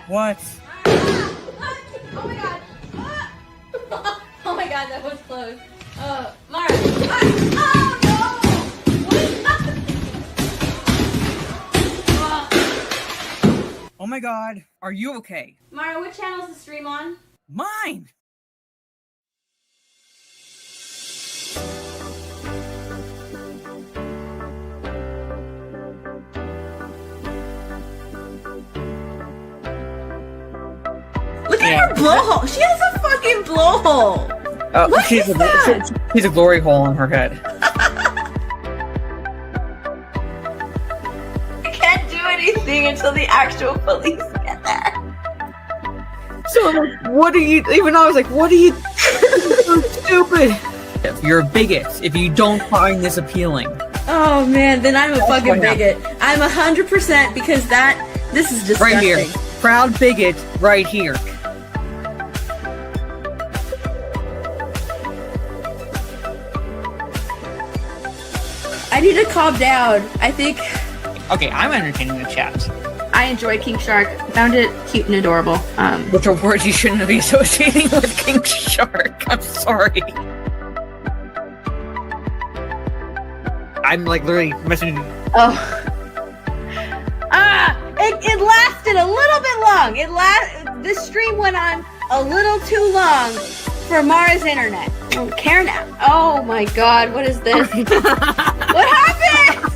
What? Oh my god. Oh my god, that was close. Mara. Oh no! What is happening? Oh my god, are you okay? Mara, what channel is the stream on? Mine! Look at her blowhole. She has a fucking blowhole. What is that? She's a glory hole on her head. I can't do anything until the actual police get there. So, like, what are you... Even I was like, what are you... so stupid. If you're a bigot, if you don't find this appealing. Oh man, then I'm a fucking bigot. I'm 100% because this is disgusting. Right here. Proud bigot right here. I need to calm down. I think Okay, I'm entertaining the chat. I enjoy King Shark. Found it cute and adorable. Which are words you shouldn't be associating with King Shark. I'm sorry. I'm like literally messaging. Oh. It lasted a little bit long. The stream went on a little too long for Mara's internet. I don't care now. Oh my god, what is this? What happened?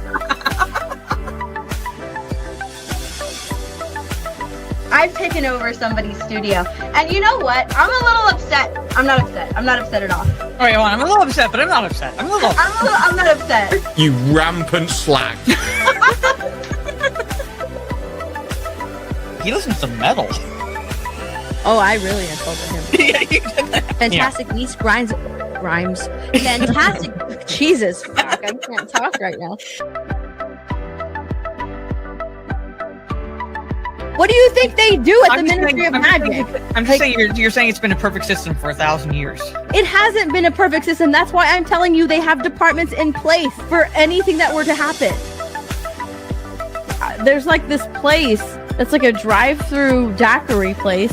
I've taken over somebody's studio. And you know what? I'm a little upset. I'm not upset. I'm not upset at all. Alright, well, I'm a little upset, but I'm not upset. I'm not upset. You rampant slag. He listens to metal. Oh, I really insulted him. Yeah, you did that. Fantastic Beast rhymes. Fantastic. Jesus, fuck, I can't talk right now. What do you think they do at the Ministry of Magic? I'm just saying you're saying it's been a perfect system for 1,000 years. It hasn't been a perfect system. That's why I'm telling you they have departments in place for anything that were to happen. There's like this place that's like a drive-through daiquiri place.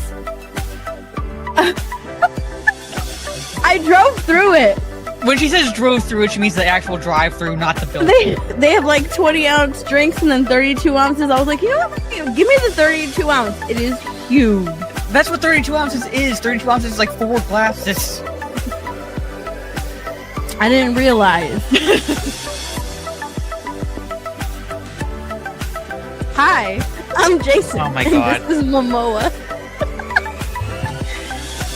I drove through it. When she says drove through it, she means the actual drive-through, not the building. They have like 20-ounce drinks and then 32 ounces. I was like, you know what? Give me the 32 ounce. It is huge. That's what 32 ounces is. 32 ounces is like 4 glasses. I didn't realize. Hi, I'm Jason. Oh my god. And this is Momoa.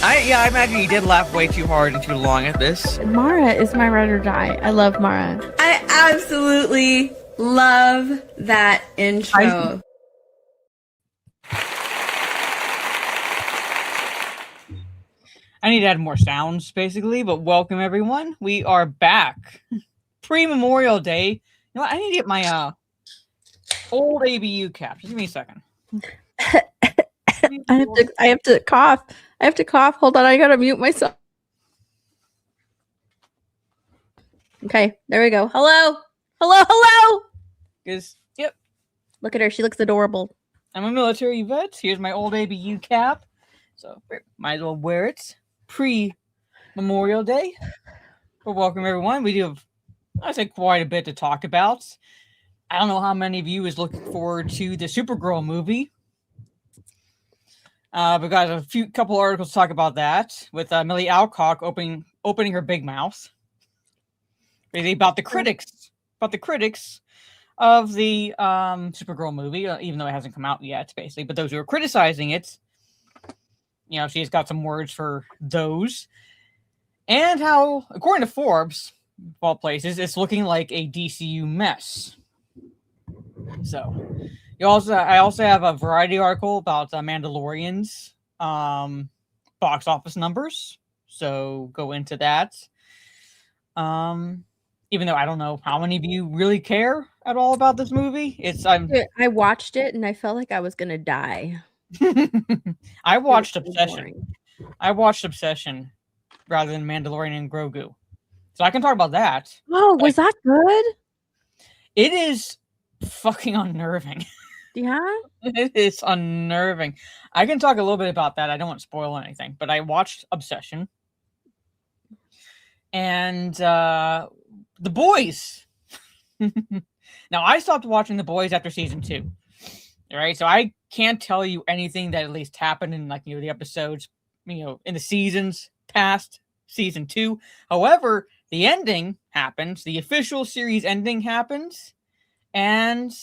I imagine you did laugh way too hard and too long at this. Mara is my ride or die. I love Mara. I absolutely love that intro. I need to add more sounds, basically, but welcome everyone. We are back. Pre-Memorial Day. You know what? I need to get my old ABU cap. Just give me a second. I have to cough. I have to cough. Hold on, I gotta mute myself. Okay, there we go. Hello. Hello. Yep. Look at her. She looks adorable. I'm a military vet. Here's my old ABU cap. So might as well wear it pre-Memorial Day. But welcome everyone. We do have, I say, quite a bit to talk about. I don't know how many of you is looking forward to the Supergirl movie. We got a couple articles to talk about that with Millie Alcock opening her big mouth. Basically about the critics of the Supergirl movie, even though it hasn't come out yet, basically. But those who are criticizing it, you know, she's got some words for those. And how, according to Forbes, of all places, it's looking like a DCU mess. So, I also have a Variety article about Mandalorian's box office numbers. So go into that. Even though I don't know how many of you really care at all about this movie, I watched it and I felt like I was gonna die. I watched Obsession. I watched Obsession rather than Mandalorian and Grogu, so I can talk about that. Oh, was that good? It is fucking unnerving. Yeah. It is unnerving. I can talk a little bit about that. I don't want to spoil anything, but I watched Obsession and The Boys. Now, I stopped watching The Boys after season 2. All right, so I can't tell you anything that at least happened in the episodes, in the seasons past season 2. However, the ending happens. The official series ending happens, and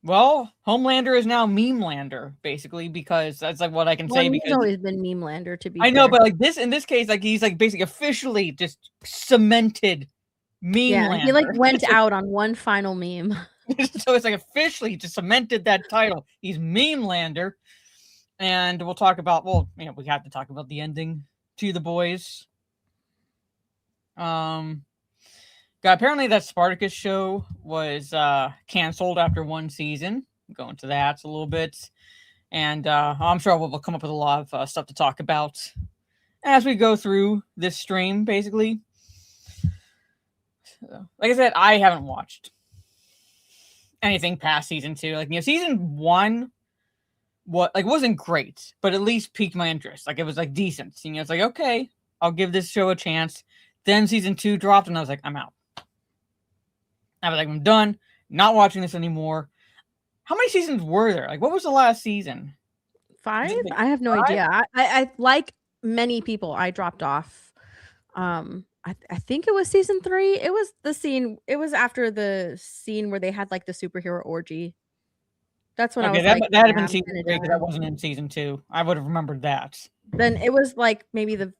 well, Homelander is now Memelander, basically, because that's like what I can say. He's Because always been Memelander, to be I know, fair. but in this case, he's basically officially just cemented Memelander. Yeah, he went out on one final meme. So it's officially just cemented that title. He's Memelander, and we'll talk about. Well, we have to talk about the ending to The Boys. Apparently that Spartacus show was canceled after 1 season. We'll go into that a little bit, and I'm sure we'll come up with a lot of stuff to talk about as we go through this stream. Basically, so, like I said, I haven't watched anything past season 2. Season 1 wasn't great, but at least piqued my interest. It was decent. It's okay, I'll give this show a chance. Then season 2 dropped, and I was like, I'm out. I was like, I'm done. Not watching this anymore. How many seasons were there? What was the last season? 5? I have no idea. I like many people, I dropped off. I think it was season 3. It was the scene. It was after the scene where they had the superhero orgy. That's when I was that had been I'm season 3 because that wasn't in season 2. I would have remembered that. Then it was maybe the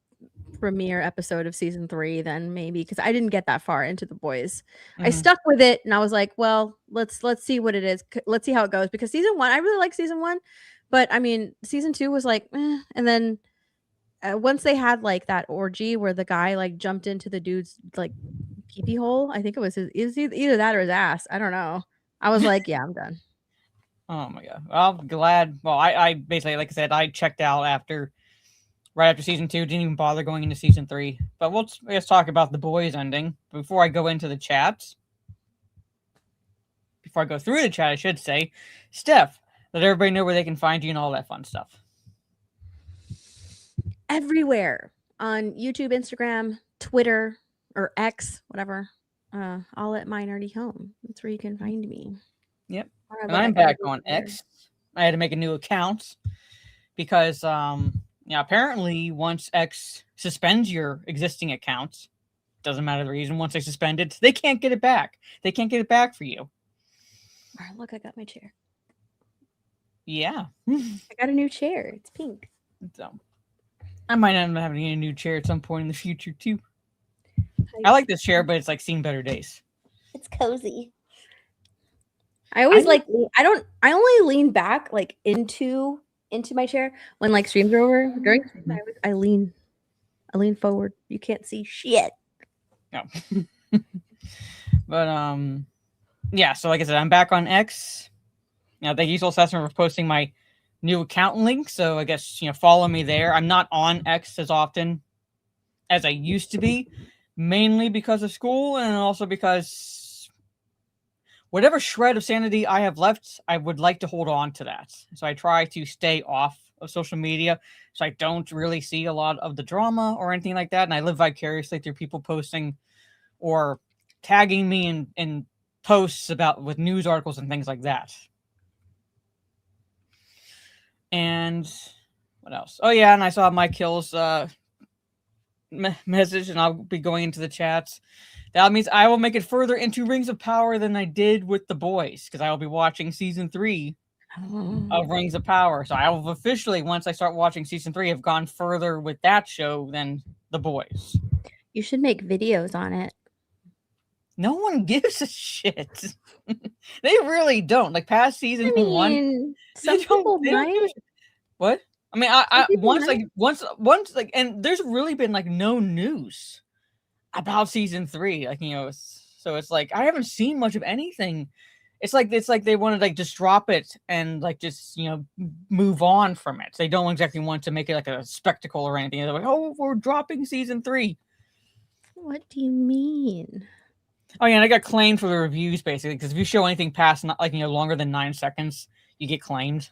premiere episode of season 3. Then maybe because I didn't get that far into The Boys. I stuck with it, and I was like, well, let's see what it is. Let's see how it goes, because season 1, I really like season 1, but I mean, season 2 was and then once they had that orgy where the guy jumped into the dude's pee-pee hole. I think it was either that or his ass. I don't know. I was like, yeah, I'm done. Oh my god. Well, I'm glad. Well, I basically, like I said, I checked out right after season 2. Didn't even bother going into season 3. But let's talk about The Boys ending before I go into the chats. Before I go through the chat, I should say, Steph, let everybody know where they can find you and all that fun stuff. Everywhere on YouTube, Instagram, Twitter, or X, whatever. All at My Nerdy Home. That's where you can find me. Yep. And I'm back on X. I had to make a new account because apparently once X suspends your existing accounts, doesn't matter the reason, once they suspend it, they can't get it back. They can't get it back for you. All right, look, I got my chair. Yeah. I got a new chair. It's pink. So I might end up having a new chair at some point in the future too. I like this chair, but it's seen better days. It's cozy. I always I only lean back into my chair when streams are over. During I lean forward. You can't see shit. No. But yeah, so like I said, I'm back on X. Thank you, Soul Assassin, for posting my new account link. So I guess follow me there. I'm not on X as often as I used to be, mainly because of school and also because whatever shred of sanity I have left, I would like to hold on to that. So I try to stay off of social media so I don't really see a lot of the drama or anything like that. And I live vicariously through people posting or tagging me in posts with news articles and things like that. And what else? Oh yeah, and I saw Mike Hill's message, and I'll be going into the chats. That means I will make it further into Rings of Power than I did with The Boys, because I will be watching season 3 of Rings of Power. So I will officially, once I start watching season 3, have gone further with that show than The Boys. You should make videos on it. No one gives a shit. They really don't. Past season 1, some people might. What? I mean, I once and there's really been no news about season 3. So it's I haven't seen much of anything. It's like they want to just drop it and just move on from it. They don't exactly want to make it a spectacle or anything. They're oh, we're dropping season 3. What do you mean? Oh yeah, and I got claimed for the reviews basically because if you show anything past longer than 9 seconds, you get claimed.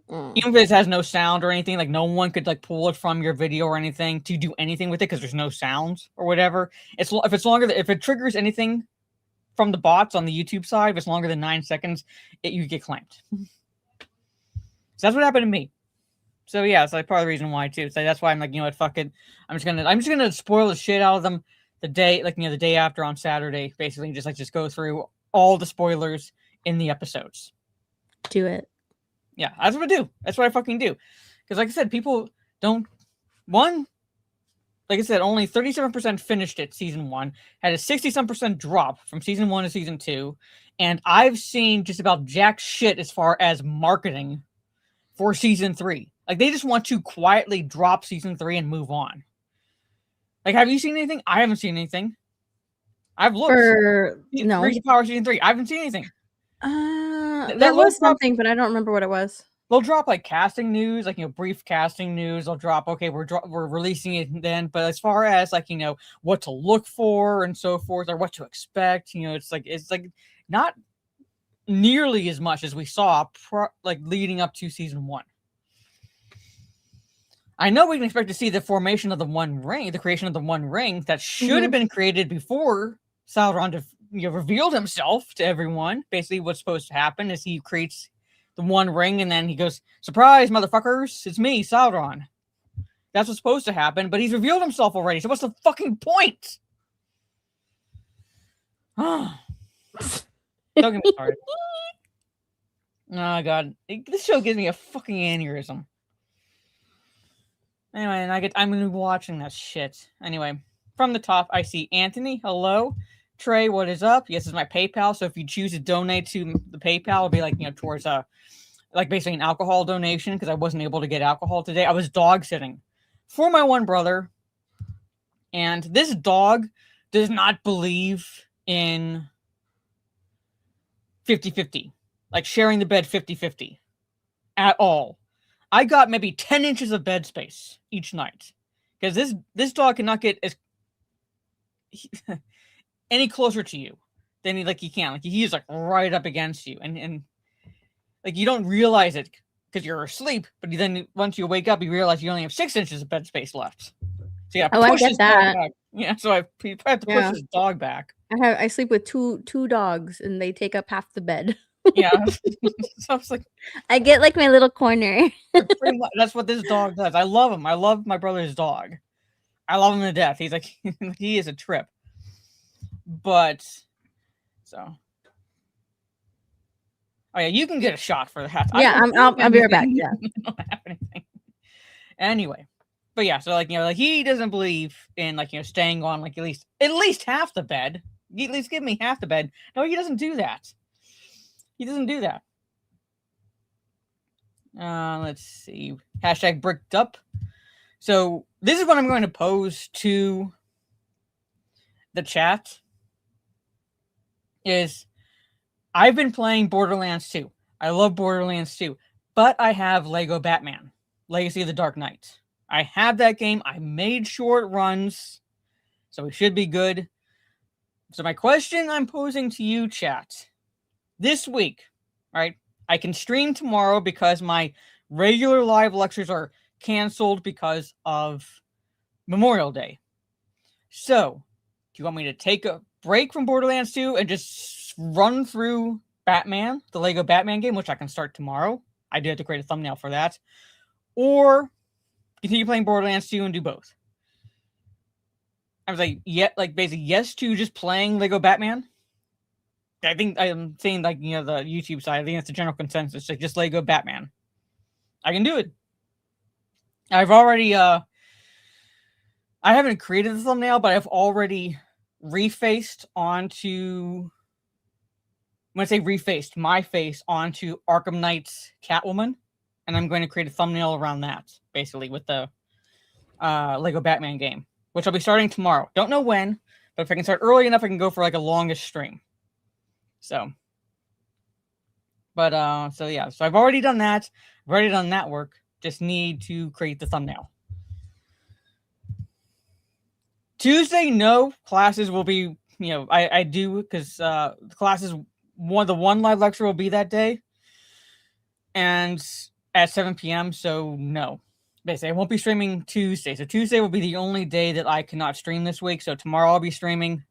Even if it has no sound or anything, like no one could like pull it from your video or anything to do anything with it because there's no sound or whatever. If it's longer, if it triggers anything from the bots on the YouTube side, if it's longer than 9 seconds, you get claimed. So that's what happened to me. So yeah, it's like part of the reason why too. So that's why I'm like, you know what, fuck it. I'm just gonna spoil the shit out of them the day, the day after on Saturday, basically, just go through all the spoilers in the episodes. Do it. Yeah, that's what I do. That's what I fucking do. Because like I said, people don't like I said, only 37% finished it season 1, had a 60-some% drop from season 1 to season 2, and I've seen just about jack shit as far as marketing for season 3. Like they just want to quietly drop season 3 and move on. Like, have you seen anything? I haven't seen anything. I've looked. No. Rings of Power season 3. I haven't seen anything. There was something, but I don't remember what it was. They'll drop like casting news, brief casting news. They'll drop, okay, we're releasing it then. But as far as what to look for and so forth, or what to expect, it's like not nearly as much as we saw leading up to season 1. I know we can expect to see the formation of the One Ring, the creation of the One Ring that should have been created before Sauron revealed himself to everyone. Basically, what's supposed to happen is he creates the One Ring, and then he goes, "Surprise, motherfuckers! It's me, Sauron." That's what's supposed to happen, but he's revealed himself already. So what's the fucking point? Don't get me started. Oh god, this show gives me a fucking aneurysm. Anyway, and I'm gonna be watching that shit. Anyway, from the top, I see Anthony. Hello. Trey, what is up? Yes, it's my PayPal. So if you choose to donate to the PayPal, it'll be towards basically an alcohol donation because I wasn't able to get alcohol today. I was dog sitting for my one brother, and this dog does not believe in 50-50, like sharing the bed 50-50 at all. I got maybe 10 inches of bed space each night because this dog cannot get any closer to you than he can. He's right up against you, and you don't realize it because you're asleep. But then once you wake up, you realize you only have 6 inches of bed space left. So yeah, I get that. Yeah, so I have to push his dog back. I sleep with two dogs, and they take up half the bed. Yeah, so I was like, I get my little corner. That's what this dog does. I love him. I love my brother's dog. I love him to death. He's he is a trip. But so, oh yeah, you can get a shot for that. Yeah, I'll be right back. Yeah, I don't have anything. Anyway, but yeah, so he doesn't believe in staying on at least half the bed. At least give me half the bed. No, he doesn't do that. He doesn't do that. Let's see. Hashtag bricked up. So this is what I'm going to pose to the chat. Is I've been playing Borderlands 2. I love Borderlands 2. But I have Lego Batman, Legacy of the Dark Knight. I have that game. I made sure it runs. So it should be good. So my question I'm posing to you, chat. This week, right? I can stream tomorrow because my regular live lectures are canceled because of Memorial Day. So, do you want me to take a break from Borderlands 2 and just run through Batman, the Lego Batman game, which I can start tomorrow? I do have to create a thumbnail for that. Or continue playing Borderlands 2 and do both. I was basically yes to just playing Lego Batman. I think I'm saying the YouTube side. I think that's the general consensus. Just Lego Batman. I can do it. I've already I haven't created the thumbnail, but I've already refaced onto, when I say refaced, my face onto Arkham Knight's Catwoman, and I'm going to create a thumbnail around that, basically, with the Lego Batman game, which I'll be starting tomorrow. Don't know when, but if I can start early enough, I can go for a longest stream. So yeah, so I've already done that. I've already done that work. Just need to create the thumbnail. Tuesday, no classes will be I do because the classes the one live lecture will be that day, and at 7 p.m. So no, basically I won't be streaming Tuesday. So Tuesday will be the only day that I cannot stream this week. So tomorrow I'll be streaming.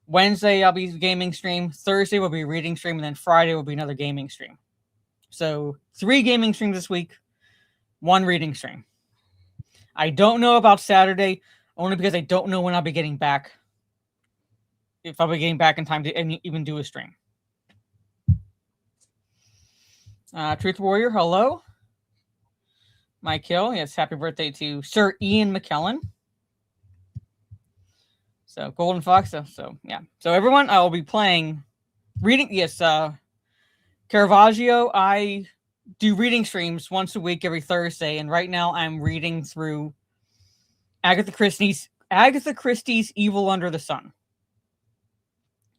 Wednesday I'll be gaming stream. Thursday will be reading stream, and then Friday will be another gaming stream. So 3 gaming streams this week, 1 reading stream. I don't know about Saturday, only because I don't know when I'll be getting back. If I'll be getting back in time to even do a stream. Truth Warrior, hello. Mike Hill, yes, happy birthday to Sir Ian McKellen. So Golden Fox, so yeah. So everyone, I will be playing reading. Yes, Caravaggio. I do reading streams once a week every Thursday, and right now I'm reading through Agatha Christie's Evil Under the Sun.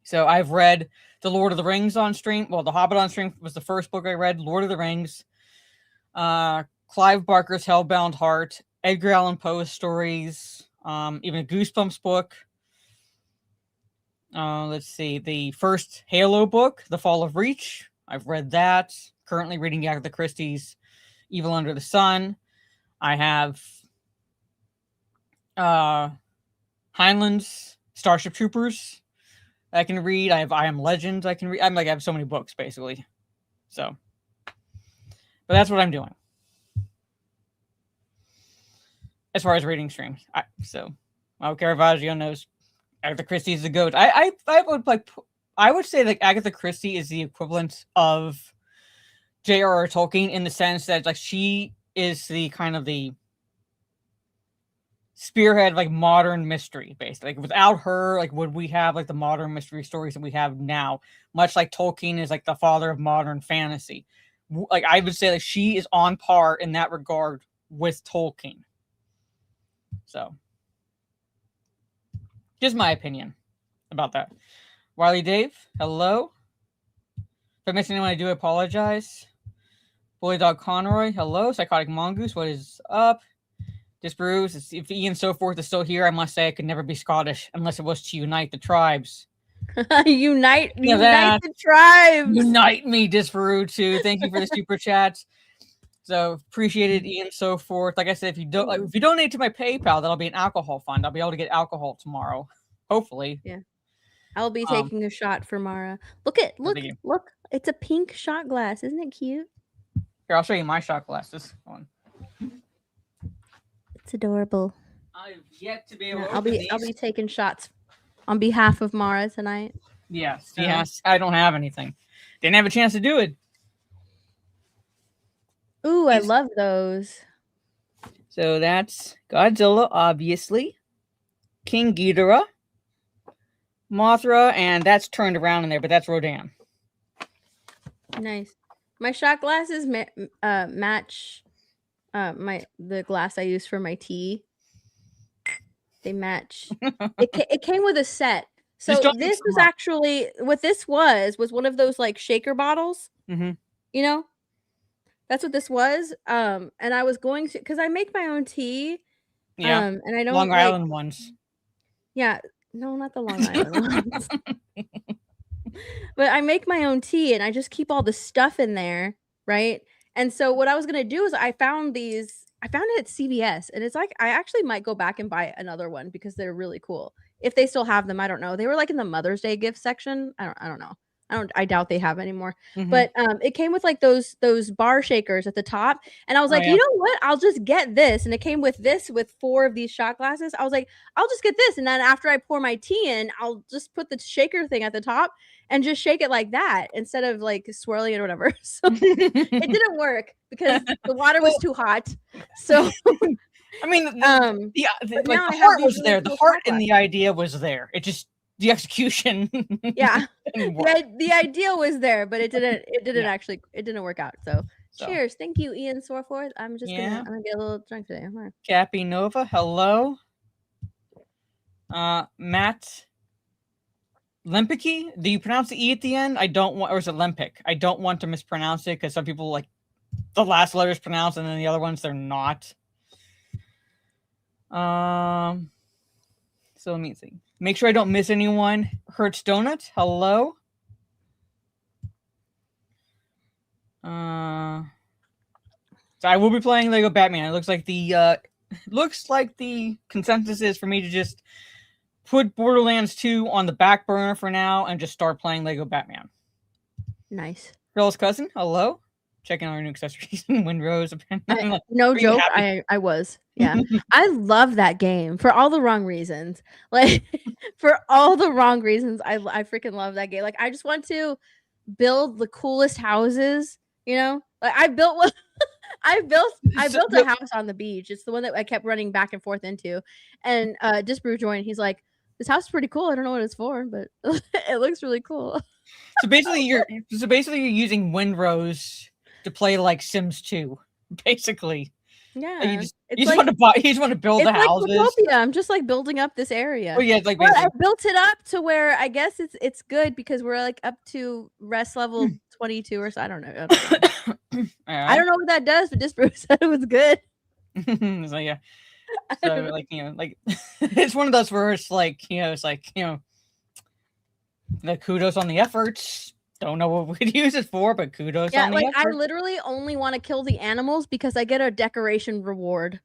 So I've read The Lord of the Rings on stream. Well, The Hobbit on stream was the first book I read. Lord of the Rings, Clive Barker's Hellbound Heart, Edgar Allan Poe's stories, even a Goosebumps book. Let's see, the first Halo book, The Fall of Reach. I've read that. Currently reading Agatha Christie's Evil Under the Sun. I have Heinlein's Starship Troopers I can read. I Am Legend I can read. I have so many books, basically. So, but that's what I'm doing. As far as reading streams. Caravaggio knows Agatha Christie is the GOAT. I would say that Agatha Christie is the equivalent of J.R.R. Tolkien in the sense that like she is the kind of the spearhead like modern mystery basically. Like without her, like would we have like the modern mystery stories that we have now? Much like Tolkien is like the father of modern fantasy. Like I would say like she is on par in that regard with Tolkien. So just my opinion about that. Wiley Dave, hello. If I missed anyone, I do apologize. Bully Dog Conroy, hello. Psychotic Mongoose, what is up? Disproves, if Ian so forth is still here, I must say I could never be Scottish unless it was to unite the tribes. unite the tribes. Unite me, Disparu too. Thank you for the super chats. So appreciated, Ian so forth. Like I said, if you donate to my PayPal, that'll be an alcohol fund. I'll be able to get alcohol tomorrow. Hopefully. Yeah. I'll be taking a shot for Mara. Look. It's a pink shot glass. Isn't it cute? Here, I'll show you my shot glasses. Hold on. It's adorable. I've yet to be able to I'll be taking shots on behalf of Mara tonight. Yes. I don't have anything. Didn't have a chance to do it. Ooh, I love those. So that's Godzilla, obviously. King Ghidorah. Mothra, and that's turned around in there, but that's Rodan. Nice. My shot glasses match the glass I use for my tea. They match. It came with a set. So this was actually what this was one of those like shaker bottles. Mm-hmm. You know, that's what this was. And I was going to because I make my own tea. Yeah. And I don't Long Island ones. Yeah. No, not the Long Island ones. But I make my own tea and I just keep all the stuff in there, right? And so what I was gonna do is I found it at CVS, and it's like I actually might go back and buy another one because they're really cool. If they still have them, I don't know. They were like in the Mother's Day gift section. I don't know. I doubt they have anymore. Mm-hmm. But it came with like those bar shakers at the top, and I was like, you know what? I'll just get this. And it came with 4 of these shot glasses. I was like, I'll just get this, and then after I pour my tea in, I'll just put the shaker thing at the top and just shake it like that instead of like swirling it or whatever. So it didn't work because the water was too hot. So I mean, the heart was there. The heart and the idea was there. It just the execution. Yeah. The idea was there, but it didn't work out. So cheers. Thank you, Ian Sorforth. I'm gonna get a little drunk today. Cappy Nova, hello. Matt Lempicky, do you pronounce the E at the end? Or is it Lempic? I don't want to mispronounce it because some people like the last letters pronounced and then the other ones they're not. So let me see. make sure I don't miss anyone. Hertz Donut, hello. So I will be playing Lego Batman. It looks like the consensus is for me to just put Borderlands 2 on the back burner for now and just start playing Lego Batman. Nice. Girl's cousin, hello. Checking our new accessories and windrows. No joke. I was. Yeah. I love that game for all the wrong reasons. Like for all the wrong reasons. I freaking love that game. Like I just want to build the coolest houses, you know? Like I built one I built a house on the beach. It's the one that I kept running back and forth into. And Disbrew joined. He's like, this house is pretty cool. I don't know what it's for, but it looks really cool. So basically you're using windrows to play like Sims 2, basically. Yeah. Like you just want to build the houses. Utopia. I'm just like building up this area. Oh yeah, it's like I built it up to where I guess it's good because we're like up to rest level 22 or so. I don't know. I don't know what that does, but Disbrew said it was good. So yeah. So like, you know, like it's one of those where it's like, you know, the kudos on the efforts. Don't know what we'd use it for, but kudos on the effort. I literally only want to kill the animals because I get a decoration reward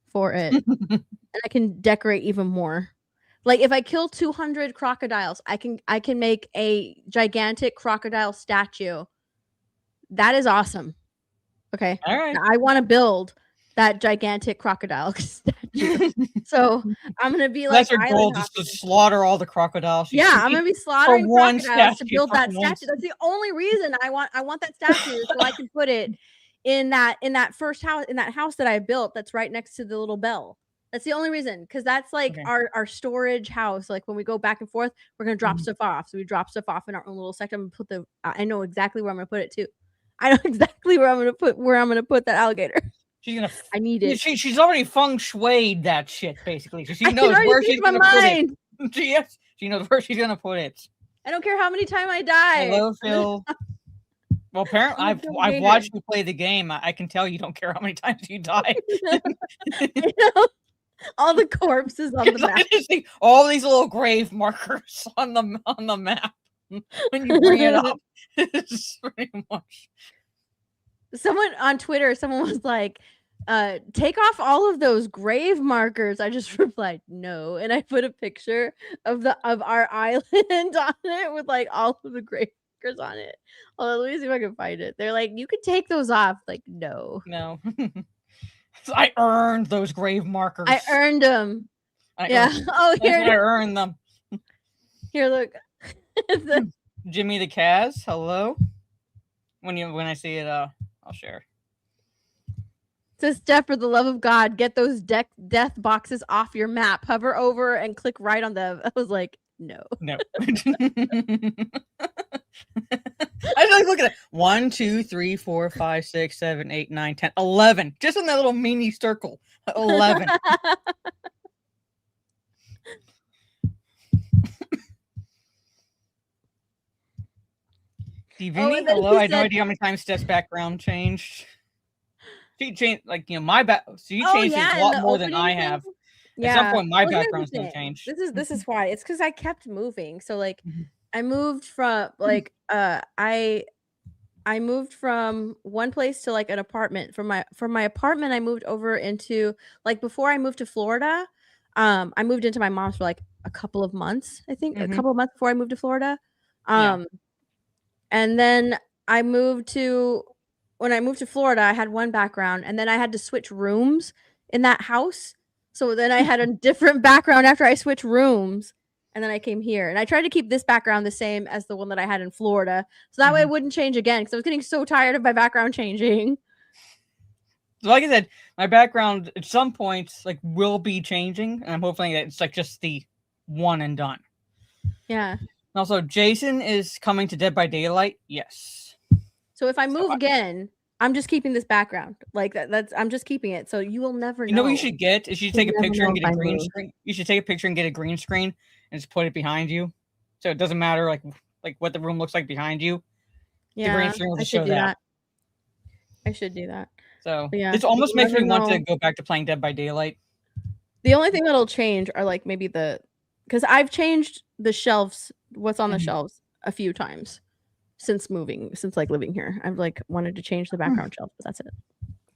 for it. And I can decorate even more. Like if I kill 200 crocodiles, I can make a gigantic crocodile statue. That is awesome. Okay. All right. I want to build that gigantic crocodile statue. So I'm gonna be like, that's your goal, just to slaughter all the crocodiles. Yeah, I'm gonna be slaughtering crocodiles to build that statue. That's the only reason I want that statue, so I can put it in that first house, in that house that I built that's right next to the little bell. That's the only reason, because that's like our storage house. Like when we go back and forth, we're gonna drop stuff off. So we drop stuff off in our own little section. I'm gonna put I know exactly where I'm gonna put it too. I know exactly where I'm gonna put that alligator. I need it. She's already feng shuied that shit, basically. So she knows where she's gonna put it. She knows where she's gonna put it. I don't care how many times I die. Hello, Phil. Well, apparently, I've watched you play the game. I can tell you don't care how many times you die. You know, all the corpses on the map. All these little grave markers on the map when you bring it up. It's pretty much. Someone on Twitter, was like, take off all of those grave markers. I just replied, no. And I put a picture of our island on it with like all of the grave markers on it. Let me see if I can find it. They're like, you could take those off. Like, no. I earned those grave markers. I earned them. Here. I earned them. Here, look. Jimmy the Kaz, hello. When I see it, I'll share. Says Steph, for the love of God, get those death boxes off your map. Hover over and click right on them. I was like, no. I was like, look at it. 1, 2, 3, 4, 5, 6, 7, 8, 9, 10, 11. Just in that little mini circle. 11. Divini, hello. I had no idea how many times Steph's background changed. She changed, like, you know, my so you changed it a lot more than I have. Yeah. At some point, my background's gonna change. This is why. It's because I kept moving. So like, I moved from like I moved from one place to like an apartment. From my apartment, I moved over into like before I moved to Florida. I moved into my mom's for like a couple of months. I think a couple of months before I moved to Florida. And then when I moved to Florida, I had one background, and then I had to switch rooms in that house. So then I had a different background after I switched rooms, and then I came here. And I tried to keep this background the same as the one that I had in Florida, so that way it wouldn't change again, because I was getting so tired of my background changing. So like I said, my background at some points like will be changing, and I'm hoping that it's like just the one and done. Yeah. Also, Jason is coming to Dead by Daylight. Yes. So if I move again, I'm just keeping this background. Like I'm just keeping it. So you will never know. You know what you should get? Is you should take a picture and get a green screen. You should take a picture and get a green screen and just put it behind you. So it doesn't matter like what the room looks like behind you. Yeah, the green screen will just show that. I should do that. So this almost makes me want to go back to playing Dead by Daylight. The only thing that'll change are like maybe the because I've changed the shelves, what's on the Mhm. shelves a few times since like living here. I've like wanted to change the background shelf, but that's it.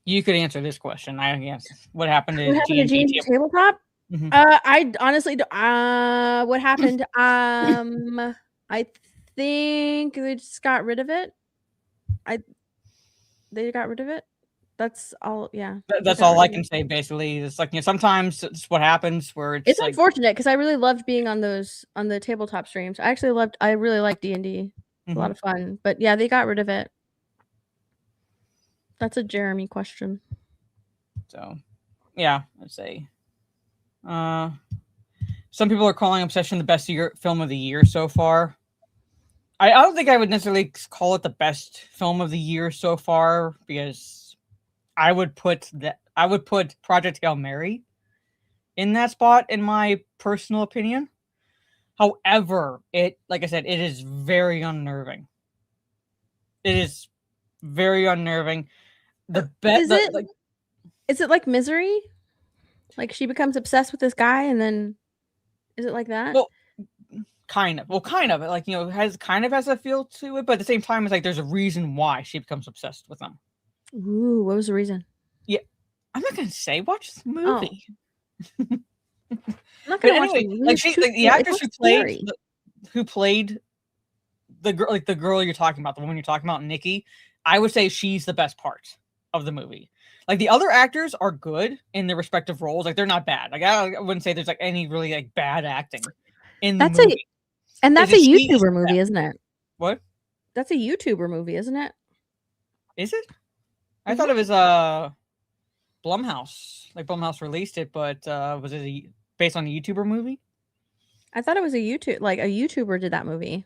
You could answer this question. I guess what happened to What happened to D&D James' tabletop? Mhm. I honestly, what happened? I think they just got rid of it. They got rid of it. That's all. Yeah, That's all I can say. Basically, it's like sometimes it's what happens where it's like unfortunate because I really loved being on the tabletop streams. I really liked D&D. A lot of fun. But yeah, they got rid of it. That's a Jeremy question. So, yeah, let's say. Some people are calling Obsession the best film of the year so far. I don't think I would necessarily call it the best film of the year so far because I would put Project Hail Mary in that spot, in my personal opinion. However, like I said, it is very unnerving. It is very unnerving. Is it like Misery? Like she becomes obsessed with this guy, and then is it like that? Well, kind of. Like has a feel to it, but at the same time, it's like there's a reason why she becomes obsessed with him. Ooh, what was the reason? Yeah, I'm not gonna say. Watch the movie. I'm not gonna watch anyway, the actress who played the girl, like the girl you're talking about, the woman you're talking about, Nikki. I would say she's the best part of the movie. Like the other actors are good in their respective roles. Like they're not bad. Like I wouldn't say there's like any really like bad acting in the movie. That's a YouTuber movie, isn't it? What? That's a YouTuber movie, isn't it? Is it? I thought it was Blumhouse. Like Blumhouse released it, but was it based on a YouTuber movie? I thought it was a YouTuber did that movie.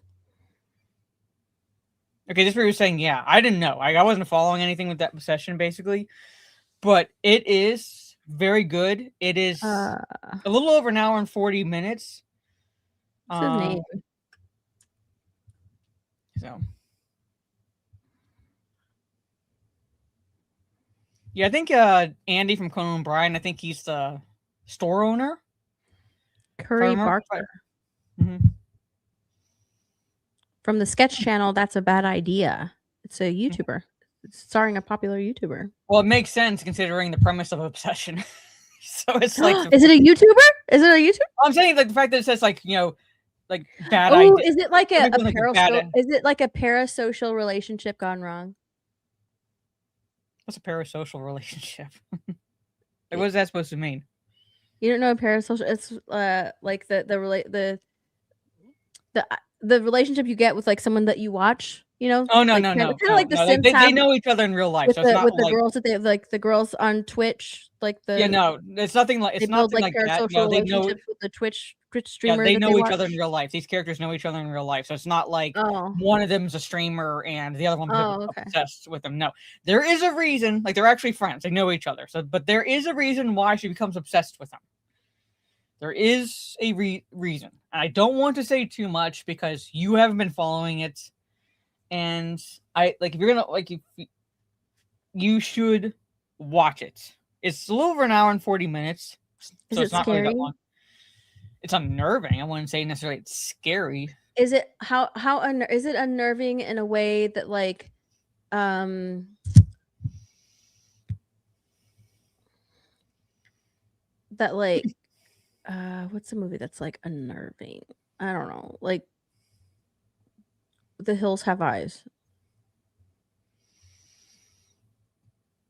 Okay, this is what you're saying. Yeah, I didn't know. I wasn't following anything with that session, basically. But it is very good. It is a little over an hour and 40 minutes. What's his name? So, yeah, I think Andy from Conan O'Brien. I think he's the store owner. Curry Barker. From the sketch channel, That's a Bad Idea. It's a YouTuber. It's starring a popular YouTuber. Well, it makes sense considering the premise of Obsession. So it's like, is it a YouTuber? Is it a YouTuber? I'm saying like the fact that it says like like bad idea. idea. Is it like is it like a parasocial relationship gone wrong? What's a parasocial relationship? Like, what is that supposed to mean? You don't know a parasocial? It's like the relationship you get with like someone that you watch. You know? Oh no, like, no. Kind of like the Sims they know each other in real life. With, so it's not with like, the girls that they like the girls on Twitch, like the it's nothing like it's nothing like that. No, they know with the Twitch streamers. Yeah, they know each other in real life. These characters know each other in real life, so it's not like one of them's a streamer and the other one obsessed with them. No, there is a reason. Like they're actually friends. They know each other. So, but there is a reason why she becomes obsessed with him. There is a reason. And I don't want to say too much because you haven't been following it. And I like if you're gonna like you should watch it. It's a little over an hour and 40 minutes. So it's not scary? really that long. It's unnerving. I wouldn't say necessarily it's scary. Is it is it unnerving in a way that like that like what's a movie that's like unnerving? I don't know. Like The Hills Have Eyes.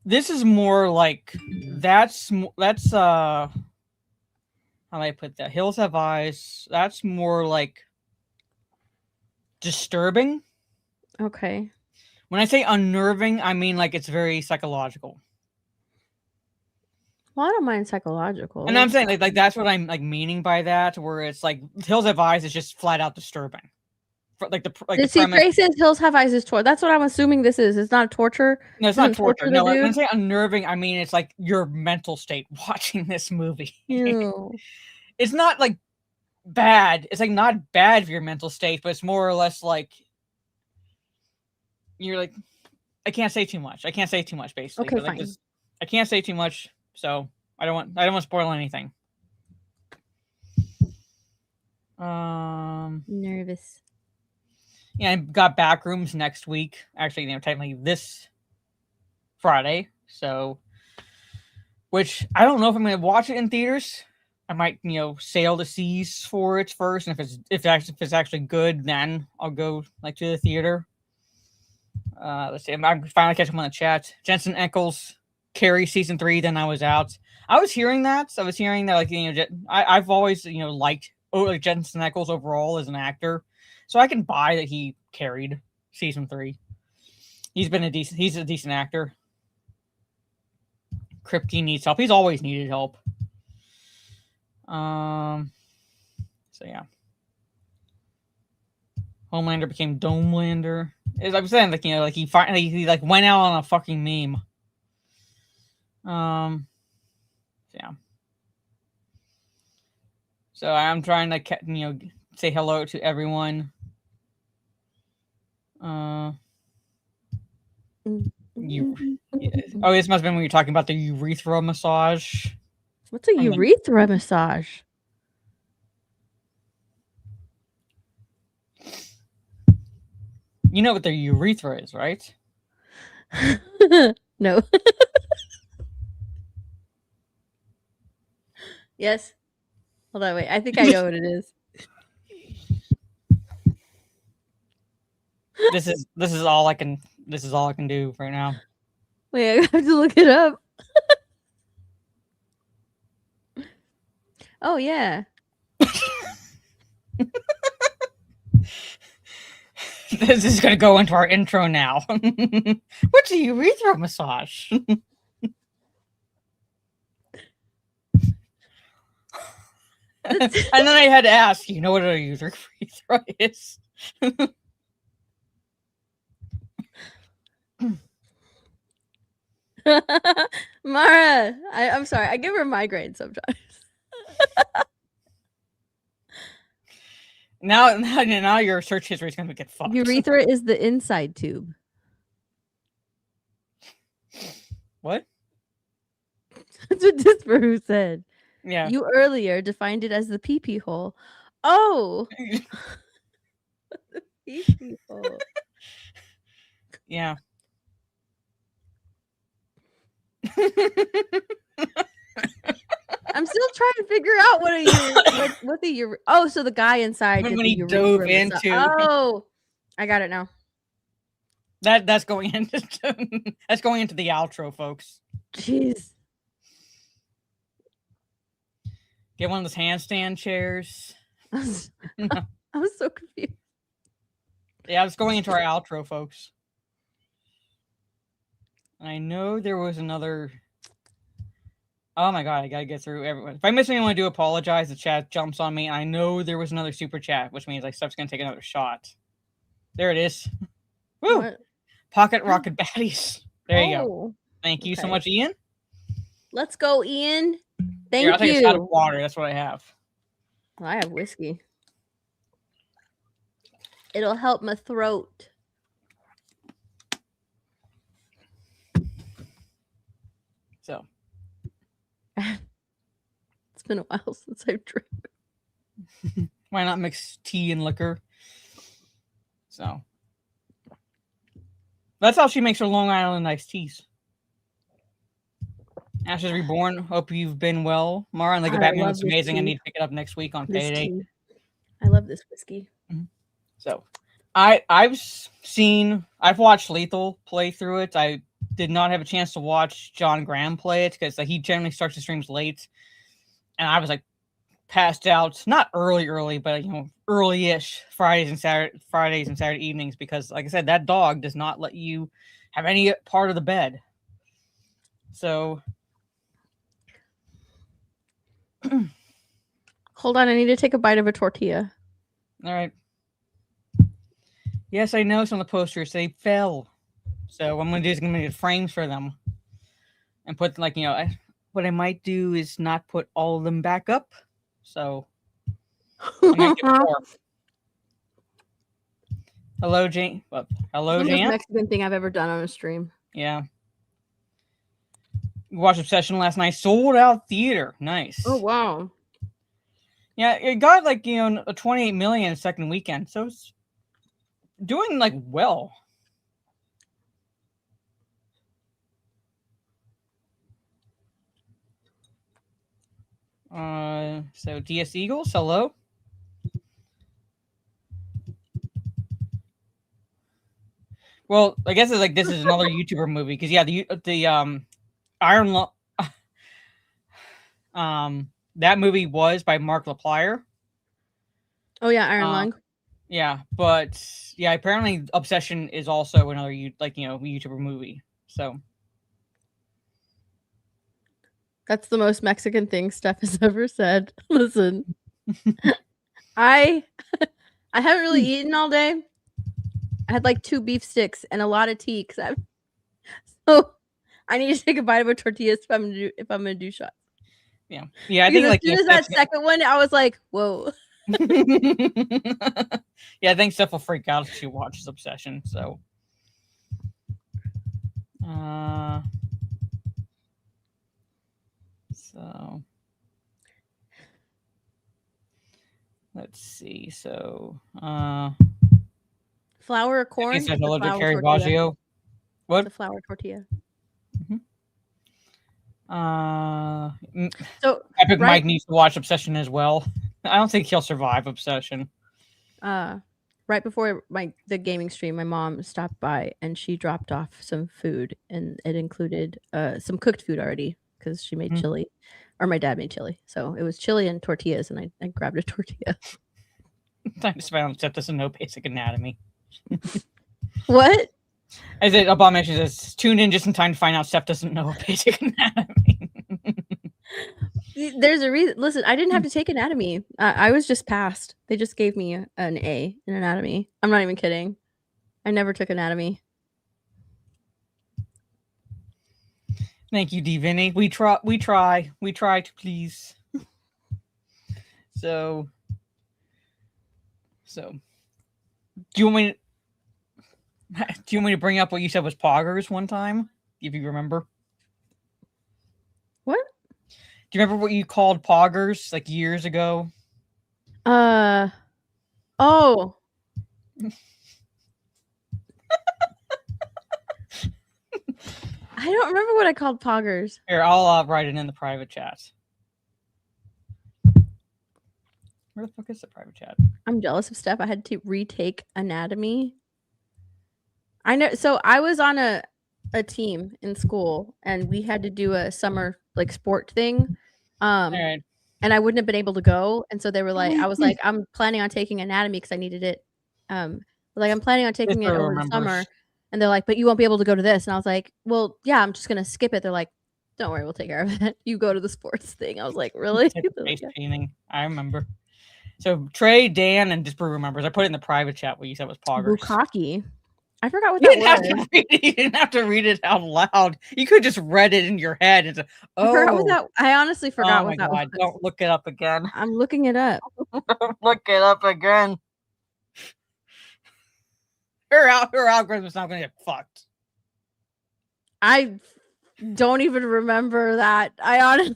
This is more like that's how do I put that? Hills Have Eyes. That's more like disturbing. Okay. When I say unnerving, I mean like it's very psychological. Well, I don't mind psychological. And I'm saying like that's what I'm like meaning by that, where it's like Hills Have Eyes is just flat out disturbing. Like the premise. Trey says Hills Have Eyes is torture. That's what I'm assuming this is. It's not torture. No, it's not torture. No, when I say unnerving, I mean it's like your mental state watching this movie. It's not like bad. It's like not bad for your mental state, but it's more or less like you're like, I can't say too much. Basically. Okay, like fine. I can't say too much, so I don't want to spoil anything. Nervous. Yeah, I got back rooms next week. Actually, technically this Friday. So, which I don't know if I'm going to watch it in theaters. I might, sail the seas for it first, and if it's actually good, then I'll go to the theater. Let's see. I'm finally catching up on the chat. Jensen Ackles, Carrie season 3. Then I was out. I was hearing that. I've always liked Jensen Ackles overall as an actor, so I can buy that he carried season 3. He's a decent actor. Kripke needs help. He's always needed help. So yeah. Homelander became Domelander. As I was saying, he finally went out on a fucking meme. Yeah. So I'm trying to say hello to everyone. Oh, this must have been when you're talking about the urethra massage. What's a urethra massage? You know what the urethra is, right? No. Yes. Hold on, wait. I think I know what it is. This is all I can do right now. Wait, I have to look it up. Oh yeah. This is going to go into our intro now. What's a urethra massage? And then I had to ask, you know what a urethra is? Mara, I'm sorry. I give her migraine sometimes. Now your search history is going to get fucked. Urethra is the inside tube. What? That's what Disparu said. Yeah. You earlier defined it as the pee-pee hole. Oh. The pee-pee hole. Yeah. I'm still trying to figure out so the guy inside when he dove into. Oh, I got it now. That's going into the outro, folks. Jeez. Get one of those handstand chairs. I was so confused. Yeah, it's going into our outro, folks. I know there was another. Oh my god, I gotta get through everyone. If I miss anyone, I do apologize. The chat jumps on me. I know there was another super chat, which means stuff's gonna take another shot. There it is. Woo! What? Pocket rocket baddies. There you go. Thank you so much, Ian. Let's go, Ian. I'll take a shot of water. That's what I have. Well, I have whiskey. It'll help my throat. So. It's been a while since I've drank. Why not mix tea and liquor? So. That's how she makes her Long Island iced teas. Ashes Reborn. Hope you've been well, Mara. And the Batman was amazing. Tea. I need to pick it up next week on Payday. I love this whiskey. Mm-hmm. So, I've watched Lethal play through it. I did not have a chance to watch John Graham play it because he generally starts the streams late, and I was passed out. Not early, but early-ish Fridays and Saturday evenings because, like I said, that dog does not let you have any part of the bed. So. Hold on, I need to take a bite of a tortilla. All right. Yes, I know some of the posters, they fell. So what I'm going to do is I'm going to get frames for them. And put, what I might do is not put all of them back up. So I might get more. Hello, Jane. Hello, That's the Jan. most Mexican thing I've ever done on a stream. Yeah. We watched Obsession last night. Sold out theater. Nice. Oh, wow. Yeah, it got like a 28 million second weekend, so it's doing like well. So DS Eagles, hello. Well, I guess it's like this is another YouTuber movie because yeah, the Iron Lung, that movie was by Mark LaPlire. Oh yeah, Iron Lung. Yeah, but yeah, apparently Obsession is also another YouTuber movie. So That's the most Mexican thing Steph has ever said. Listen, I haven't really eaten all day. I had like 2 beef sticks and a lot of tea so I need to take a bite of a tortilla if I'm gonna do shots. Yeah. Because I think as like soon as that second one, I was like, whoa. Yeah, I think Steph will freak out if she watches Obsession. So, let's see. So, flour or corn? I said hello to Flour Carrie tortilla. Baggio. What? The flour tortilla. So Epic Mike needs to watch Obsession as well. I don't think he'll survive Obsession. Right before the gaming stream, my mom stopped by and she dropped off some food, and it included some cooked food already because she made chili, or my dad made chili. So it was chili and tortillas, and I grabbed a tortilla. Time to spend on Steph doesn't know basic anatomy. What? As Abomination says, tune in just in time to find out Steph doesn't know basic anatomy. There's a reason. Listen, I didn't have to take anatomy. I was just passed. They just gave me an A in anatomy. I'm not even kidding. I never took anatomy. Thank you, D. Vinny. We try to please. So, do you want me to bring up what you said was poggers one time? If you remember. What? Do you remember what you called poggers like years ago? Oh. I don't remember what I called poggers. Here, I'll write it in the private chat. Where the fuck is the private chat? I'm jealous of Steph. I had to retake anatomy. I know. So I was on a team in school, and we had to do a summer like sport thing. Right. And I wouldn't have been able to go. And so they were like, I was like, I'm planning on taking anatomy because I needed it. Like I'm planning on taking it over the summer. And they're like, but you won't be able to go to this. And I was like, well, yeah, I'm just gonna skip it. They're like, don't worry, we'll take care of it. You go to the sports thing. I was like, really? Face painting. I remember. So Trey, Dan, and Disper remembers. I put it in the private chat what you said was poggers. Bukkake. I forgot what that was. You didn't have to read it out loud. You could just read it in your head. And I honestly forgot what that was. Don't look it up again. I'm looking it up. Look it up again. Her algorithm's not going to get fucked. I don't even remember that. I honestly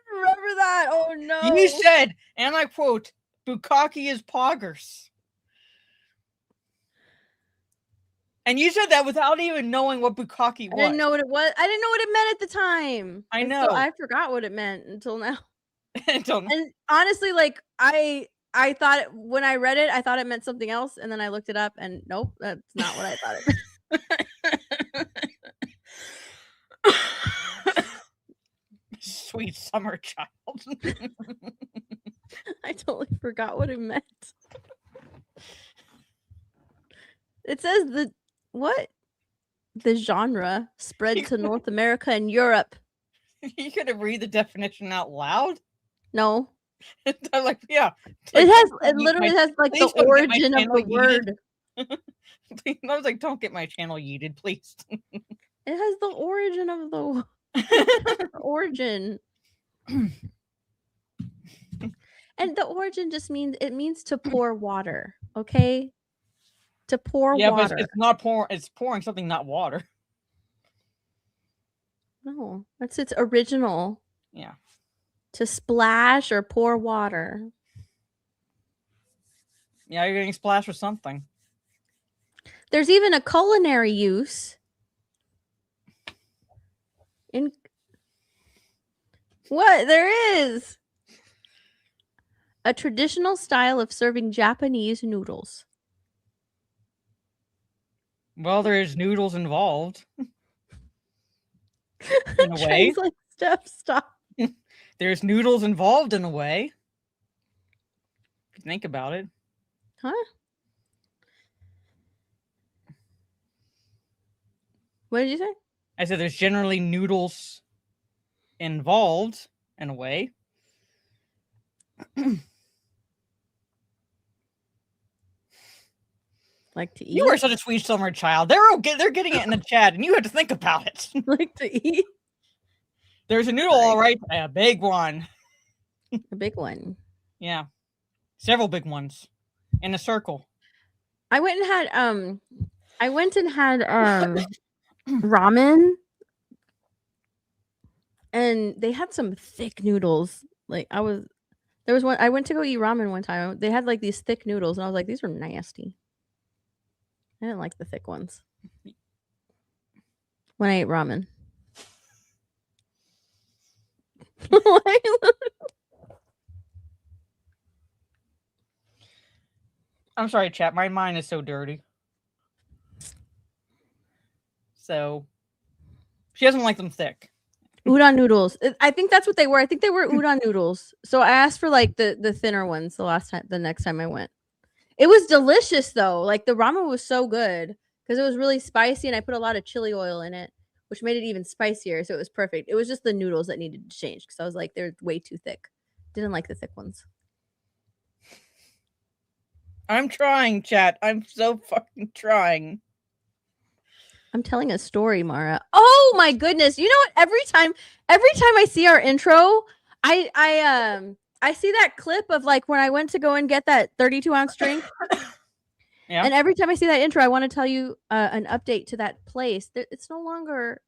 remember that. Oh no. You said, and I quote, Bukkake is poggers. And you said that without even knowing what Bukkake was. I didn't know what it was. I didn't know what it meant at the time. I know. So I forgot what it meant until now. And honestly, like I thought when I read it, I thought it meant something else, and then I looked it up, and nope, that's not what I thought it meant. Sweet summer child. I totally forgot what it meant. It says the genre spread to North America and Europe. You could have read the definition out loud. No. I'm like, yeah. It literally has like the origin of the word. I was like, don't get my channel yeeted, please. It has the origin of the origin. And the origin just means to pour water, okay? To pour water. Yeah, but it's not pouring, it's pouring something, not water. No, that's its original. Yeah. To splash or pour water. Yeah, you're getting splashed with something. There's even a culinary use. In what? There is a traditional style of serving Japanese noodles. Well, there's noodles involved. In a way. Translate stuff. Stop. There's noodles involved in a way. If you think about it. Huh? What did you say? I said there's generally noodles involved in a way. Like to eat. You are such a sweet summer child. They're okay. They're getting it in the chat, and you have to think about it. Like to eat. There's a noodle, all right. A big one. A big one. Yeah. Several big ones. In a circle. I went and had ramen, and they had some thick noodles. Like I went to go eat ramen one time. They had like these thick noodles, and I was like, these are nasty. I didn't like the thick ones when I ate ramen. I'm sorry, chat. My mind is so dirty. So she doesn't like them thick. Udon noodles. I think that's what they were. I think they were udon noodles. So I asked for like the thinner ones the next time I went. It was delicious though. Like the ramen was so good because it was really spicy and I put a lot of chili oil in it, which made it even spicier. So it was perfect. It was just the noodles that needed to change because I was like, they're way too thick. Didn't like the thick ones. I'm trying, chat. I'm so fucking trying. I'm telling a story, Mara. Oh my goodness. You know what? Every time I see our intro, I see that clip of like when I went to go and get that 32-ounce drink. Yeah. And every time I see that intro, I want to tell you an update to that place. It's no longer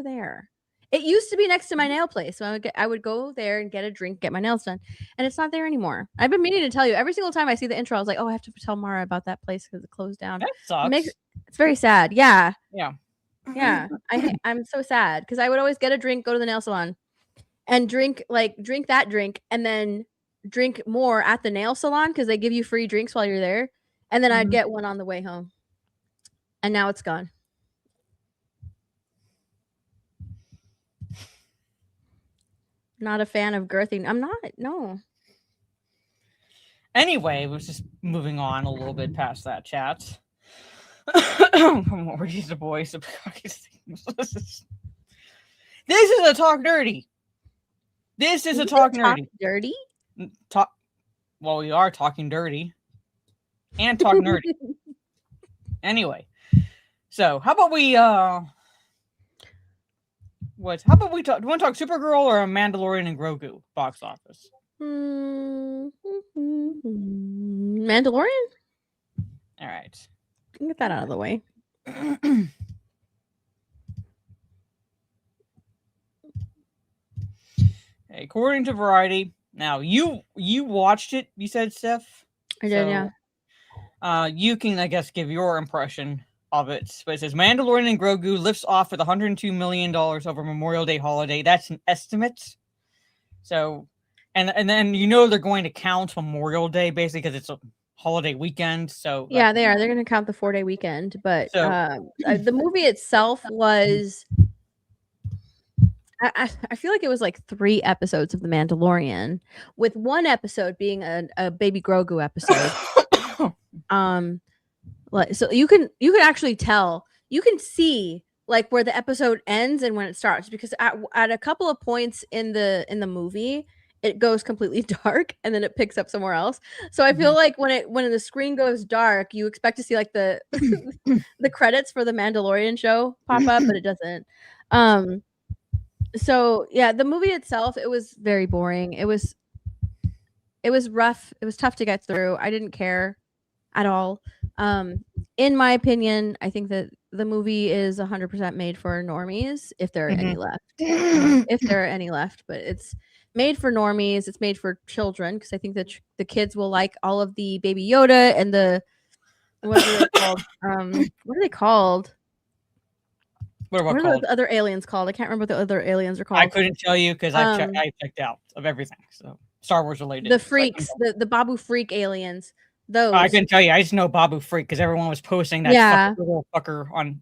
there. It used to be next to my nail place. So I would go there and get a drink, get my nails done. And it's not there anymore. I've been meaning to tell you. Every single time I see the intro, I was like, oh, I have to tell Mara about that place because it closed down. That sucks. It's very sad. Yeah. Yeah. Yeah. I'm so sad because I would always get a drink, go to the nail salon and drink that drink and then drink more at the nail salon because they give you free drinks while you're there. And then I'd get one on the way home. And now it's gone. Not a fan of girthing. I'm not. No. Anyway, we're just moving on a little bit past that chat. More the voice. This is a talk dirty. This is a talk nerdy. Dirty? Well, we are talking dirty. And talk nerdy. Anyway. So how about we how about we talk? Do you want to talk Supergirl or Mandalorian and Grogu box office? Mandalorian? All right. Get that out of the way. According to Variety, now you watched it. You said, Steph. I did, yeah. You can, I guess, give your impression of it. But it says Mandalorian and Grogu lifts off with $102 million over Memorial Day holiday. That's an estimate. So, and then they're going to count Memorial Day basically because it's a holiday weekend. So yeah, they are. They're going to count the 4-day weekend. But the movie itself was. I feel like it was like 3 episodes of The Mandalorian, with one episode being a Baby Grogu episode. So you can actually tell, you can see like where the episode ends and when it starts, because at a couple of points in the movie it goes completely dark and then it picks up somewhere else. So I feel like when the screen goes dark, you expect to see like the the credits for the Mandalorian show pop up, but it doesn't. So yeah, the movie itself, it was very boring. It was rough. It was tough to get through. I didn't care at all. In my opinion, I think that the movie is 100% made for normies, if there are any left. If there are any left, but it's made for normies. It's made for children because I think that the kids will like all of the Baby Yoda and the what are they called? What are they called? What What are are called? those other aliens called? I can't remember what the other aliens are called. I couldn't tell you because I checked out of everything. So Star Wars related. The freaks, the Babu freak aliens. Those. I couldn't tell you. I just know Babu Freak because everyone was posting that fucking little fucker on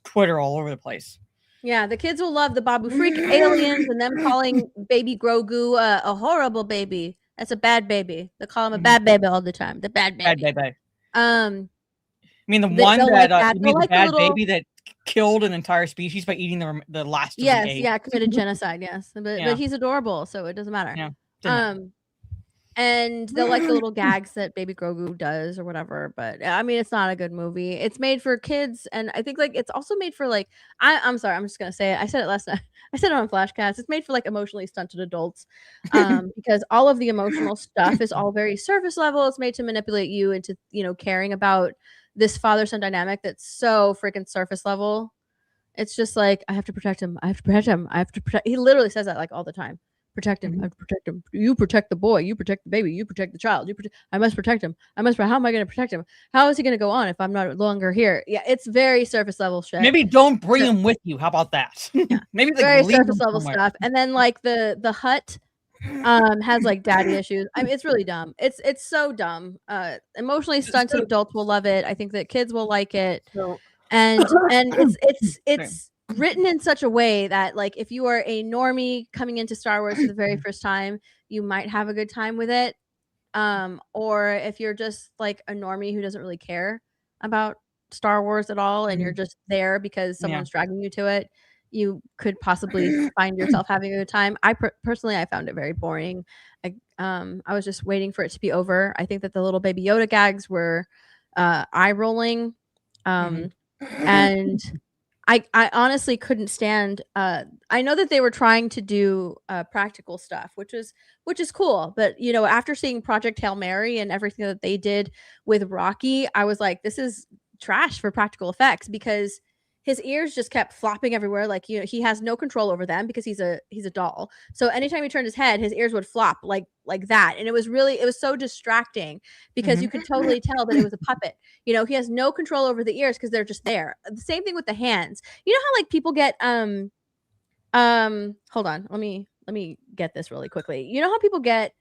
Twitter all over the place. Yeah, the kids will love the Babu Freak aliens and them calling baby Grogu a horrible baby. That's a bad baby. They call him a bad baby all the time. The bad baby. Bad baby. I mean the one that you mean the bad baby that killed an entire species by eating the last of the egg. Yeah, committed genocide, yes. But he's adorable, so it doesn't matter. Yeah. And they'll like the little gags that Baby Grogu does or whatever. But I mean, it's not a good movie. It's made for kids, and I think like it's also made for like I'm sorry, I'm just gonna say it. I said it last night. I said it on Flashcast. It's made for like emotionally stunted adults, because all of the emotional stuff is all very surface level. It's made to manipulate you into caring about this father-son dynamic that's so freaking surface level. It's just like I have to protect him. I have to protect him. I have to protect. He literally says that like all the time. Protect him. I have to protect him. You protect the boy. You protect the baby. You protect the child. I must protect him. How am I going to protect him? How is he going to go on if I'm no longer here? Yeah, it's very surface level shit. Maybe don't bring him with you. How about that? Yeah. Maybe like very surface level stuff. And then like the hut has like daddy issues. I mean, it's really dumb. It's so dumb. Emotionally stunted adults will love it. I think that kids will like it. And it's written in such a way that like if you are a normie coming into Star Wars for the very first time, you might have a good time with it. Or if you're just like a normie who doesn't really care about Star Wars at all and you're just there because someone's dragging you to it, you could possibly find yourself having a good time. I personally found it very boring. I was just waiting for it to be over. I think that the little Baby Yoda gags were eye rolling. And I honestly couldn't stand. I know that they were trying to do practical stuff, which is cool. But after seeing Project Hail Mary and everything that they did with Rocky, I was like, this is trash for practical effects because his ears just kept flopping everywhere. Like he has no control over them because he's a doll. So anytime he turned his head, his ears would flop like that, and it was so distracting because you could totally tell that it was a puppet. He has no control over the ears because they're just there. The same thing with the hands. You know how like people get hold on, let me get this really quickly. You know how people get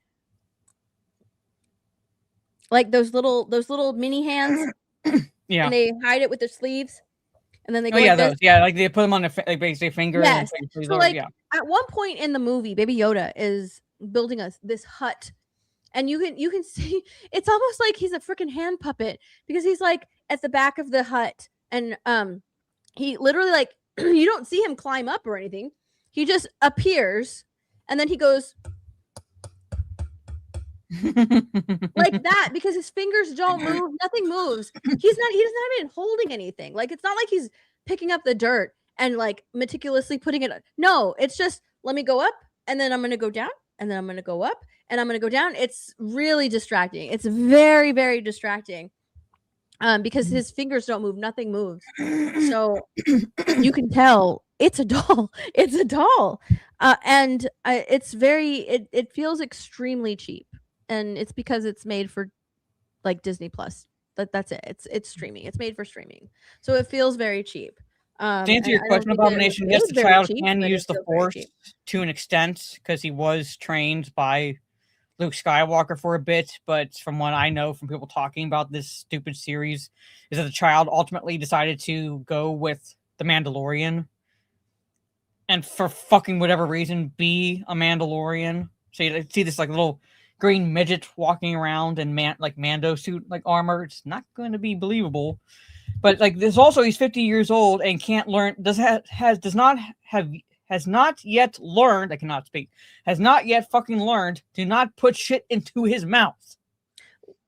like those little mini hands, yeah, and they hide it with their sleeves. And then they go like they put them on their basically finger. Yes. And so like at one point in the movie, Baby Yoda is building this hut, and you can see it's almost like he's a freaking hand puppet because he's like at the back of the hut, and he literally like you don't see him climb up or anything. He just appears, and then he goes like that because his fingers don't move, nothing moves. He's not even holding anything. Like it's not like he's picking up the dirt and like meticulously putting it. No, it's just let me go up and then I'm gonna go down and then I'm gonna go up and I'm gonna go down. It's really distracting. It's very, very distracting. Because his fingers don't move, nothing moves. So you can tell it's a doll. It's a doll. And it's it feels extremely cheap. And it's because it's made for like Disney Plus. That's it. It's streaming. It's made for streaming. So it feels very cheap. To answer your question, Abomination, yes, the child can use the Force to an extent because he was trained by Luke Skywalker for a bit, but from what I know from people talking about this stupid series is that the child ultimately decided to go with the Mandalorian and for fucking whatever reason be a Mandalorian. So you see this like little green midget walking around in like Mando suit like armor. It's not going to be believable. But like this also he's 50 years old and can't learn has not yet learned, I cannot speak, has not yet fucking learned to not put shit into his mouth.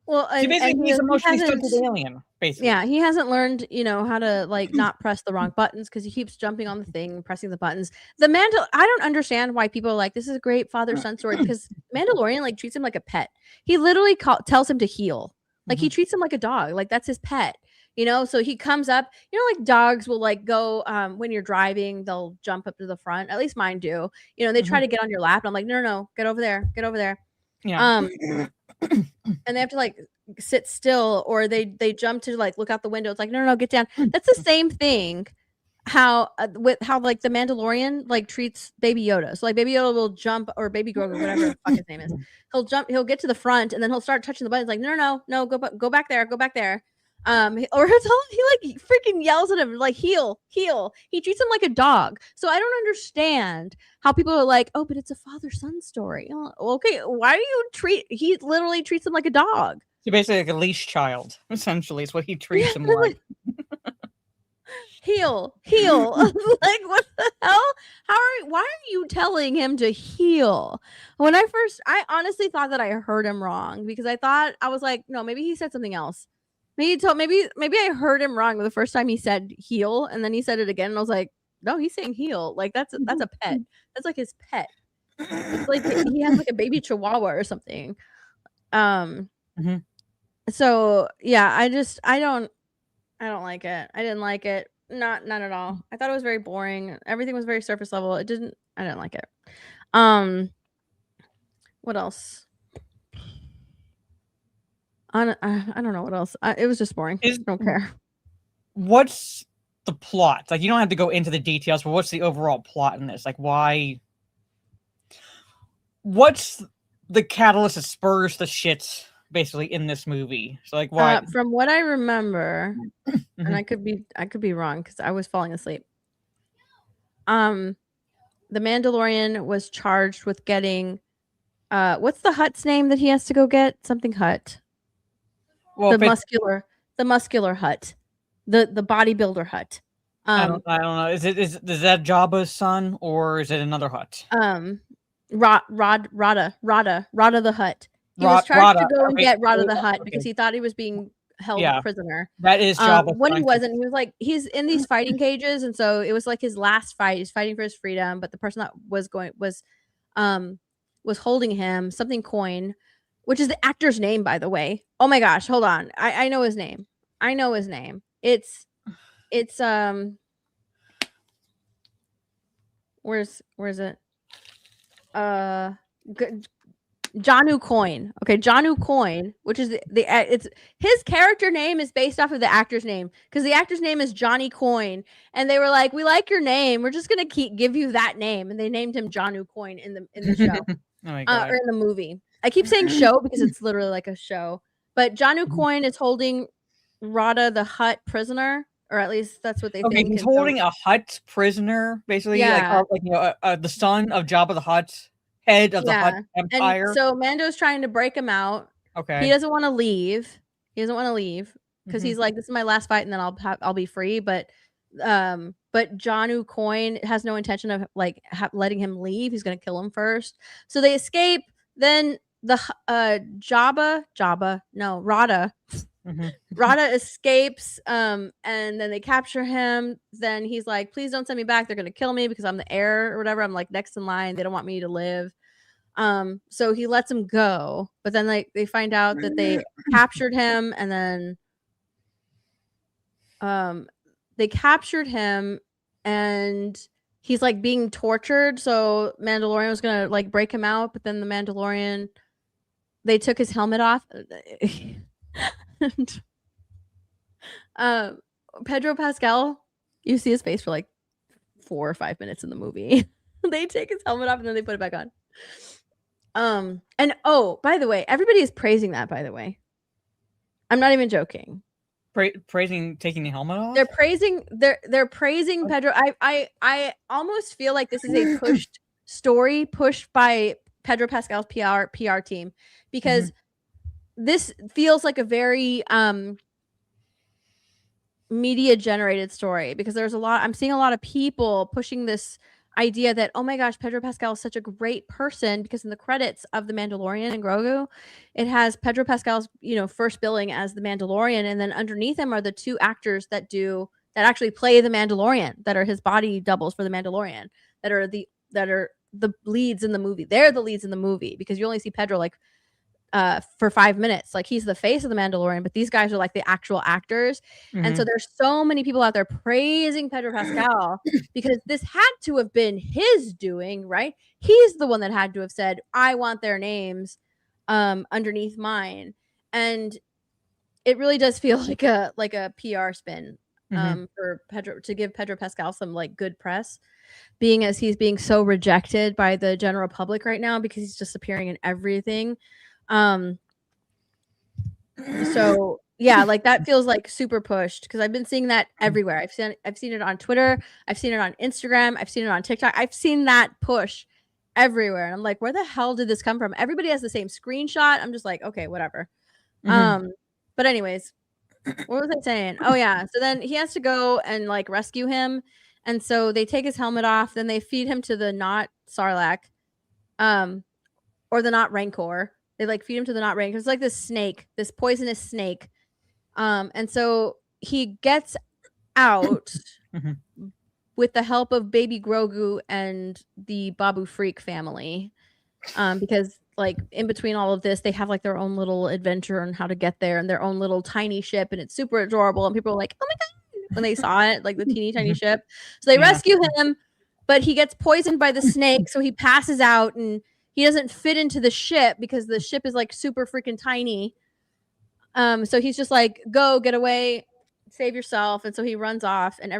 Well, so basically he's emotionally stunted alien, basically. Yeah, he hasn't learned, how to like not press the wrong buttons because he keeps jumping on the thing, pressing the buttons. I don't understand why people are like, this is a great father-son story because Mandalorian like treats him like a pet. He literally tells him to heal. Like he treats him like a dog. Like that's his pet. So he comes up, like dogs will like go when you're driving, they'll jump up to the front. At least mine do. They try to get on your lap and I'm like, no, get over there, get over there. Yeah. And they have to like sit still, or they jump to like look out the window. It's like, no, get down. That's the same thing how like the Mandalorian like treats Baby Yoda. So like Baby Yoda will jump, or Baby Grogu, whatever the fuck his name is. He'll get to the front and then he'll start touching the buttons like, no, go back there. Or he like freaking yells at him like, heel. He treats him like a dog. So I don't understand how people are like, oh, but it's a father-son story. Okay, why do you he literally treats him like a dog. So basically like a leash child, essentially, is what he treats him like. Heel. Like, what the hell? Why are you telling him to heel? I honestly thought that I heard him wrong, because I was like, no, maybe he said something else. Maybe I heard him wrong the first time he said heel, and then he said it again, and I was like, no, he's saying heel. Like that's a pet. That's like his pet. It's like he has like a baby chihuahua or something. So yeah, I don't like it. I didn't like it. Not at all. I thought it was very boring. Everything was very surface level. I didn't like it. What else? I don't know what else. It was just boring. I don't care. What's the plot? Like, you don't have to go into the details, but what's the overall plot in this? Like, why? What's the catalyst that spurs the shit basically in this movie? So like, why? From what I remember, and I could be wrong because I was falling asleep. The Mandalorian was charged with getting what's the Hutt's name that he has to go get? Something Hutt. Well, the muscular Hutt. The bodybuilder Hutt. I don't know. Is that Jabba's son, or is it another Hutt? Rada the Hutt. He was charged to go and get Rada the Hutt because he thought he was being held prisoner. That is Jabba's when he wasn't. He was like, he's in these fighting cages, and so it was like his last fight. He's fighting for his freedom, but the person that was holding him, something Coin, which is the actor's name, by the way. Oh my gosh, hold on. I know his name. It's where's it? Janu Coin. Okay, Janu Coin, which is it's his character name is based off of the actor's name, because the actor's name is Johnny Coin, and they were like, we like your name, we're just gonna give you that name, and they named him Janu Coin in the show. Oh my God. Or in the movie. I keep saying show because it's literally like a show. But Janu Coin is holding Rada the Hutt prisoner, or at least that's what they think. He's holding a Hutt prisoner, basically. Yeah. The son of Jabba the Hutt, head of the Hutt Empire. And so Mando's trying to break him out. Okay. He doesn't want to leave. Because he's like, this is my last fight, and then I'll be free. But Janu Coin has no intention of like letting him leave. He's gonna kill him first. So they escape. Then the Rada. Rada escapes, and then they capture him. Then he's like, please don't send me back. They're gonna kill me because I'm the heir or whatever. I'm like next in line. They don't want me to live. So he lets him go. But then they find out that they captured him, and then they captured him, and he's like being tortured. So Mandalorian was gonna like break him out, but then the Mandalorian, they took his helmet off. Pedro Pascal, you see his face for like 4 or 5 minutes in the movie. They take his helmet off and then they put it back on. And oh, by the way, everybody is praising that, by the way. I'm not even joking. Praising taking the helmet off? They're praising Pedro. I almost feel like this is a pushed by Pedro Pascal's PR team, because this feels like a very media generated story, because I'm seeing a lot of people pushing this idea that, oh my gosh, Pedro Pascal is such a great person, because in the credits of The Mandalorian and Grogu, it has Pedro Pascal's first billing as the Mandalorian, and then underneath him are the 2 actors that actually play the Mandalorian, that are his body doubles for the Mandalorian, that are the leads in the movie. They're the leads in the movie, because you only see Pedro like for 5 minutes. Like he's the face of the Mandalorian, but these guys are like the actual actors. And so there's so many people out there praising Pedro Pascal because this had to have been his doing, right? He's the one that had to have said, I want their names underneath mine. And it really does feel like a PR spin for Pedro, to give Pedro Pascal some like good press, being as he's being so rejected by the general public right now because he's just appearing in everything. So yeah, like that feels like super pushed because I've been seeing that everywhere. I've seen it on Twitter, I've seen it on Instagram, I've seen it on TikTok. I've seen that push everywhere, and I'm like, where the hell did this come from? Everybody has the same screenshot. I'm just like, okay, whatever. But anyways, what was I saying? Oh yeah, so then he has to go and like rescue him, and so they take his helmet off. Then they feed him to the not Sarlacc, or the not Rancor. They like feed him to the not Rancor. It's like this snake, this poisonous snake. And so he gets out with the help of Baby Grogu and the Babu Freak family, because like in between all of this, they have like their own little adventure on how to get there and their own little tiny ship, and it's super adorable. And people are like, "Oh my god!" when they saw it, like the teeny tiny ship. So they rescue him, but he gets poisoned by the snake, so he passes out and he doesn't fit into the ship because the ship is like super freaking tiny. So he's just like, "Go, get away, save yourself." And so he runs off, and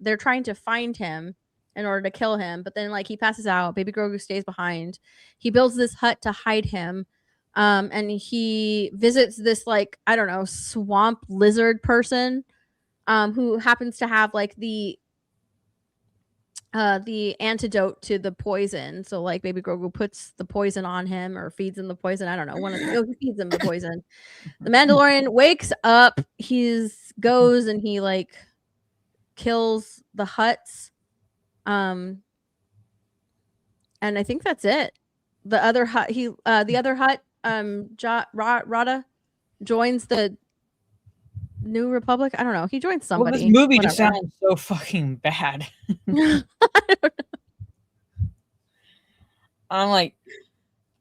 they're trying to find him in order to kill him. But then like he passes out. Baby Grogu stays behind. He builds this hut to hide him. And he visits this like, I don't know, swamp lizard person, who happens to have like the antidote to the poison. So like Baby Grogu puts the poison on him or feeds him the poison. I don't know. He feeds him the poison. The Mandalorian wakes up. He goes and he like kills the Hutts. And I think that's it. The other Hutt, Rada joins the New Republic. I don't know. He joins somebody. Well, this movie just sounds so fucking bad. I don't know. I'm like,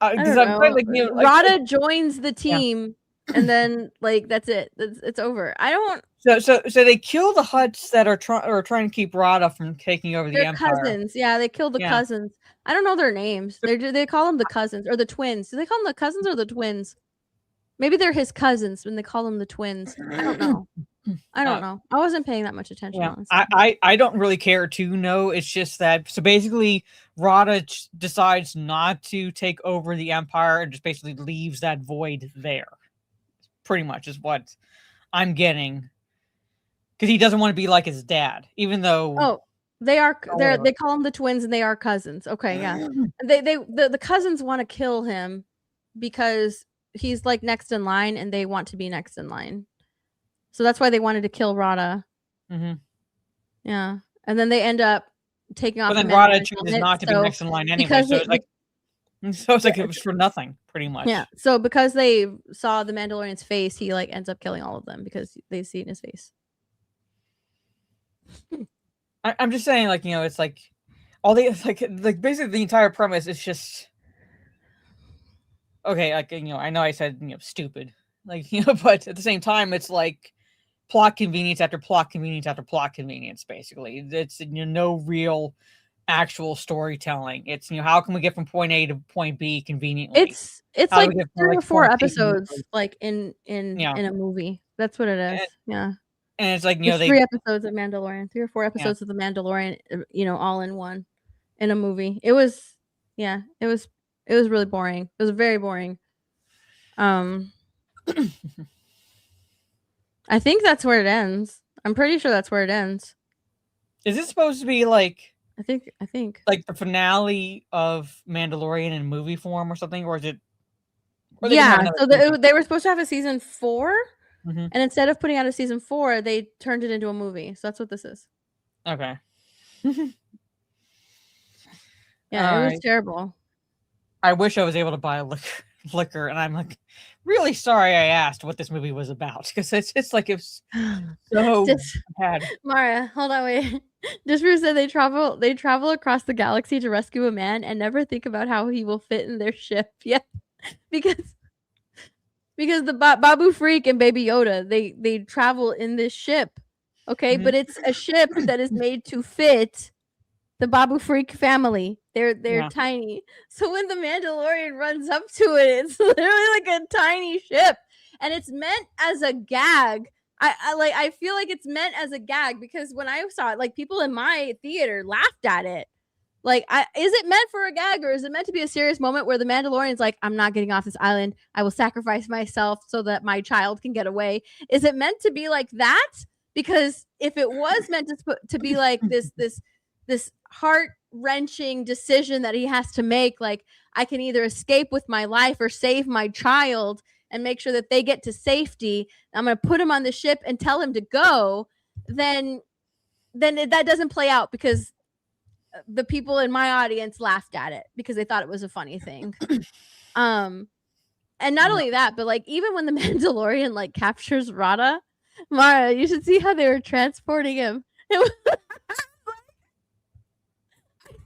I don't know. Rada joins the team, and then like that's it. It's over. I don't. So they kill the Hutts that are trying to keep Rada from taking over the Empire. Cousins. Yeah, they kill the cousins. I don't know their names. They call them the cousins or the twins. Do they call them the cousins or the twins? Maybe they're his cousins when they call them the twins. I don't know. I don't know. I wasn't paying that much attention. Yeah, I don't really care to know. It's just that, so basically Rada decides not to take over the Empire and just basically leaves that void there. Pretty much is what I'm getting. Because he doesn't want to be like his dad, even though they call him the twins and they are cousins. Okay, yeah. The cousins want to kill him because he's like next in line and they want to be next in line. So that's why they wanted to kill Rada. Yeah. And then they end up taking off. But then Rada chooses not to be next in line anyway. So it's like it was for nothing, pretty much. Yeah. So because they saw the Mandalorian's face, he like ends up killing all of them because they see it in his face. I'm just saying, like, it's like all the like basically the entire premise is just okay. Like, I know I said stupid, like but at the same time, it's like plot convenience after plot convenience after plot convenience. Basically, it's no real actual storytelling. It's how can we get from point A to point B conveniently? It's like 3 or 4 episodes, like in a movie. That's what it is. And it's like, 3 episodes of Mandalorian, 3 or 4 episodes of the Mandalorian, all in one, in a movie. It was really boring. It was very boring. I think that's where it ends. I'm pretty sure that's where it ends. Is it supposed to be like? I think like the finale of Mandalorian in movie form or something, or is it? So they were supposed to have a season 4. And instead of putting out a season 4, they turned it into a movie. So that's what this is. Okay. Yeah, it was terrible. I wish I was able to buy a liquor, and I'm like, really sorry I asked what this movie was about, because it's like it's so bad. Mara, hold on, wait. Disprove said they travel across the galaxy to rescue a man and never think about how he will fit in their ship. Yeah, because because the Babu Freak and Baby Yoda, they travel in this ship, okay? Mhm. But it's a ship that is made to fit the Babu Freak family. They're Yeah. tiny. So when the Mandalorian runs up to it, it's literally like a tiny ship, and it's meant as a gag. I feel like it's meant as a gag because when I saw it, like people in my theater laughed at it. Like, is it meant for a gag or is it meant to be a serious moment where the Mandalorian's like, I'm not getting off this island. I will sacrifice myself so that my child can get away. Is it meant to be like that? Because if it was meant to be like this heart-wrenching decision that he has to make, like, I can either escape with my life or save my child and make sure that they get to safety. I'm going to put him on the ship and tell him to go. Then that doesn't play out because the people in my audience laughed at it because they thought it was a funny thing. And not only that, but like even when the Mandalorian like captures Rada, Mara, you should see how they were transporting him. It was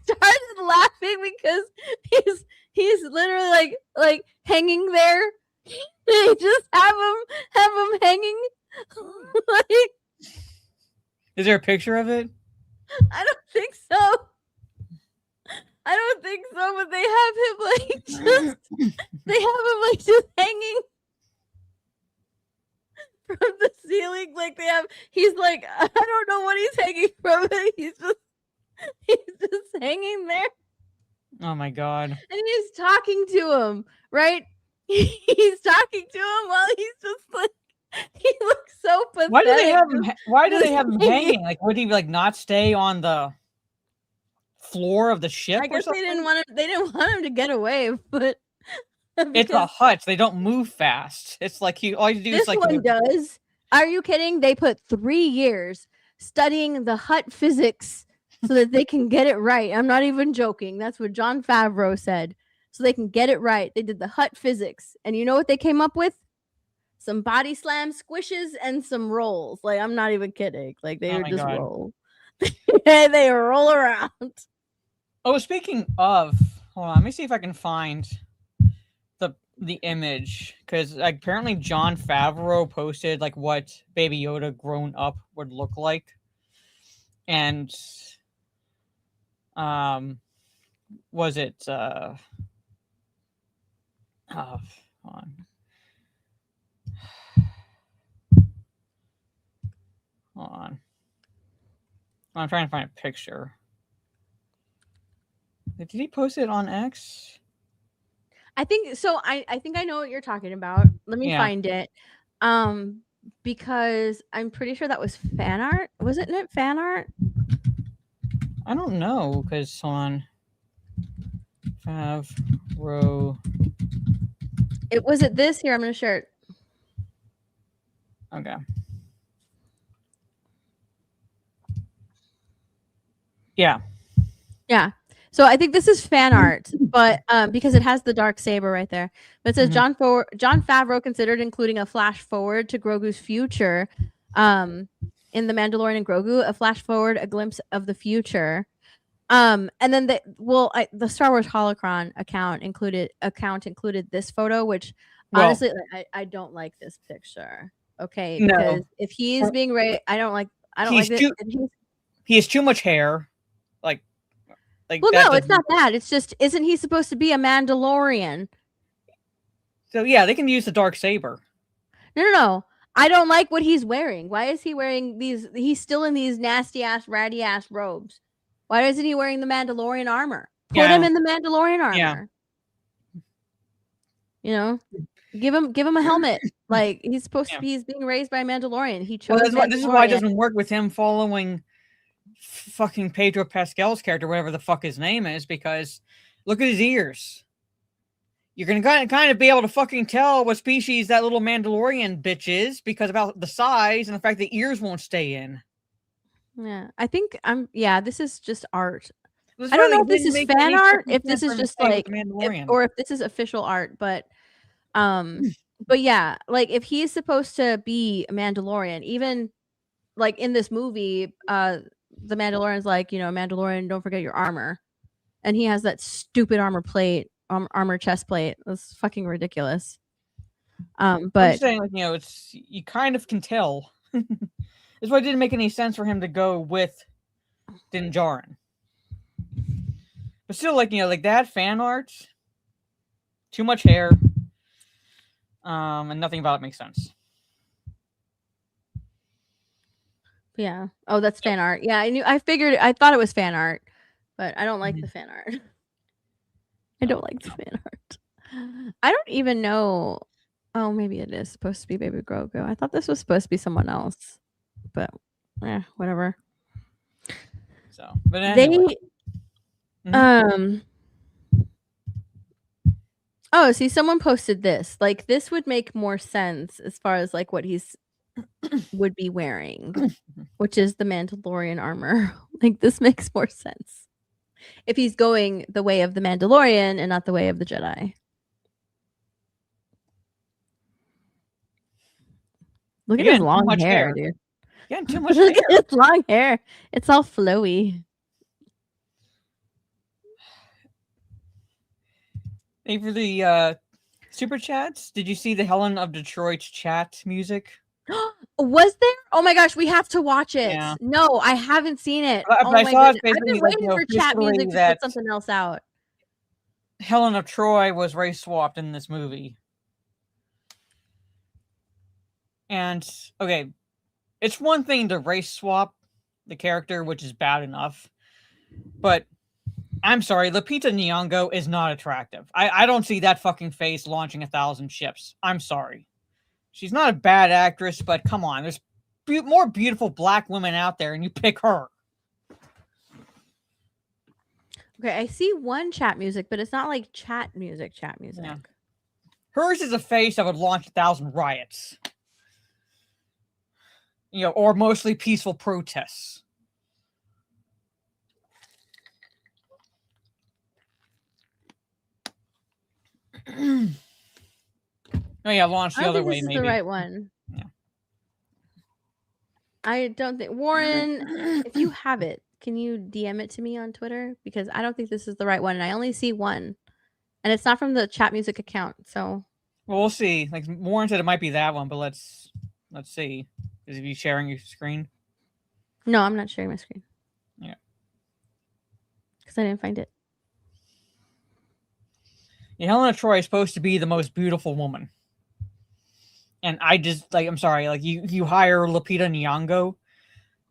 I started laughing because he's literally like hanging there. They just have him hanging. Like, Is there a picture of it? I don't think so. I don't think so, but they have him like just hanging from the ceiling. Like he's like, I don't know what he's hanging from, but he's just hanging there. Oh my god. And he's talking to him, right? He's talking to him while he's just like, he looks so pathetic. Why do they have him hanging? Like, would he like not stay on the floor of the ship? I guess they didn't want him to get away, but it's a hut. They don't move fast. It's like all you do this is like one does. Are you kidding? They put 3 years studying the hut physics so that they can get it right. I'm not even joking. That's what Jon Favreau said. So they can get it right. They did the hut physics. And you know what they came up with? Some body slam squishes and some rolls. Like, I'm not even kidding. Like, they would just roll. They roll around. Oh, speaking of, hold on, let me see if I can find the image, because like, apparently Jon Favreau posted like what Baby Yoda grown up would look like, and was it hold on. Hold on. I'm trying to find a picture. Did he post it on X? I think so. I think I know what you're talking about. Let me find it. Because I'm pretty sure that was fan art. Wasn't it fan art? I don't know, because on Favreau. Was it this? Here, I'm gonna share it. Okay. Yeah. Yeah. So I think this is fan art, but because it has the dark saber right there. But it says Jon Favreau considered including a flash forward to Grogu's future in The Mandalorian and Grogu, a flash forward, a glimpse of the future. And then the Star Wars Holocron account included this photo, which honestly I don't like this picture. Okay, because if he's being I don't like it. He has too much hair. Well, no, it's not that. It's just, isn't he supposed to be a Mandalorian? So yeah, they can use the dark saber. No. I don't like what he's wearing. Why is he wearing these? He's still in these nasty ass, ratty ass robes. Why isn't he wearing the Mandalorian armor? Put him in the Mandalorian armor. Yeah. You know, give him a helmet. Like, he's supposed to be. He's being raised by a Mandalorian. He chose. This is why it doesn't work with him following fucking Pedro Pascal's character, whatever the fuck his name is, because look at his ears. You're gonna kind of be able to fucking tell what species that little Mandalorian bitch is because about the size and the fact the ears won't stay in. Yeah, I think this is just art. I don't know if this is fan art, if this is just like, or if this is official art, but yeah, like if he's supposed to be a Mandalorian, even like in this movie, the Mandalorian's like, Mandalorian, don't forget your armor. And he has that stupid armor chest plate. That's fucking ridiculous. I'm But just saying, like, it's you kind of can tell. That's why it didn't make any sense for him to go with Din Djarin. But still, like, like that fan art, too much hair, and nothing about it makes sense. yeah. Oh, that's fan art. Yeah, I thought it was fan art, but I don't like the fan art. I don't like the fan art. I don't even know. Oh, maybe it is supposed to be Baby Grogu. I thought this was supposed to be someone else, but whatever. So, but anyway. Oh, see, someone posted this. Like, this would make more sense as far as like what he's would be wearing, which is the Mandalorian armor. Like, this makes more sense if he's going the way of the Mandalorian and not the way of the Jedi. Look at his long hair, dude. Yeah, too much Look hair. at his long hair. It's all flowy. Hey, for the super chats, did you see the Helen of Detroit's chat music? Was there? Oh my gosh, we have to watch it. Yeah. No, I haven't seen it. But Oh I my saw it goodness. I've been basically, waiting for chat music to that put something else out. Helen of Troy was race swapped in this movie. And, okay, it's one thing to race swap the character, which is bad enough. But, I'm sorry, Lupita Nyong'o is not attractive. I don't see that fucking face launching 1,000 ships. I'm sorry. She's not a bad actress, but come on. There's more beautiful black women out there, and you pick her. Okay, I see one chat music, but it's not like chat music. Yeah. Hers is a face that would launch 1,000 riots. Or mostly peaceful protests. Oh yeah, launch the other way, this is maybe. the right one. Yeah. I don't think Warren, if you have it, can you DM it to me on Twitter? Because I don't think this is the right one, and I only see one. And it's not from the chat music account, so well, we'll see. Like Warren said it might be that one, but let's see. Is you sharing your screen? No, I'm not sharing my screen. Yeah. Because I didn't find it. Yeah, Helena Troy is supposed to be the most beautiful woman. And I just, like, I'm sorry, like, you hire Lupita Nyong'o.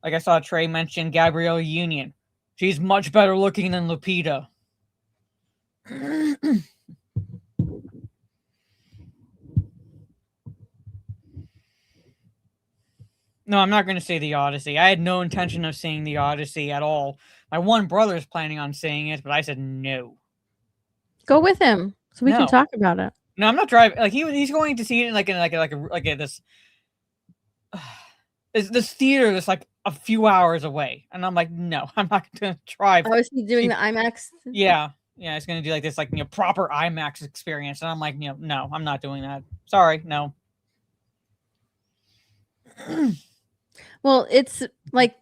Like, I saw Trey mention Gabrielle Union. She's much better looking than Lupita. No, I'm not going to say The Odyssey. I had no intention of seeing The Odyssey at all. My one brother's planning on seeing it, but I said no. Go with him so we can talk about it. No, I'm not driving. Like he's going to see it in this theater that's like a few hours away, and I'm like, no, I'm not going to drive. Oh, is he doing the IMAX? Yeah, it's going to do like this, like proper IMAX experience, and I'm like, no, I'm not doing that. Sorry, no. Well, it's like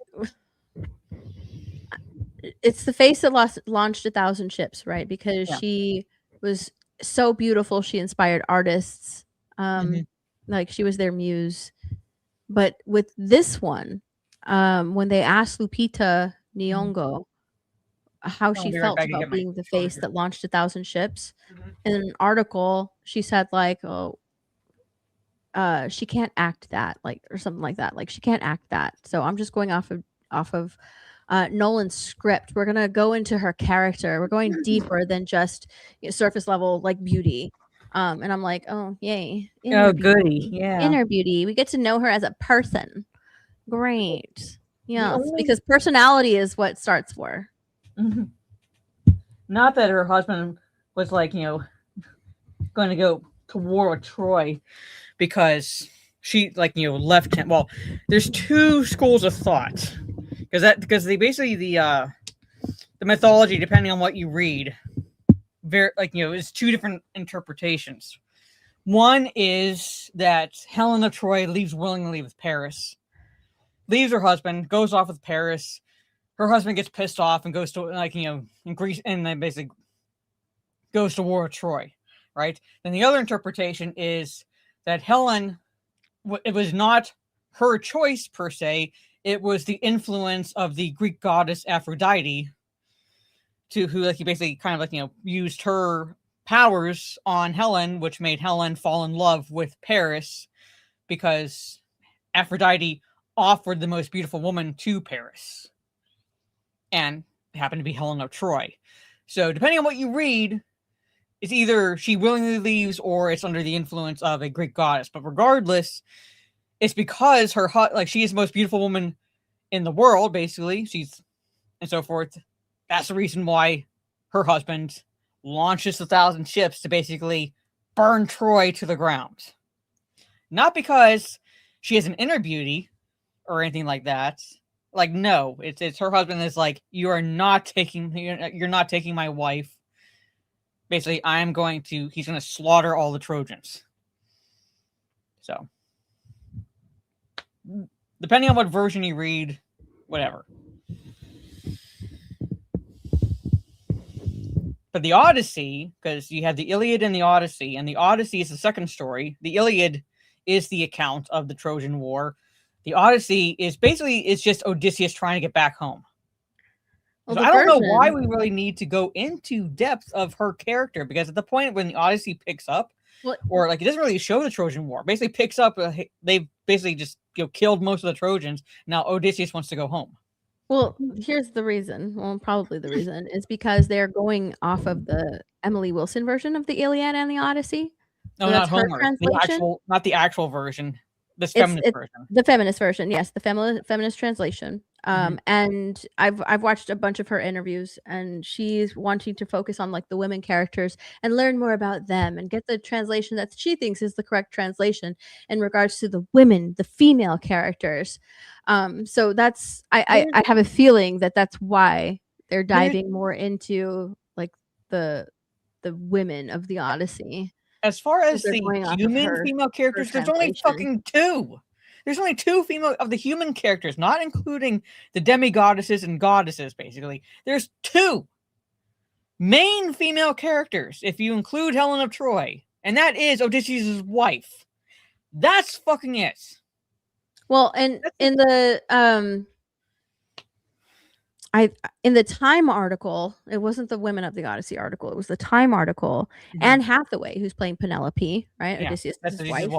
it's the face that launched 1,000 ships, right? Because she was so beautiful, she inspired artists. Like she was their muse. But with this one, when they asked Lupita Nyong'o how she felt about being the face that launched 1,000 ships, in an article she said like, oh, she can't act that, like, or something like that. Like she can't act that. So I'm just going off of Nolan's script. We're gonna go into her character. We're going deeper than just surface level like beauty. And I'm like, oh yay! Goody, yeah. Inner beauty. We get to know her as a person. Great. Yes, because personality is what starts for. Not that her husband was like, going to go to war with Troy because she left him. Well, there's two schools of thought because they basically the mythology, depending on what you read, is two different interpretations. One is that Helena Troy leaves willingly with Paris, leaves her husband, goes off with Paris. Her husband gets pissed off and goes to in Greece, and then basically goes to war with Troy, right? Then the other interpretation is that Helen, it was not her choice per se. It was the influence of the Greek goddess Aphrodite, who like he basically kind of like used her powers on Helen, which made Helen fall in love with Paris because Aphrodite offered the most beautiful woman to Paris, and it happened to be Helen of Troy. So depending on what you read, it's either she willingly leaves or it's under the influence of a Greek goddess. But regardless, it's because she is the most beautiful woman in the world, basically. She's and so forth. That's the reason why her husband launches 1,000 ships to basically burn Troy to the ground. Not because she has an inner beauty or anything like that. Like, no, it's her husband is like, you're not taking my wife. Basically, he's going to slaughter all the Trojans. So, depending on what version you read, whatever. But the Odyssey, because you have the Iliad and the Odyssey is the second story. The Iliad is the account of the Trojan War. The Odyssey is just Odysseus trying to get back home. Well, so I don't know why we really need to go into depth of her character, because at the point when the Odyssey picks up, or like it doesn't really show the Trojan War, basically picks up, they've basically just killed most of the Trojans. Now Odysseus wants to go home. Well, here's the reason. Well, probably the reason is because they're going off of the Emily Wilson version of the Iliad and the Odyssey. No, not Homer. Not the actual version. The feminist version. The feminist version, yes, the feminist translation. And I've watched a bunch of her interviews, and she's wanting to focus on like the women characters and learn more about them and get the translation that she thinks is the correct translation in regards to the women, the female characters. So that's I have a feeling that that's why they're diving more into like the women of the Odyssey. As far as the human female characters, there's only fucking two. There's only two female of the human characters, not including the demigoddesses and goddesses, basically. There's two main female characters, if you include Helen of Troy, and that is Odysseus' wife. That's fucking it. Well, and in the in the Time article, it wasn't the Women of the Odyssey article, it was the Time article. Anne Hathaway, who's playing Penelope, right? Yeah, Odysseus' wife.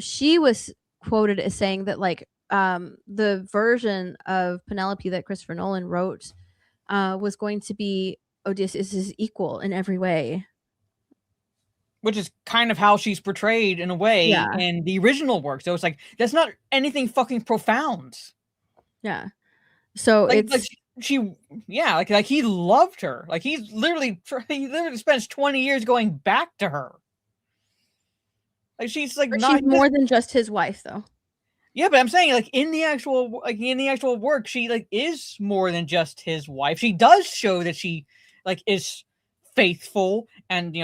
She was quoted as saying that like the version of Penelope that Christopher Nolan wrote was going to be Odysseus' equal in every way. Which is kind of how she's portrayed in a way in the original work. So it's like, that's not anything fucking profound. Yeah. So like he loved her. Like he literally spends 20 years going back to her. Like she's like, she's more than just his wife, though. Yeah, but I'm saying like in the actual work, she like is more than just his wife. She does show that she like is faithful and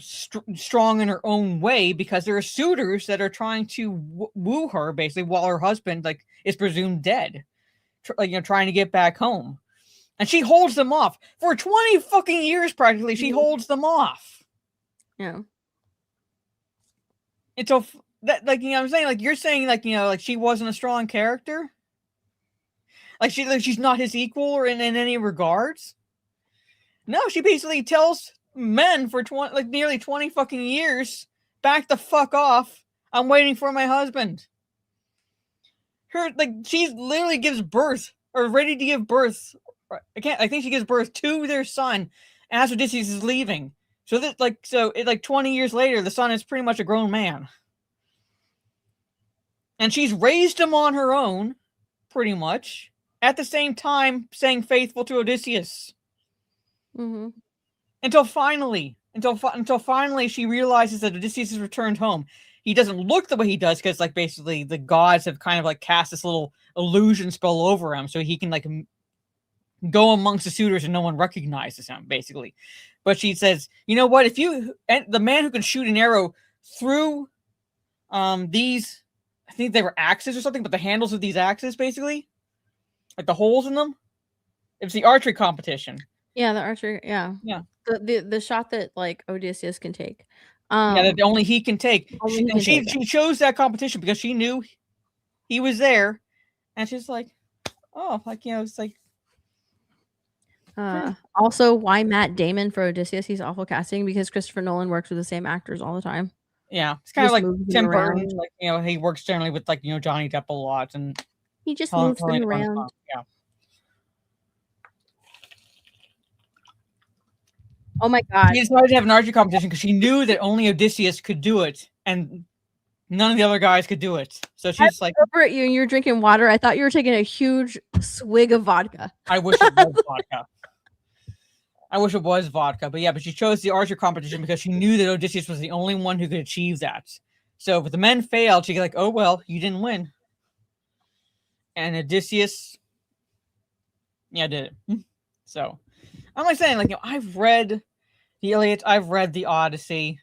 strong in her own way, because there are suitors that are trying to woo her basically while her husband like is presumed dead, trying to get back home, and she holds them off for 20 fucking years practically. She holds them off. Yeah. Until that, like, I'm saying, like, you're saying, like, like she wasn't a strong character, like she's not his equal or in any regards. No, she basically tells men for nearly 20 fucking years, back the fuck off. I'm waiting for my husband. She literally gives birth, or ready to give birth. I think she gives birth to their son as Odysseus is leaving. So that 20 years later, the son is pretty much a grown man. And she's raised him on her own, pretty much, at the same time staying faithful to Odysseus. Mm-hmm. Until finally she realizes that Odysseus has returned home. He doesn't look the way he does, because like basically the gods have kind of like cast this little illusion spell over him, so he can like go amongst the suitors and no one recognizes him, basically. But she says, you know what? The man who can shoot an arrow through these, I think they were axes or something, but the handles of these axes, basically, like the holes in them. It was the archery competition. Yeah, the archery. Yeah. Yeah. The shot that like Odysseus can take. that only he can take. Only he can She take it. chose that competition because she knew he was there, and she's like, oh, like, you know, it's like. Also, why Matt Damon for Odysseus? He's awful casting because Christopher Nolan works with the same actors all the time. Yeah, it's kind of Just like moves them Tim around. Burton. Like, you know, he works generally with, like, you know, Johnny Depp a lot, and He just moves them Helena around. Bonham. Yeah. Oh my god! She decided to have an archery competition because she knew that only Odysseus could do it, and none of the other guys could do it. So she's like, Over at you, and you're drinking water. I thought you were taking a huge swig of vodka. I wish it was vodka. I wish it was vodka, but yeah, but she chose the archer competition because she knew that Odysseus was the only one who could achieve that. So if the men failed, she'd be like, oh, well, you didn't win. And Odysseus, yeah, did it. So I'm like saying, like, you know, I've read the Iliad, I've read the Odyssey.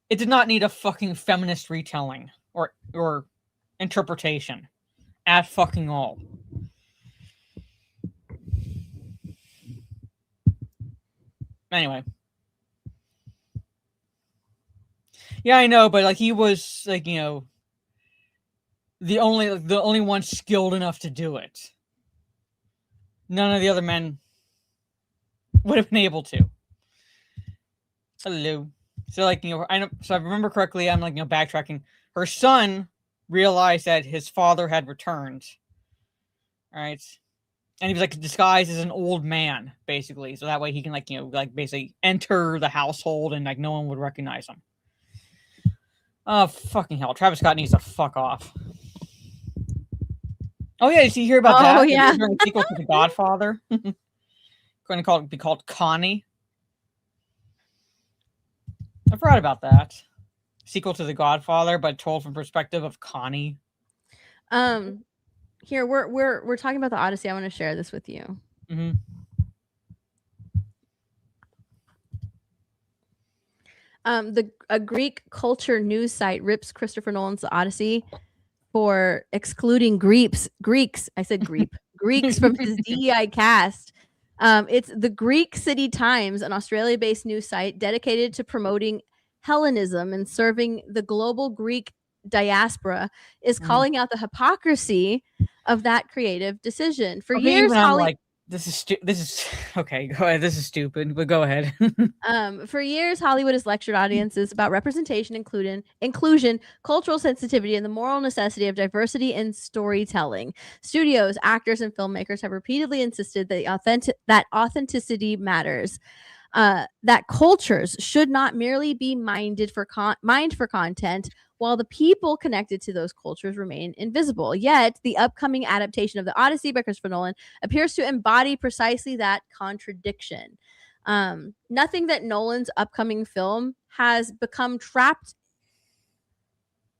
It did not need a fucking feminist retelling or interpretation at fucking all. Anyway. Yeah, I know, but like he was like, you know, the only one skilled enough to do it. None of the other men would have been able to. Hello. So like, you know, I remember correctly, I'm like, you know, backtracking. Her son realized that his father had returned. All right. And he was like disguised as an old man, basically. So that way he can, like, you know, like basically enter the household and like no one would recognize him. Oh, fucking hell. Travis Scott needs to fuck off. Oh, yeah. Did you hear about that? Oh, yeah. They're doing a sequel to The Godfather. Going to be called Connie. I forgot about that. Sequel to The Godfather, but told from perspective of Connie. Here we're talking about the Odyssey. I want to share this with you. Mm-hmm. A Greek culture news site rips Christopher Nolan's The Odyssey for excluding Greeks. I said Greeks from his DEI cast. It's the Greek City Times, an Australia-based news site dedicated to promoting Hellenism and serving the global Greek diaspora, is calling out the hypocrisy of that creative decision. For years, this is okay. Go ahead. This is stupid, but go ahead. For years, Hollywood has lectured audiences about representation, inclusion, cultural sensitivity, and the moral necessity of diversity in storytelling. Studios, actors, and filmmakers have repeatedly insisted that authenticity matters. That cultures should not merely be mined for content, while the people connected to those cultures remain invisible. Yet, the upcoming adaptation of The Odyssey by Christopher Nolan appears to embody precisely that contradiction. Nothing that Nolan's upcoming film has become trapped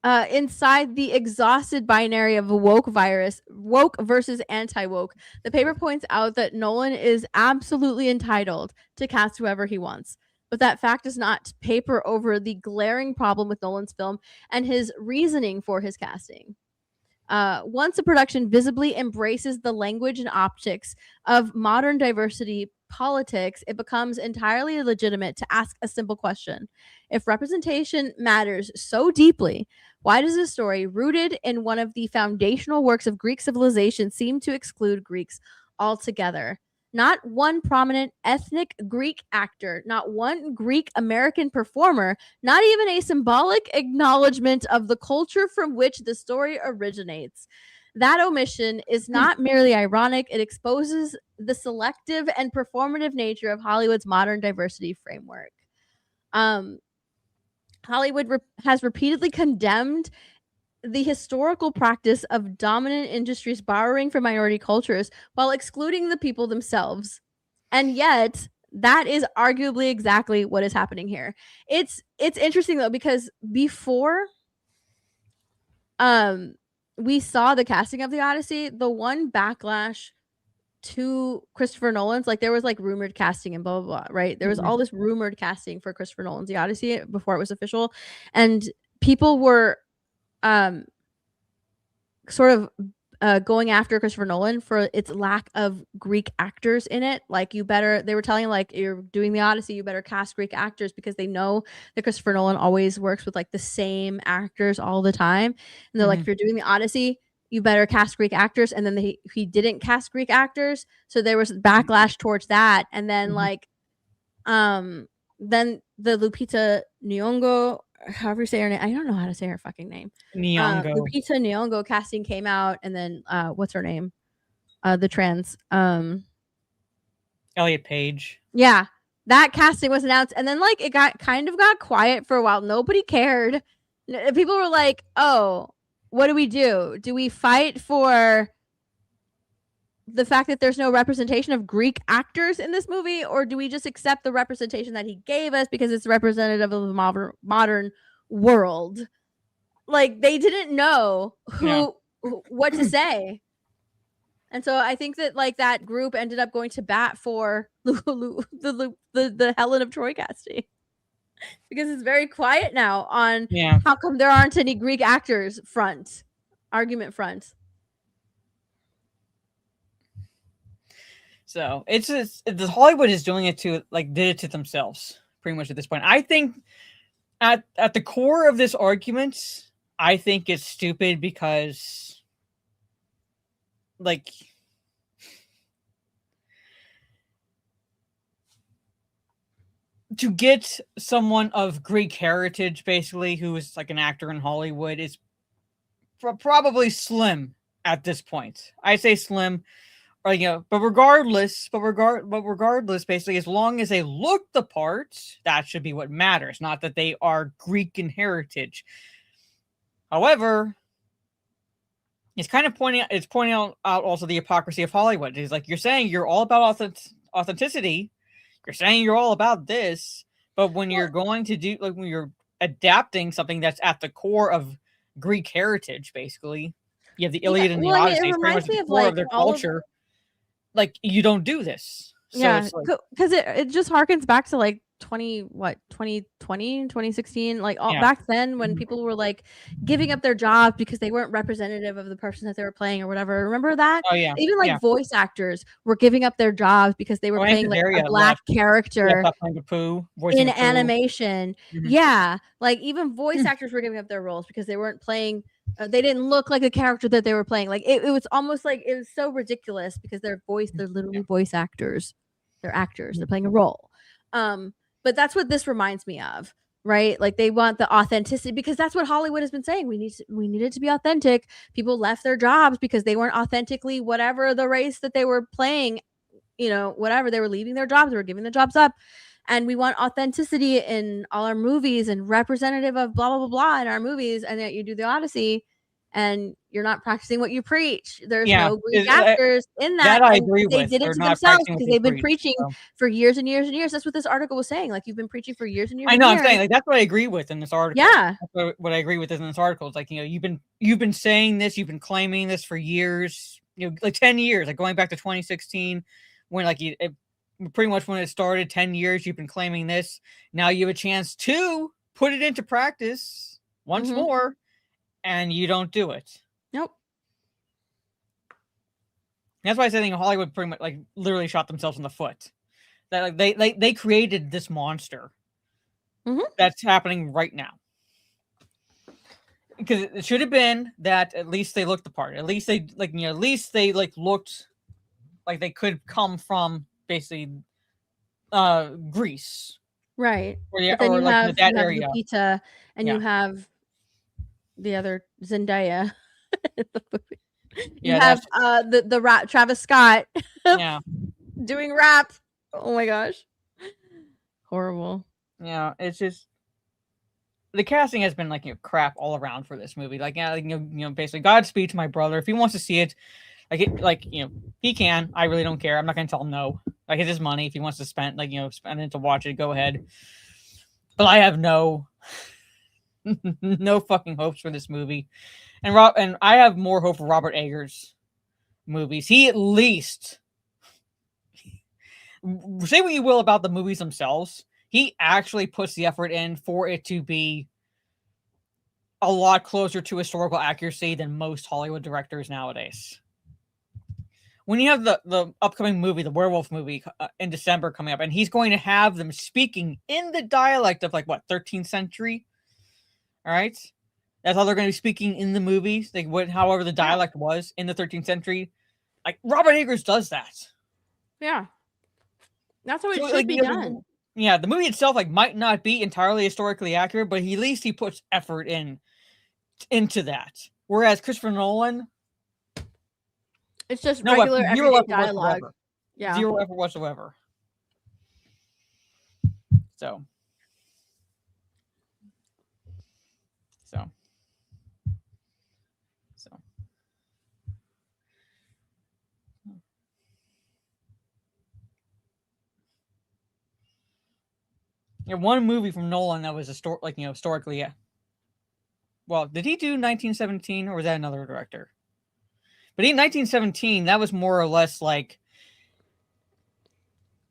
inside the exhausted binary of a woke versus anti-woke. The paper points out that Nolan is absolutely entitled to cast whoever he wants, but that fact does not paper over the glaring problem with Nolan's film and his reasoning for his casting. Once a production visibly embraces the language and optics of modern diversity politics, it becomes entirely legitimate to ask a simple question. If representation matters so deeply, why does a story rooted in one of the foundational works of Greek civilization seem to exclude Greeks altogether? Not one prominent ethnic Greek actor, not one Greek American performer, not even a symbolic acknowledgement of the culture from which the story originates. That omission is not merely ironic, it exposes the selective and performative nature of Hollywood's modern diversity framework. Hollywood has repeatedly condemned the historical practice of dominant industries borrowing from minority cultures while excluding the people themselves. And yet, that is arguably exactly what is happening here. It's interesting though, because before we saw the casting of the Odyssey, the one backlash to Christopher Nolan's, like there was like rumored casting and blah blah blah, right? There was all this rumored casting for Christopher Nolan's The Odyssey before it was official, and people were sort of going after Christopher Nolan for its lack of Greek actors in it. Like, they were telling, like, you're doing the Odyssey, you better cast Greek actors, because they know that Christopher Nolan always works with like the same actors all the time. And they're like, if you're doing the Odyssey, you better cast Greek actors. And then he didn't cast Greek actors, so there was backlash towards that. And then like then the Lupita Nyong'o, however you say her name, I don't know how to say her fucking name. Nyong'o. Lupita Nyong'o casting came out, and then what's her name? The trans Elliot Page. Yeah, that casting was announced, and then like it got quiet for a while. Nobody cared. People were like, "Oh, what do we do? Do we fight for the fact that there's no representation of Greek actors in this movie, or do we just accept the representation that he gave us because it's representative of the modern world?" Like, they didn't know what to say. And so I think that like that group ended up going to bat for the Helen of Troy casting, because it's very quiet now on how come there aren't any Greek actors argument front. So it's just, the Hollywood is doing it to did it to themselves pretty much at this point. I think at the core of this argument, I think it's stupid because like to get someone of Greek heritage, basically, who is like an actor in Hollywood, is probably slim at this point. I say slim. Or, but regardless, basically, as long as they look the part, that should be what matters, not that they are Greek in heritage. However, it's kind of pointing out also the hypocrisy of Hollywood. It's like, you're saying you're all about authenticity, you're saying you're all about this, but when you're going to do, like, when you're adapting something that's at the core of Greek heritage, basically, you have the Iliad and the Odyssey, it's pretty much the core of their culture. Like, you don't do this. So yeah, because it just harkens back to like 2020, 2016, like back then when people were like giving up their jobs because they weren't representative of the person that they were playing or whatever. Remember that? Oh yeah. Even like voice actors were giving up their jobs because they were playing like a black character in animation. Yeah, like even voice actors were giving up their roles because they weren't playing. They didn't look like the character that they were playing. Like it was almost like, it was so ridiculous because they're literally voice actors. They're actors. They're playing a role. But that's what this reminds me of, right? Like, they want the authenticity, because that's what Hollywood has been saying. We needed to be authentic. People left their jobs because they weren't authentically whatever the race that they were playing, whatever. They were leaving their jobs. They were giving their jobs up. And we want authenticity in all our movies and representative of blah, blah, blah, blah in our movies. And yet you do the Odyssey and you're not practicing what you preach. There's no Greek actors in that. That I agree with. They did it to themselves because they've been preaching for years and years and years. That's what this article was saying. Like, you've been preaching for years and years. I know. I'm saying, like, that's what I agree with in this article. Yeah. That's what I agree with in this article. It's like, you've been saying this, you've been claiming this for years, like 10 years, like going back to 2016 when pretty much when it started, 10 years, you've been claiming this. Now you have a chance to put it into practice once more, and you don't do it. Nope. That's why I think Hollywood pretty much literally shot themselves in the foot. That they created this monster that's happening right now. Because it should have been that at least they looked the part. At least they looked like they could come from basically Greece. Right. Or you have that area. Lupita, and you have the other Zendaya. You have the rap Travis Scott doing rap. Oh my gosh. Horrible. Yeah, it's just the casting has been crap all around for this movie. Basically, Godspeed to my brother. If he wants to see it, he can. I really don't care. I'm not gonna tell him no. It's his money. If he wants to spend it to watch it, go ahead. But I have no fucking hopes for this movie. And I have more hope for Robert Eggers' movies. He at least, say what you will about the movies themselves, he actually puts the effort in for it to be a lot closer to historical accuracy than most Hollywood directors nowadays. When you have the upcoming movie, the werewolf movie in December coming up, and he's going to have them speaking in the dialect of 13th century. All right, that's how they're going to be speaking in the movies. However the dialect was in the 13th century. Like Robert Eggers does that. Yeah, that's how it should be done. Yeah, the movie itself might not be entirely historically accurate, but at least he puts effort into that. Whereas Christopher Nolan, it's just regular everyday dialogue. Whatsoever. Yeah, zero effort whatsoever. So. Yeah, one movie from Nolan that was historically, yeah. Well, did he do 1917 or was that another director? But in 1917, that was more or less like,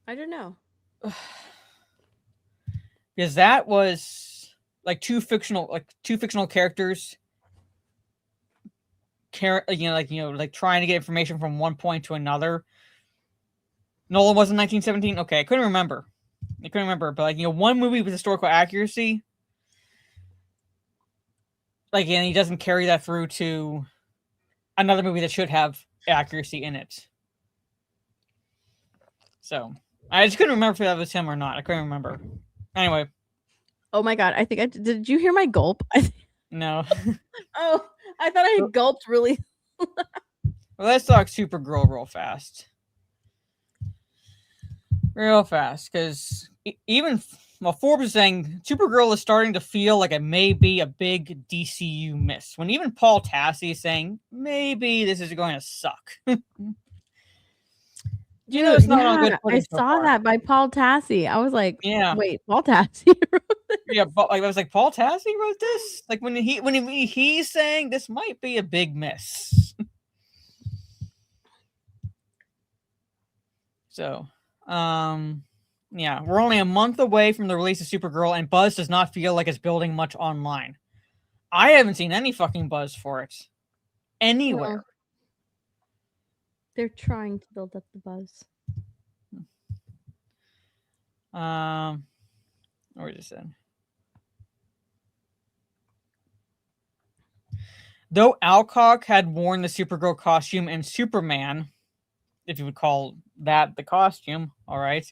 I don't know, because that was two fictional characters, trying to get information from one point to another. Nolan was in 1917. Okay, I couldn't remember, but one movie with historical accuracy, and he doesn't carry that through to another movie that should have accuracy in it. So I just couldn't remember if that was him or not. I couldn't remember. Anyway. Oh my god! I think did you hear my gulp? No. Oh, I thought I had gulped really. Well, let's talk Supergirl real fast. Because even Forbes is saying Supergirl is starting to feel like it may be a big DCU miss. When even Paul Tassi is saying maybe this is going to suck. Dude, it's not on good footing. I saw that by Paul Tassi. I was like, yeah, wait, Paul Tassi wrote this? Yeah, but I was like, Paul Tassi wrote this? When he's saying this might be a big miss. So, yeah, we're only a month away from the release of Supergirl, and buzz does not feel like it's building much online. I haven't seen any fucking buzz for it anywhere. Well, they're trying to build up the buzz. Where is this in? Though Alcock had worn the Supergirl costume in Superman, if you would call that the costume, all right,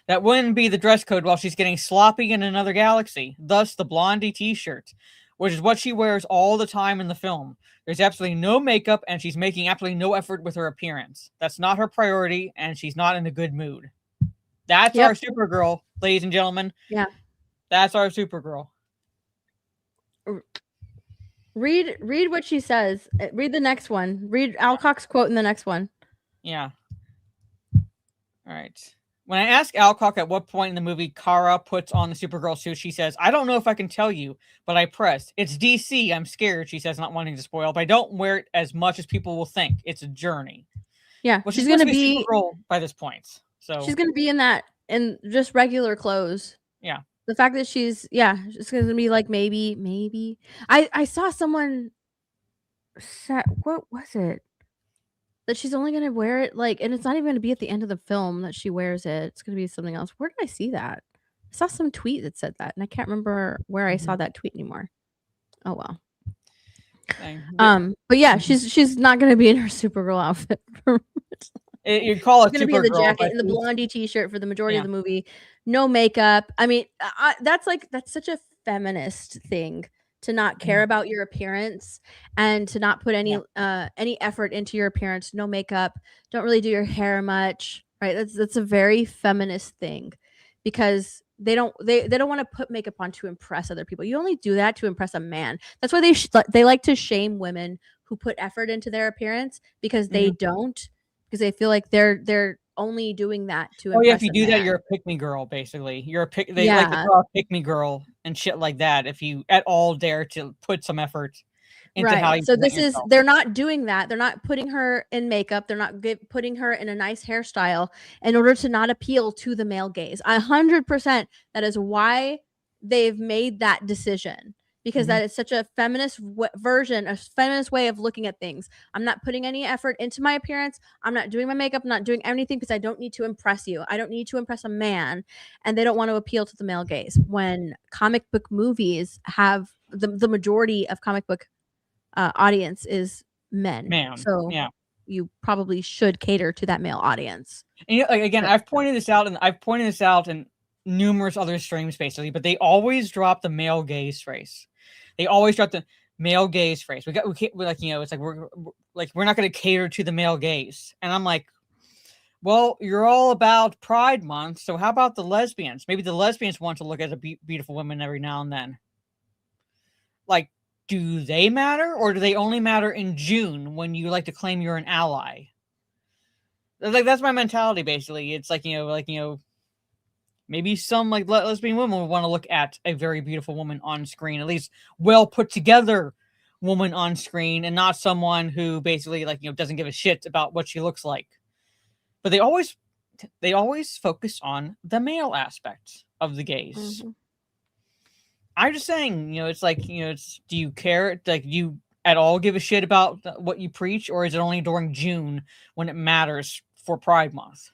that wouldn't be the dress code while she's getting sloppy in another galaxy. Thus, the Blondie t-shirt, which is what she wears all the time in the film. There's absolutely no makeup, and she's making absolutely no effort with her appearance. That's not her priority, and she's not in a good mood. That's our Supergirl, ladies and gentlemen. Yeah. That's our Supergirl. Read what she says. Read the next one. Read Alcock's quote in the next one. Yeah. All right. When I ask Alcock at what point in the movie Kara puts on the Supergirl suit, she says, I don't know if I can tell you, but I pressed. It's DC. I'm scared, she says, not wanting to spoil, but I don't wear it as much as people will think. It's a journey. Yeah. Well, she's going to be Supergirl by this point. So she's going to be in just regular clothes. Yeah. The fact that it's going to be like maybe. I saw someone said, what was it? That she's only going to wear it and it's not even going to be at the end of the film that she wears it. It's going to be something else. Where did I see that? I saw some tweet that said that, and I can't remember where I saw that tweet anymore. Oh well. But yeah, she's not going to be in her Supergirl outfit. You call it She's going to be in the jacket and the Blondie t-shirt for the majority of the movie. No makeup. I mean, that's such a feminist thing. To not care about your appearance and to not put any effort into your appearance, no makeup, don't really do your hair much, right? That's a very feminist thing, because they don't want to put makeup on to impress other people. You only do that to impress a man. That's why they like to shame women who put effort into their appearance, because they don't, because they feel like they're only doing that to impress if you do that, you're a pick-me girl, basically. They like to draw a pick-me girl and shit like that if you at all dare to put some effort into how you so this yourself. They're not doing that. They're not putting her in makeup. They're not putting her in a nice hairstyle in order to not appeal to the male gaze. 100%. That is why they've made that decision. because that is such a feminist version, a feminist way of looking at things. I'm not putting any effort into my appearance. I'm not doing my makeup. I'm not doing anything because I don't need to impress you. I don't need to impress a man, and they don't want to appeal to the male gaze. When comic book movies have the majority of comic book audience is men, so you probably should cater to that male audience. And, like, again, I've pointed this out, in numerous other streams, basically, but they always drop the male gaze phrase. They always drop the male gaze phrase. We're like, it's like we're not going to cater to the male gaze, and I'm like, well, you're all about Pride Month, so how about the lesbians? Maybe the lesbians want to look at the beautiful women every now and then. Like, do they matter, or do they only matter in June when you like to claim you're an ally? Like, that's my mentality, basically. It's like, maybe some like lesbian women would want to look at a very beautiful woman on screen, at least well put together woman on screen, and not someone who basically doesn't give a shit about what she looks like. But they always focus on the male aspect of the gaze. I'm just saying, it's like, do you care? Like, do you at all give a shit about what you preach, or is it only during June when it matters for Pride Month?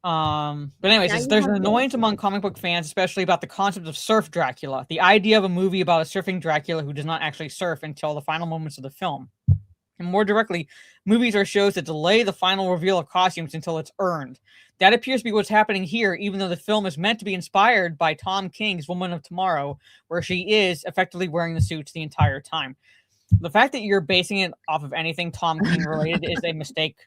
But anyways, there's an annoyance among comic book fans, especially about the concept of surf Dracula. The idea of a movie about a surfing Dracula who does not actually surf until the final moments of the film. And more directly, movies or shows that delay the final reveal of costumes until it's earned. That appears to be what's happening here, even though the film is meant to be inspired by Tom King's Woman of Tomorrow, where she is effectively wearing the suits the entire time. The fact that you're basing it off of anything Tom King related is a mistake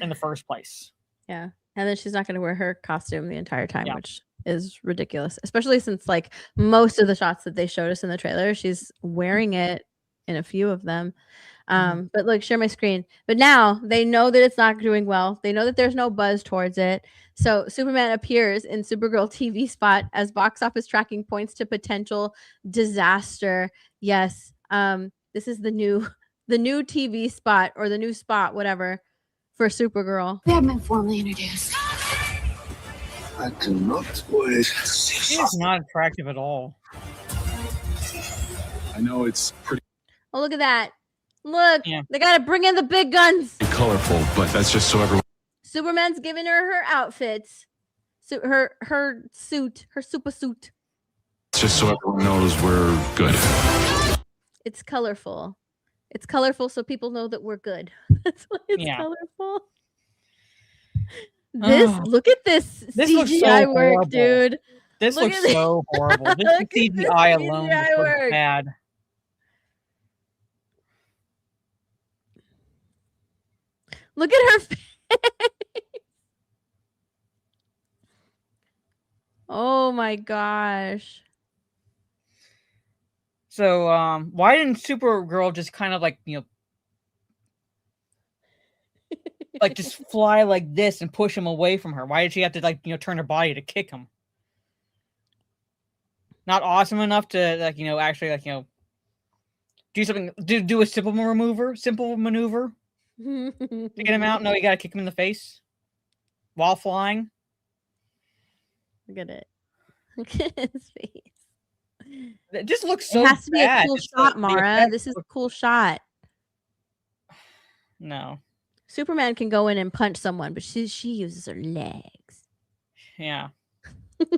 in the first place. Yeah. And then she's not going to wear her costume the entire time, which is ridiculous, especially since like most of the shots that they showed us in the trailer, she's wearing it in a few of them. But look, share my screen. But now they know that it's not doing well. They know that there's no buzz towards it. So Superman appears in Supergirl TV spot as box office tracking points to potential disaster. Yes. This is the new TV spot, or the new spot, whatever, for Supergirl. We have been formally introduced. I cannot wait. She is not attractive at all. I know it's pretty. Oh, look at that. Look, they got to bring in the big guns. Colorful, but that's just so everyone. Superman's giving her outfits. So her suit, her super suit. Just so everyone knows we're good. It's colorful. It's colorful so people know that we're good. That's why it's colorful. Look at this CGI so work, dude. This looks so horrible. This CGI alone looks bad. Look at her face. Oh my gosh. So, why didn't Supergirl just kind of like, like just fly like this and push him away from her? Why did she have to turn her body to kick him? Not awesome enough to actually do something, do a simple maneuver to get him out. No, you gotta kick him in the face while flying. Look at it. Look at his face. It just looks so. It has to be bad. a cool shot, Mara. This is a cool shot. No. Superman can go in and punch someone, but she uses her legs. Yeah. But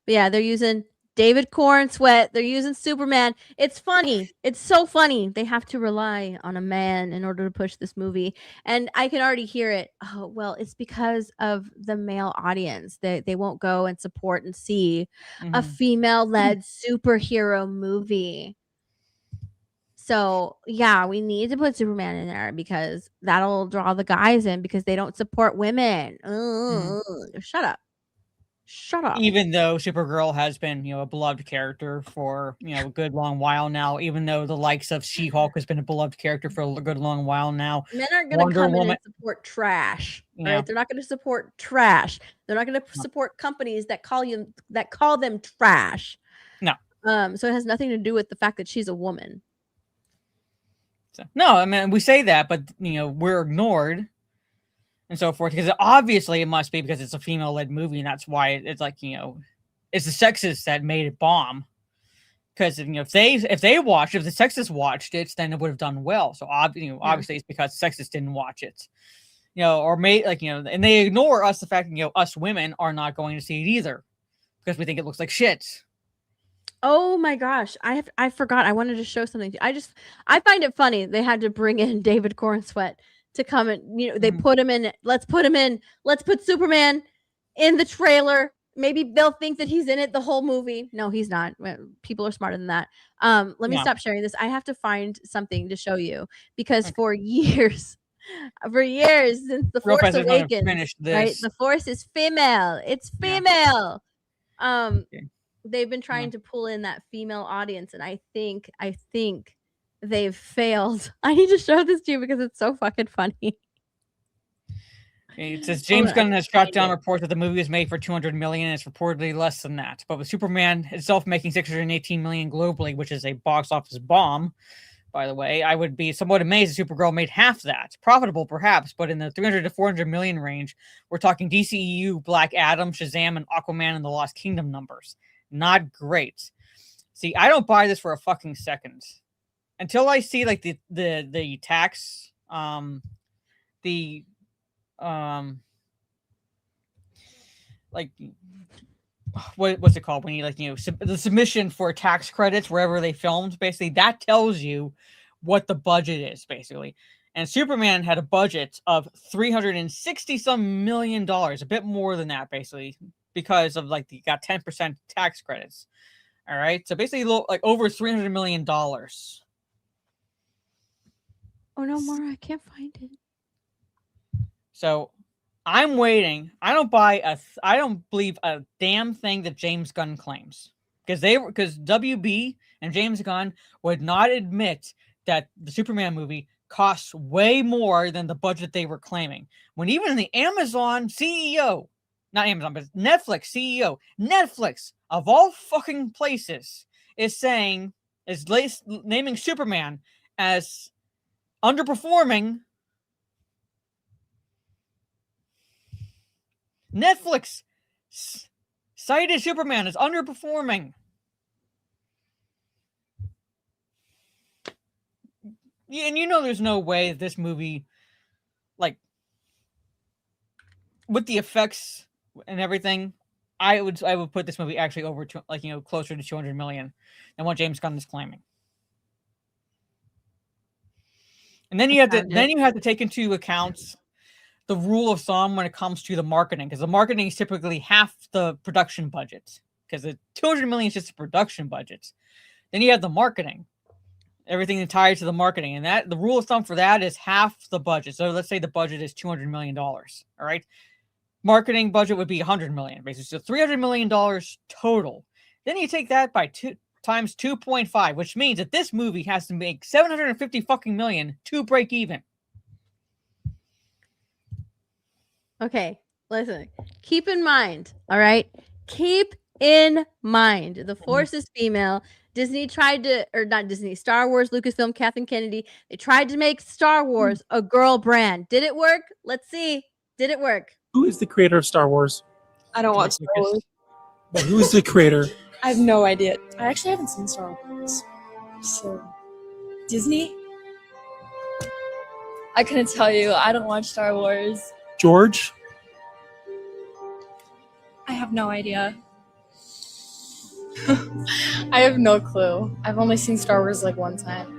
yeah, they're using David Corn Sweat. They're using Superman. It's funny. It's so funny. They have to rely on a man in order to push this movie. And I can already hear it. Oh, well, it's because of the male audience. They won't go and support and see a female-led superhero movie. So, yeah, we need to put Superman in there because that'll draw the guys in because they don't support women. Shut up. Shut up. Even though Supergirl has been, a beloved character for, a good long while now, even though the likes of She-Hulk has been a beloved character for a good long while now. Men aren't going to come in and support trash. Yeah. Right? They're not going to support trash. They're not going to support companies that call them trash. No. So it has nothing to do with the fact that she's a woman. So, no, I mean, we say that, but, we're ignored. And so forth, because obviously it must be because it's a female-led movie, and that's why it's like, it's the sexists that made it bomb. Because if the sexists watched it, then it would have done well. So obviously it's because sexists didn't watch it. And they ignore us, the fact that us women are not going to see it either because we think it looks like shit. Oh my gosh, I forgot. I wanted to show something. I find it funny they had to bring in David Cornsweet to come and they put him in. Let's put Superman in the trailer. Maybe they'll think that he's in it the whole movie. No, he's not. People are smarter than that. Let me stop sharing this. I have to find something to show you because for years since the Force Awakens, right? The Force is female. It's female. They've been trying to pull in that female audience, and I think they've failed. I need to show this to you because it's so fucking funny. It says James Gunn has shot down reports that the movie was made for $200 million, and it's reportedly less than that. But with Superman itself making $618 million globally, which is a box office bomb, by the way, I would be somewhat amazed if Supergirl made half that. Profitable, perhaps, but in the 300 to 400 million range, we're talking DCEU, Black Adam, Shazam, and Aquaman and the Lost Kingdom numbers. Not great. See, I don't buy this for a fucking second until I see like the tax, like what's it called when you the submission for tax credits wherever they filmed. Basically, that tells you what the budget is basically. And Superman had a budget of $360 some million, a bit more than that basically, because of you got 10% tax credits. All right, so basically like over $300 million. Oh no, Mara, I can't find it. So I'm waiting. I don't believe a damn thing that James Gunn claims because WB and James Gunn would not admit that the Superman movie costs way more than the budget they were claiming. When even the Amazon CEO, not Amazon, but Netflix CEO, Netflix of all fucking places, is naming Superman as underperforming. Netflix cited Superman as underperforming. Yeah, and there's no way this movie, with the effects and everything, I would put this movie actually over to closer to 200 million than what James Gunn is claiming. And then you have to take into account the rule of thumb when it comes to the marketing, because the marketing is typically half the production budget, because the 200 million is just the production budget. Then you have the marketing, everything tied to the marketing, and that the rule of thumb for that is half the budget. So let's say the budget is $200 million. All right, marketing budget would be 100 million, basically, so $300 million total. Then you take that by 2 times 2.5, which means that this movie has to make 750 fucking million to break even. Okay, listen. Keep in mind, all right? Keep in mind, the Force is female. Disney tried to, or not Disney, Star Wars, Lucasfilm, Kathleen Kennedy, they tried to make Star Wars a girl brand. Did it work? Let's see. Did it work? Who is the creator of Star Wars? I don't watch Star Wars. But who is the creator? I have no idea. I actually haven't seen Star Wars. So, Disney? I couldn't tell you. I don't watch Star Wars. George? I have no idea. I have no clue. I've only seen Star Wars one time.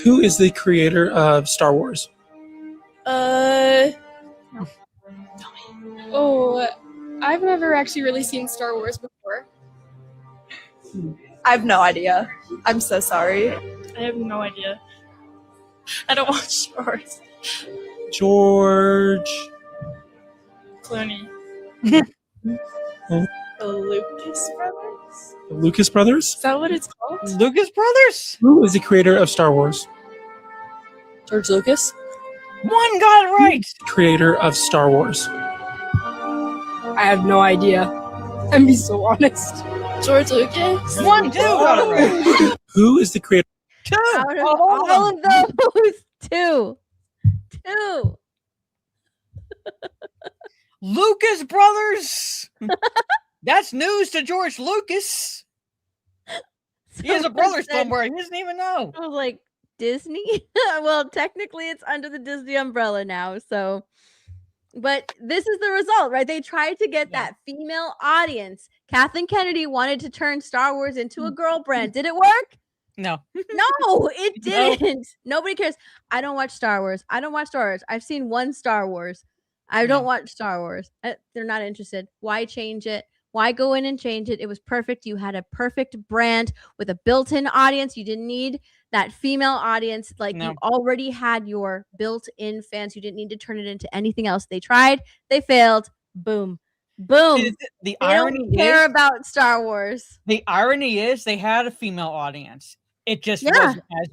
Who is the creator of Star Wars? Oh, I've never actually really seen Star Wars before. I have no idea. I'm so sorry. I have no idea. I don't watch Star Wars. George. Clooney. Oh. The Lucas Brothers? The Lucas Brothers? Is that what it's called? Lucas Brothers? Who is the creator of Star Wars? George Lucas? One got it right! Creator of Star Wars. I have no idea. I'm being so honest. George Lucas? One, two got it right. Who is the creator? Two! Out of all of those, two. Lucas Brothers! That's news to George Lucas. He has a brother somewhere. He doesn't even know. I was like, Disney? Well, technically it's under the Disney umbrella now, so but this is the result, right? They tried to get that female audience. Kathleen Kennedy wanted to turn Star Wars into a girl brand. Did it work? No. No, it didn't. Nobody cares. I don't watch Star Wars. I've seen one Star Wars. I don't watch Star Wars. They're not interested. Why change it? Why go in and change it? It was perfect. You had a perfect brand with a built-in audience. You didn't need that female audience. Like you already had your built-in fans. You didn't need to turn it into anything else. They tried. They failed. Boom. Boom. The they irony don't care about Star Wars. The irony is they had a female audience. It just wasn't as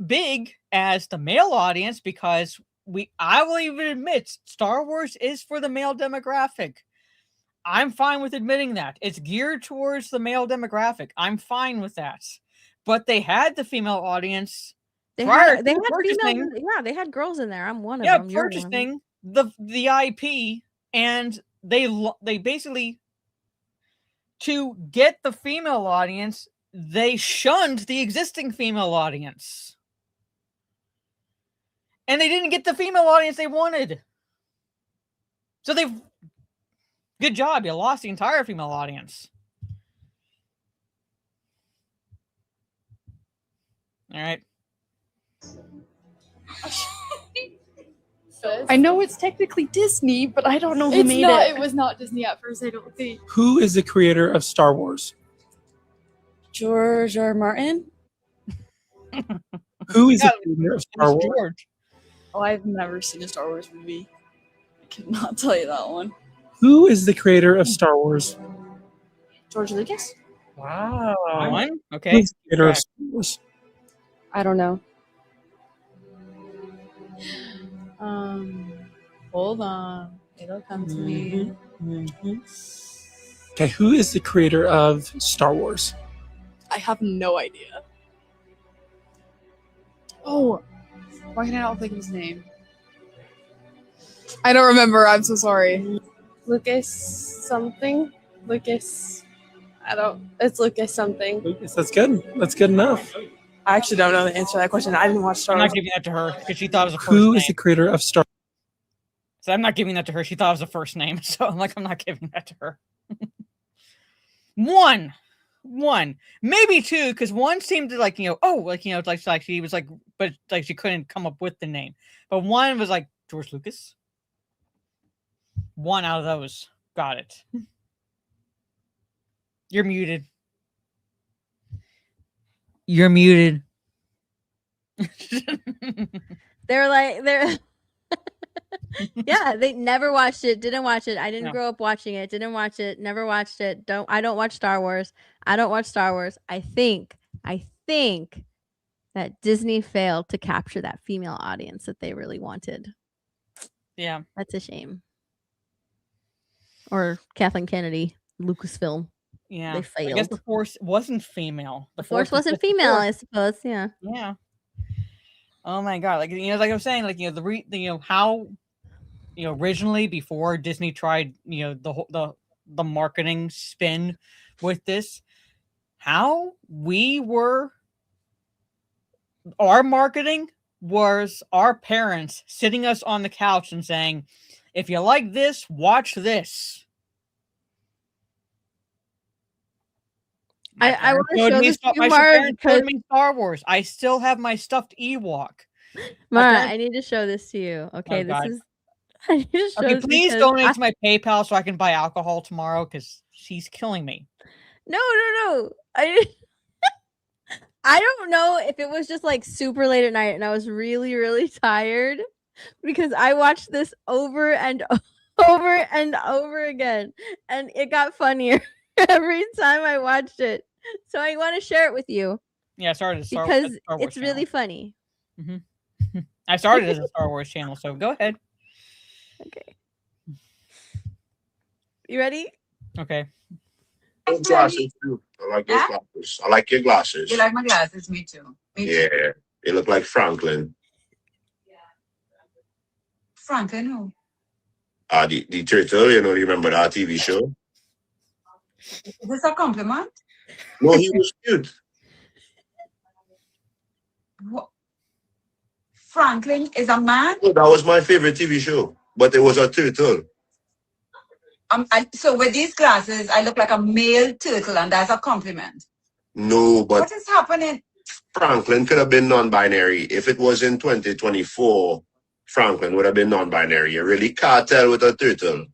big as the male audience because I will even admit Star Wars is for the male demographic. I'm fine with admitting that. It's geared towards the male demographic. I'm fine with that. But they had the female audiance. They had purchasing, they had girls in there. I'm one of them. Yeah, purchasing the IP, and they basically, to get the female audience, they shunned the existing female audience. And they didn't get the female audience they wanted. So good job. You lost the entire female audience. All right. I know it's technically Disney, but I don't know who made it. It was not Disney at first, I don't think. Who is the creator of Star Wars? George R. Martin? Who is the creator of Star Wars? George. Oh, I've never seen a Star Wars movie. I cannot tell you that one. Who is the creator of Star Wars? George Lucas? Wow. One? Okay. Who's the creator of Star Wars? I don't know. Hold on. It'll come to me. Okay, who is the creator of Star Wars? I have no idea. Oh, why can I not think of his name? I don't remember. I'm so sorry. Lucas something? Lucas. It's Lucas something. Lucas, that's good. That's good enough. I actually don't know the answer to that question. I didn't watch Star I'm Wars. not giving that to her because she thought it was a first Who name. is the creator of Star Wars? So I'm not giving that to her. She thought it was a first name. So I'm not giving that to her. One. Maybe two, because one seemed to like she was like, but like she couldn't come up with the name. But one was like George Lucas. One out of those. Got it. You're muted. You're muted. They're yeah, they never watched it, didn't watch it. I didn't grow up watching it, didn't watch it, never watched it. I don't watch Star Wars. I think that Disney failed to capture that female audience that they really wanted. Yeah. That's a shame. Or Kathleen Kennedy, Lucasfilm. Yeah. They failed. I guess the Force wasn't female. The Force wasn't female, I suppose. Yeah. Yeah. Oh my God. Like, like I'm saying, like, how, originally before Disney tried, the marketing spin with this, how our marketing was our parents sitting us on the couch and saying, if you like this, watch this. I want to show this to you, my Mara, parents showed me Star Wars. I still have my stuffed Ewok. Mara, I need to show this to you. Okay, Oh, I need to show okay, this please donate to my PayPal so I can buy alcohol tomorrow because she's killing me. No. I don't know if it was just like super late at night and I was really, really tired because I watched this over and over and over again and it got funnier every time I watched it. So I want to share it with you. Yeah, I started because Star Wars it's really funny. Mm-hmm. I started as a Star Wars channel, so go ahead. Okay. You ready? Okay. Glasses too. I like those glasses. I like your glasses. You like my glasses? Me too. Yeah, they look like Franklin. Franklin who? The turtle. You remember that TV show? Is this a compliment? No, he was cute. What? Franklin is a man? Oh, that was my favorite TV show, but it was a turtle. So with these glasses, I look like a male turtle, and that's a compliment. No, but What is happening? Franklin could have been non-binary. If it was in 2024, Franklin would have been non-binary. You really can't tell with a turtle.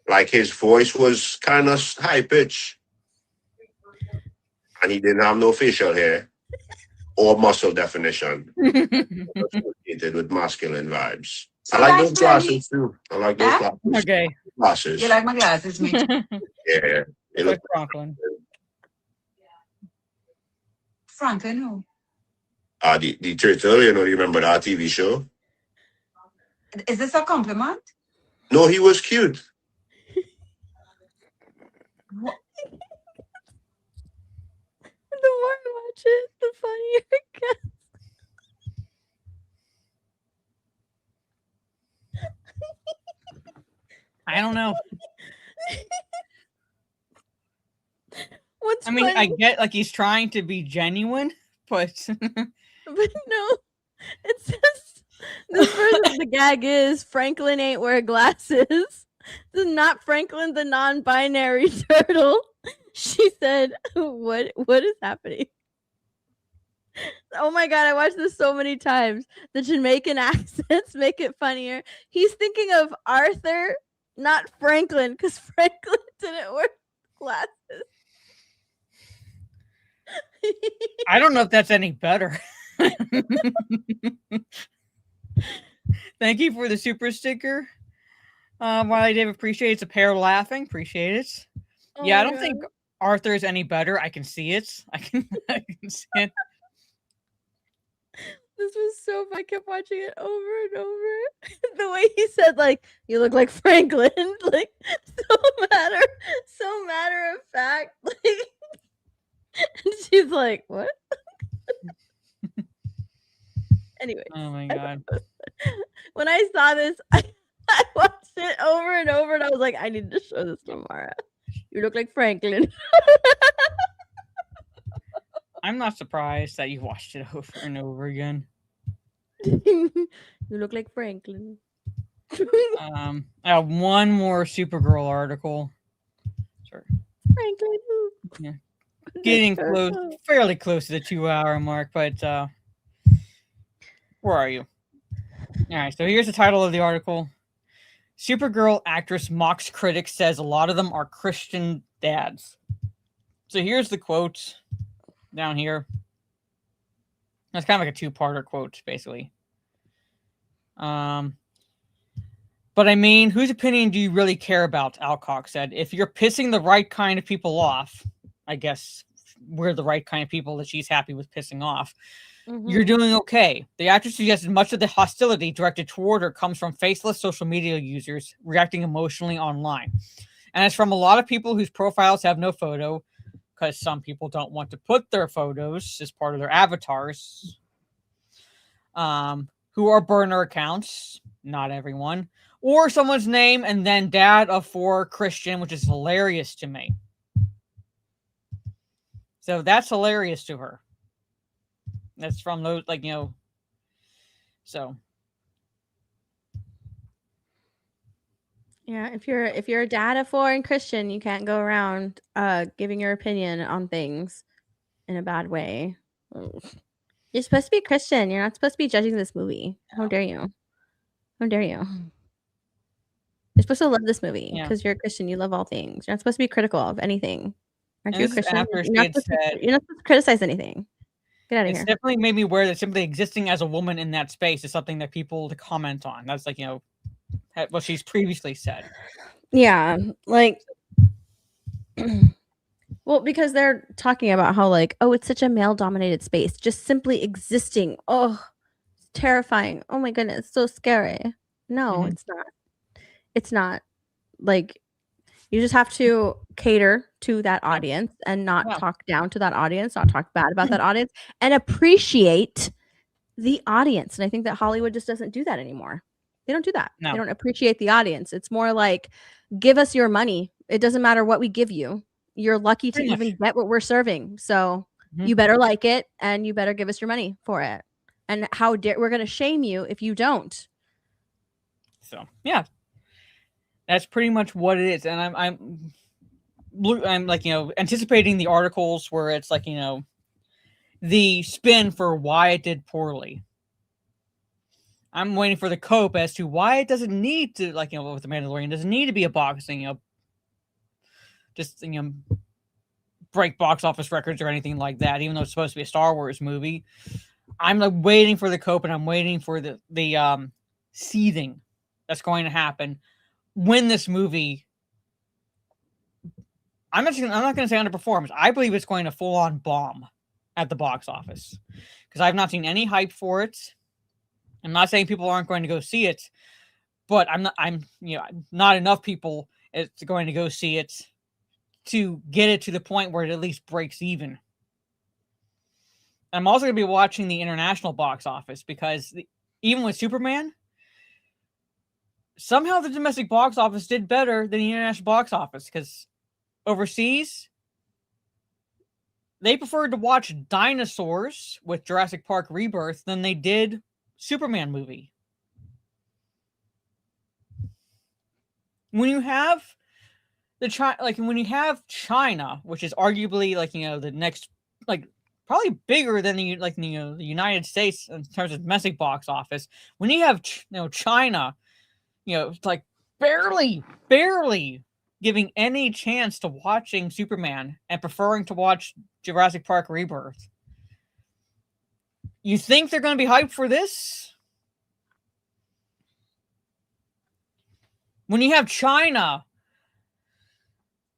Like his voice was kind of high pitch, and he didn't have no facial hair or muscle definition. Associated with masculine vibes. So I like that's those glasses too. I like those glasses. Okay. Glasses. You like my glasses, mate? Yeah. They Like look Franklin. Franklin, who? the turtle, you remember that TV show? Is this a compliment? No, he was cute. What? The more I watch it, the funnier it gets. I don't know. What's I mean, I funny? get like he's trying to be genuine, but But no, it says this version the gag is Franklin ain't wear glasses. This is not Franklin the non-binary turtle. She said, what is happening? Oh my god, I watched this so many times. The Jamaican accents make it funnier. He's thinking of Arthur, not Franklin, because Franklin didn't wear glasses. I don't know if that's any better. Thank you for the super sticker. While I did appreciate it's a pair laughing, appreciate it. Oh Yeah, I my don't think God. Arthur is any better. I can see it. I can see it. This was so fun. I kept watching it over and over. The way he said, like, you look like Franklin, like so matter of fact. Like, and she's like, what? Anyway. Oh my god. When I saw this, I watched it over and over, and I was like, I need to show this to Mara. You look like Franklin. I'm not surprised that you watched it over and over again. You look like Franklin. I have one more Supergirl article. Sorry. Franklin. Yeah. Getting close, fairly close to the 2-hour mark, but where are you? All right, so here's the title of the article. Supergirl actress mocks critics, says a lot of them are Christian dads. So here's the quote down here. That's kind of like a two-parter quote, basically. But I mean, whose opinion do you really care about? Alcock said. If you're pissing the right kind of people off, I guess we're the right kind of people that she's happy with pissing off. You're doing okay. The actress suggested much of the hostility directed toward her comes from faceless social media users reacting emotionally online. And it's from a lot of people whose profiles have no photo, because some people don't want to put their photos as part of their avatars, who are burner accounts, not everyone, or someone's name and then dad of 4 Christian, which is hilarious to me. So that's hilarious to her. That's from those, like, you know, so. Yeah, if you're a dad of 4 and Christian, you can't go around giving your opinion on things in a bad way. You're supposed to be Christian. You're not supposed to be judging this movie. How dare you? How dare you? You're supposed to love this movie because you're a Christian. You love all things. You're not supposed to be critical of anything. Aren't you a Christian? You're not supposed to criticize anything. Get out of here. It's definitely made me aware that simply existing as a woman in that space is something that people to comment on. That's like, you know, what she's previously said. Yeah, like, well, because they're talking about how, like, oh, it's such a male-dominated space. Just simply existing. Oh, it's terrifying. Oh my goodness, so scary. No, it's not. It's not. Like, you just have to cater to that audience and not talk down to that audience, not talk bad about that audience, and appreciate the audience. And I think that Hollywood just doesn't do that anymore. They don't do that. No. They don't appreciate the audience. It's more like, give us your money. It doesn't matter what we give you. You're lucky to Pretty even much. get what we're serving. So Mhm. you better like it, and you better give us your money for it. And how dare we're going to shame you if you don't. So yeah, that's pretty much what it is. And I'm like, anticipating the articles where it's like, the spin for why it did poorly. I'm waiting for the cope as to why it doesn't need to, like, with the Mandalorian, doesn't need to be a boxing, just, break box office records or anything like that, even though it's supposed to be a Star Wars movie. I'm like waiting for the cope, and I'm waiting for the seething that's going to happen when this movie. I'm not going to say underperforms. I believe it's going to full on bomb at the box office because I've not seen any hype for it. I'm not saying people aren't going to go see it, but not enough people is going to go see it to get it to the point where it at least breaks even. I'm also going to be watching the international box office because even with Superman, somehow the domestic box office did better than the international box office because overseas, they preferred to watch dinosaurs with Jurassic Park Rebirth than they did Superman movie. When you have when you have China, which is arguably the next, probably bigger than the United States in terms of domestic box office. When you have China, it's like barely giving any chance to watching Superman and preferring to watch Jurassic Park Rebirth. You think they're going to be hyped for this? When you have China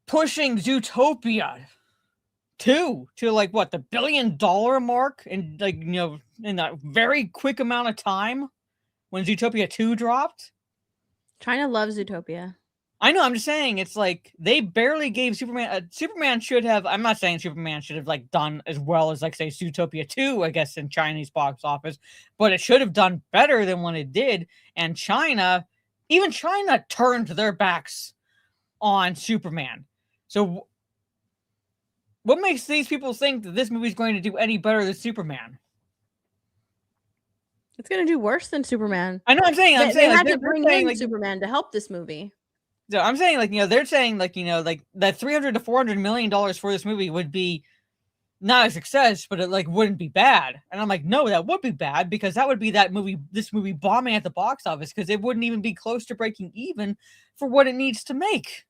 pushing Zootopia 2 to the $1 billion mark in in a very quick amount of time when Zootopia 2 dropped. China loves Zootopia. I know, I'm just saying, it's like they barely gave Superman. Superman should have. I'm not saying Superman should have done as well as say Zootopia 2, I guess, in Chinese box office, but it should have done better than what it did. And even China turned their backs on Superman. So what makes these people think that this movie is going to do any better than Superman? It's going to do worse than Superman. I know. They had to bring in Superman to help this movie. So I'm saying, they're saying, that $300 to $400 million for this movie would be not a success, but it wouldn't be bad. And I'm like, no, that would be bad because that would be this movie bombing at the box office because it wouldn't even be close to breaking even for what it needs to make.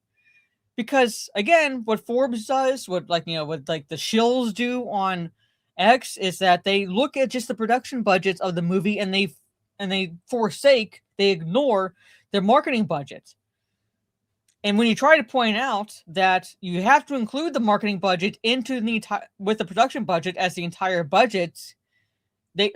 Because again, what Forbes does, what the shills do on X is that they look at just the production budgets of the movie and they ignore their marketing budget. And when you try to point out that you have to include the marketing budget into with the production budget as the entire budget, they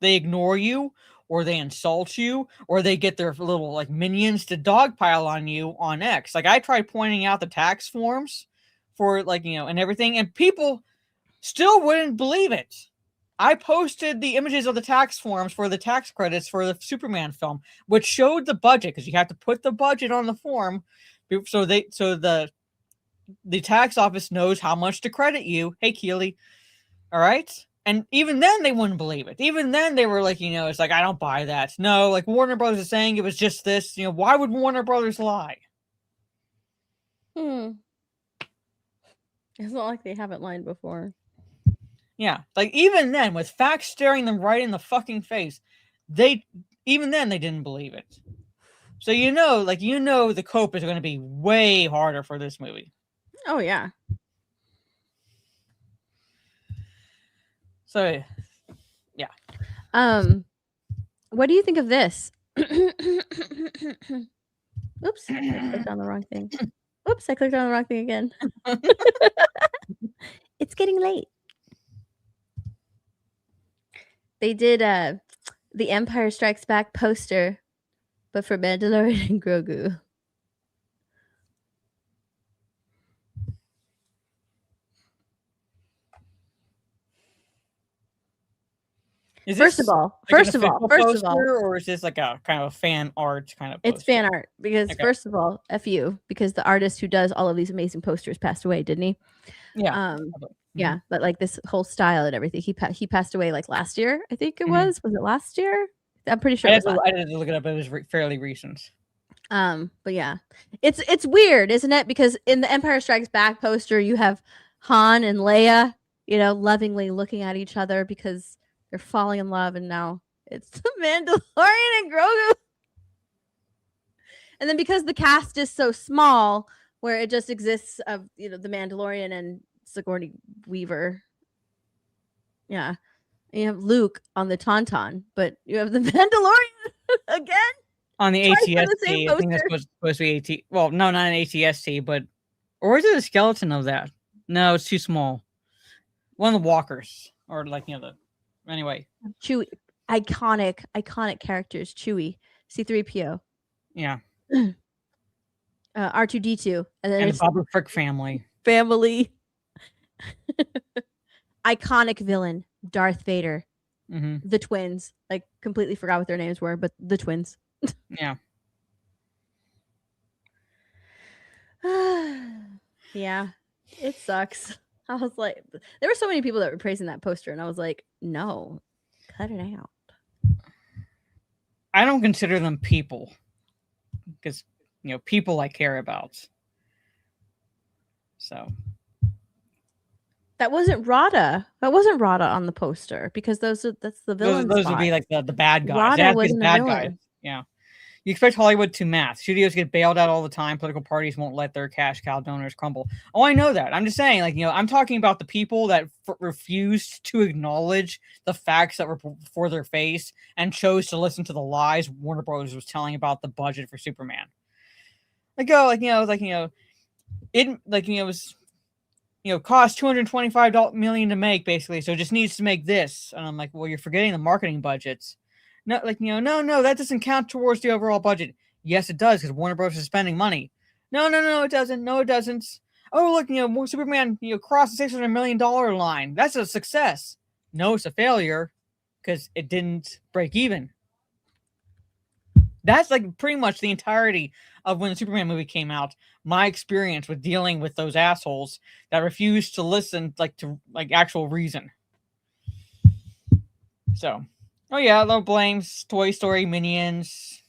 they ignore you, or they insult you, or they get their little minions to dogpile on you on X. I tried pointing out the tax forms for and everything, and people still wouldn't believe it. I posted the images of the tax forms for the tax credits for the Superman film, which showed the budget because you have to put the budget on the form, so the tax office knows how much to credit you. Hey, Keely, all right. And even then, they wouldn't believe it. Even then, they were it's I don't buy that. No, Warner Brothers is saying it was just this. Why would Warner Brothers lie? It's not like they haven't lied before. Yeah, even then, with facts staring them right in the fucking face, even then they didn't believe it. So the cope is going to be way harder for this movie. Oh yeah. So, yeah. What do you think of this? Oops, I clicked on the wrong thing. Oops, I clicked on the wrong thing again. It's getting late. They did the Empire Strikes Back poster, but for Mandalorian and Grogu. Is First this of all, like an first of all, official first of all, poster, or is this like a kind of a fan art kind of poster? it's fan art because Okay. first of all, F you, because the artist who does all of these amazing posters passed away, didn't he? Yeah. Yeah, but like this whole style and everything, he passed away like last year, I think it Mhm. was. Was it last year? I'm pretty sure I it had was to, last. I had to look it up. It was fairly recent. But yeah, it's weird, isn't it? Because in the Empire Strikes Back poster, you have Han and Leia, lovingly looking at each other because they're falling in love, and now it's the Mandalorian and Grogu. And then because the cast is so small, where it just exists of the Mandalorian and Sigourney Weaver. Yeah, and you have Luke on the Tauntaun, but you have the Mandalorian again. On the Twice on the ATST, same I think that's supposed to be AT. Well, no, not an ATST, but or is it a skeleton of that? No, it's too small. One of the walkers, or like anyway. Chewie, iconic characters. Chewie, C-3PO, Yeah, R2-D2, and then and the it's Boba Frick family. Iconic villain, Darth Vader. Mm-hmm. The twins. Like completely forgot what their names were, but the twins. Yeah. Yeah, it sucks. I was like, there were so many people that were praising that poster, and I was like, no, cut it out. I don't consider them people because people I care about. So that wasn't Rada. That wasn't Rada on the poster because that's the villain. Those would be like the bad guys. Rada wasn't bad a villain. guys. Yeah. You expect Hollywood to math. Studios get bailed out all the time. Political parties won't let their cash cow donors crumble. Oh, I know that. I'm just saying, I'm talking about the people that refused to acknowledge the facts that were before their face and chose to listen to the lies Warner Bros. Was telling about the budget for Superman. It was cost $225 million to make, basically, so it just needs to make this. And I'm like, well, you're forgetting the marketing budgets. No, no, that doesn't count towards the overall budget. Yes, it does, because Warner Bros. Is spending money. No, it doesn't. No, it doesn't. Oh, look, more Superman, crossed the $600 million line. That's a success. No, it's a failure, because it didn't break even. That's like pretty much the entirety of when the Superman movie came out. My experience with dealing with those assholes that refused to listen, to actual reason. So, oh yeah, low blames, Toy Story, Minions,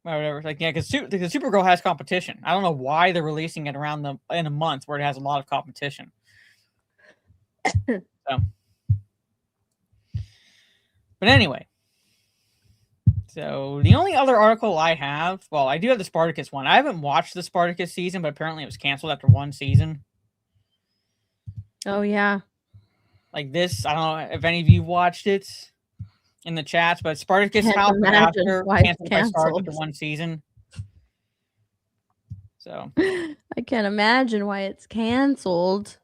whatever. Because Supergirl has competition. I don't know why they're releasing it in a month where it has a lot of competition. So, but anyway. So the only other article I have, I do have the Spartacus one. I haven't watched the Spartacus season, but apparently it was canceled after one season. Oh yeah. Like this, I don't know if any of you watched it in the chats, but Spartacus House after canceled by Starz after one season. So I can't imagine why it's canceled.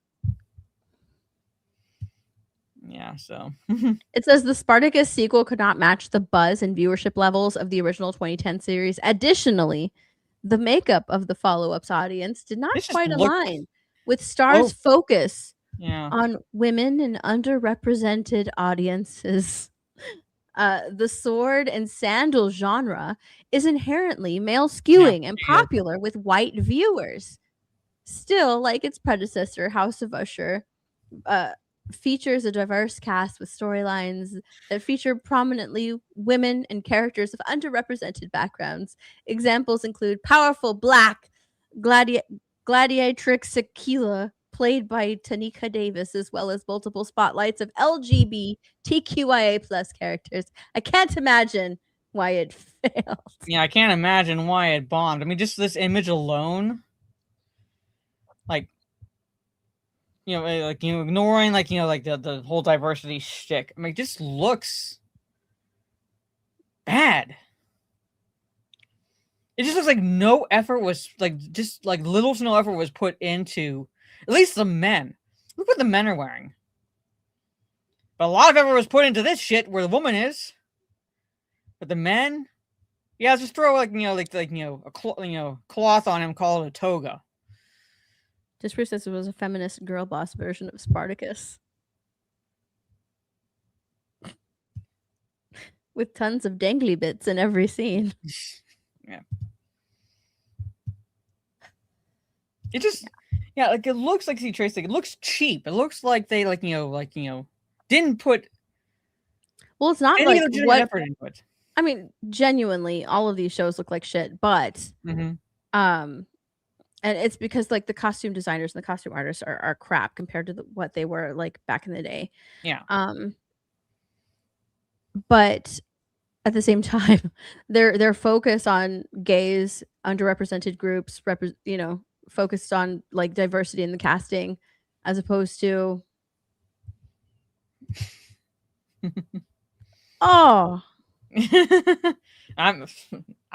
Yeah, so it says the Spartacus sequel could not match the buzz and viewership levels of the original 2010 series. Additionally, the makeup of the follow-up's audience did not quite align with Star's focus on women and underrepresented audiences. The sword and sandal genre is inherently male skewing and popular with white viewers. Still, like its predecessor, House of Usher, features a diverse cast with storylines that feature prominently women and characters of underrepresented backgrounds. Examples include powerful black gladiatrix Aquila, played by Tanika Davis, as well as multiple spotlights of LGBTQIA+ characters. I can't imagine why it failed. Yeah, I can't imagine why it bombed. I mean, just this image alone, ignoring the whole diversity shtick. I mean, it just looks bad. It just looks like no effort was little to no effort was put into at least the men. Look what the men are wearing. But a lot of effort was put into this shit where the woman is. But the men, let's just throw a cloth on him, call it a toga. Just proves this was a feminist girl boss version of Spartacus. with tons of dangly bits in every scene. Yeah. It just, yeah, like it looks like C-Trace. Like it looks cheap. It looks like they didn't put Well, it's not any like legitimate what effort into it. I mean, genuinely, all of these shows look like shit, but Mhm. and it's because like the costume designers and the costume artists are crap compared to what they were like back in the day. Yeah. But at the same time, their focus on gays, underrepresented groups, focused on like diversity in the casting, as opposed to oh, I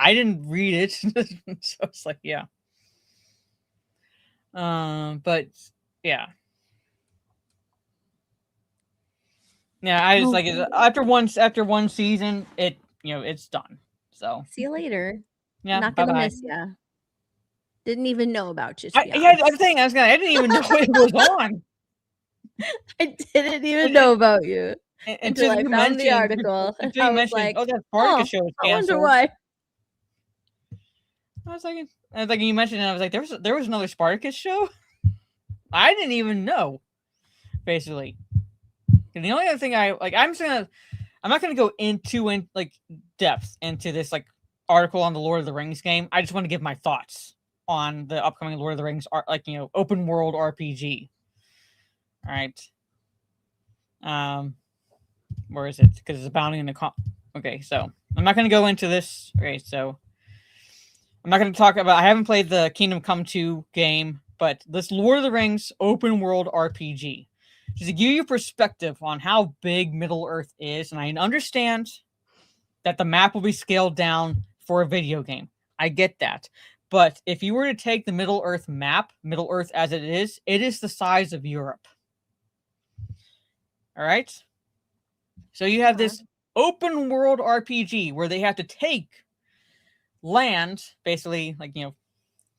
didn't read it, so it's like yeah. But yeah. Yeah, I just like it after one season, it's done. So see you later. yeah, Not gonna bye-bye. miss ya. Didn't even know about you. I didn't even know it was on. I didn't even know about you until I you found the mentioned- article. And until I you was mentioned, like, oh, that Spartacus show is I wonder canceled. why. I was like, you mentioned it, I was like, there was another Spartacus show? I didn't even know, basically. And the only other thing I'm not gonna go into like depth into this like article on the Lord of the Rings game. I just want to give my thoughts on the upcoming Lord of the Rings open world RPG. All right. Where is it? Because it's a bounty in the okay, so I'm not gonna go into this. Okay, so I'm not gonna talk about. I haven't played the Kingdom Come 2 game, but this Lord of the Rings open world RPG. Just to give you perspective on how big Middle Earth is, and I understand that the map will be scaled down for a video game. I get that. But if you were to take the Middle Earth map, Middle Earth as it is the size of Europe. All right? So you have this open world RPG where they have to take land, basically,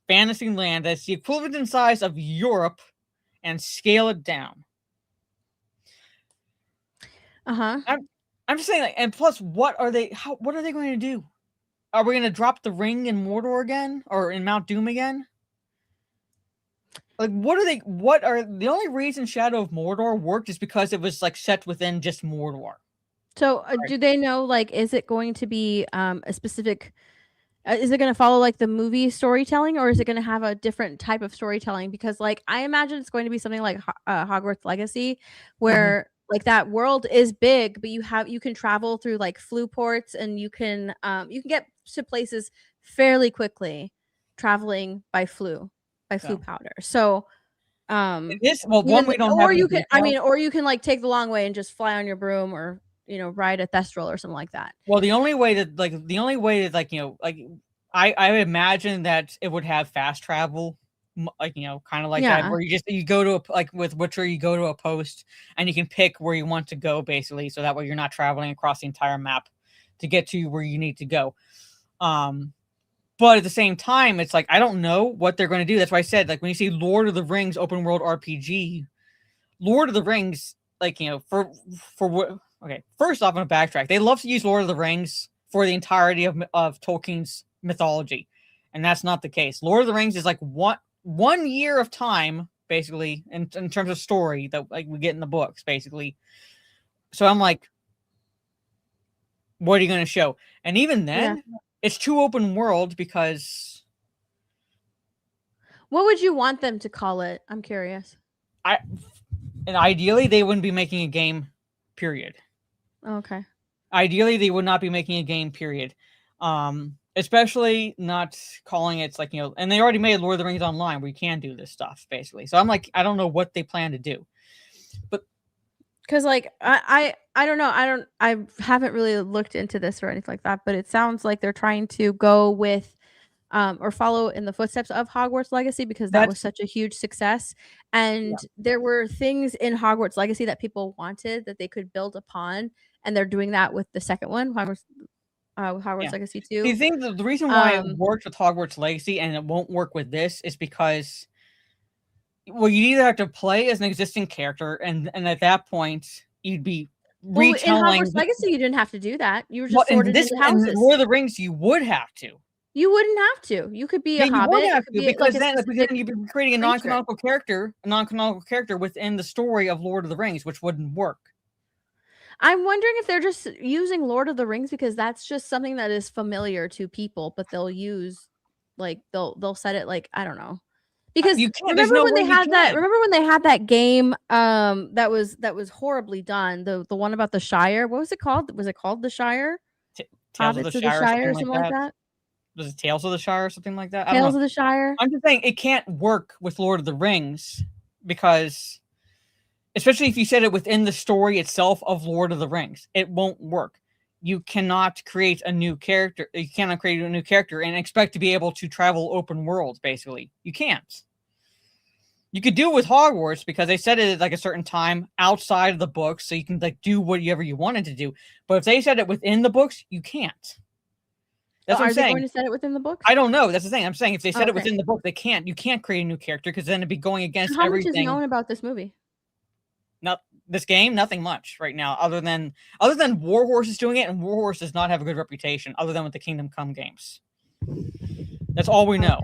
fantasy land that's the equivalent in size of Europe and scale it down. I'm just saying, and plus, what are they going to do? Are we going to drop the ring in Mordor again, or in Mount Doom again? Like, the only reason Shadow of Mordor worked is because it was like set within just Mordor. So, do they know, like, is it going to be a specific? Is it going to follow like the movie storytelling, or is it going to have a different type of storytelling? Because, like, I imagine it's going to be something like Hogwarts Legacy, where like that world is big, but you can travel through like flu ports, and you can get to places fairly quickly, traveling by flu powder. So, one we don't have. Or you can, or you can like take the long way and just fly on your broom, or ride a Thestral or something like that. Well, the only way that I would imagine that it would have fast travel, kind of like that, where you go to with Witcher, you go to a post and you can pick where you want to go, basically, so that way you're not traveling across the entire map to get to where you need to go. But at the same time, it's like I don't know what they're going to do. That's why I said, like, when you see Lord of the Rings open world RPG, Lord of the Rings, for what. Okay, first off, I'm going to backtrack. They love to use Lord of the Rings for the entirety of Tolkien's mythology, and that's not the case. Lord of the Rings is like one year of time, basically, in terms of story that like we get in the books, basically. So I'm like, what are you going to show? And even then, it's too open world because. What would you want them to call it? I'm curious. And ideally, they wouldn't be making a game, period. Okay. Ideally, they would not be making a game, period. Especially not calling it and they already made Lord of the Rings Online where you can do this stuff, basically. So I'm like, I don't know what they plan to do. But because like I don't know. I haven't really looked into this or anything like that, but it sounds like they're trying to go with or follow in the footsteps of Hogwarts Legacy, because that was such a huge success. And there were things in Hogwarts Legacy that people wanted that they could build upon. And they're doing that with the second one, Hogwarts Legacy 2. Do you think the reason why it worked with Hogwarts Legacy and it won't work with this is because, well, you either have to play as an existing character, and at that point, you'd be Well, in retelling. Hogwarts Legacy, you didn't have to do that. You were Well, just sorted into in houses. Lord of the Rings, you would have to. You wouldn't have to. You could be a You hobbit. would You have could to be because like a then specific you'd be creating a creature. non-canonical character within the story of Lord of the Rings, which wouldn't work. I'm wondering if they're just using Lord of the Rings because that's just something that is familiar to people, but they'll use like they'll set it like I don't know. Because You can't. There's remember no when way they you had that can. remember when they had that game that was horribly done, the one about the Shire. What was it called? Was it called the Shire? Tales of Hobbits the of the Shire, Shire or something something like that? Was it Tales of the Shire or something like that? I don't Tales know. of the Shire? I'm just saying it can't work with Lord of the Rings because, especially if you said it within the story itself of Lord of the Rings, it won't work. You cannot create a new character. You cannot create a new character and expect to be able to travel open worlds. Basically, you can't. You could do it with Hogwarts because they said it at like a certain time outside of the books, so you can like do whatever you wanted to do. But if they said it within the books, you can't. That's what I'm Are they saying. going to set it within the books? I don't know. That's the thing. I'm saying if they said it Okay. within the book, they can't. You can't create a new character because then it'd be going against How much is everything. known about this movie? Not this game, nothing much right now, other than Warhorse is doing it, and Warhorse does not have a good reputation, other than with the Kingdom Come games. That's all we know.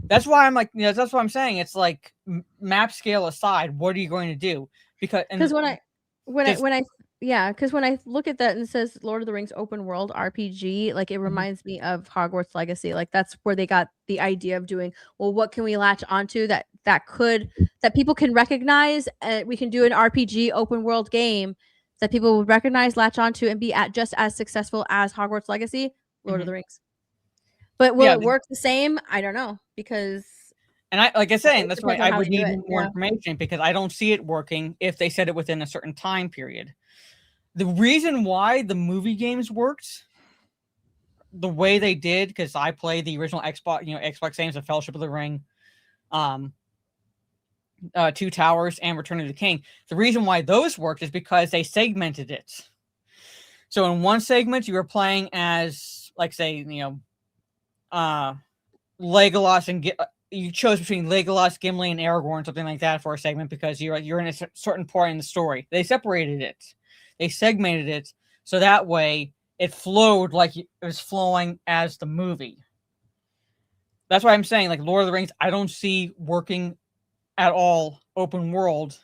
That's why I'm like, that's what I'm saying. It's like map scale aside, what are you going to do? Because when I look at that and it says Lord of the Rings open world RPG, like it reminds me of Hogwarts Legacy. Like that's where they got the idea of doing, well, what can we latch onto that people can recognize, and we can do an RPG open world game that people will recognize, latch onto, and be just as successful as Hogwarts Legacy, Lord of the Rings. But will it work the same? I don't know because. And like I said, that's why I would need more Yeah. information because I don't see it working if they said it within a certain time period. The reason why the movie games worked the way they did, because I played the original Xbox games of Fellowship of the Ring, Two Towers, and Return of the King. The reason why those worked is because they segmented it. So in one segment, you were playing as, like, say, Legolas and you chose between Legolas, Gimli, and Aragorn, something like that, for a segment because you're in a certain point in the story. They separated it. They segmented it so that way it flowed like it was flowing as the movie. That's why I'm saying, like, Lord of the Rings, I don't see working at all open world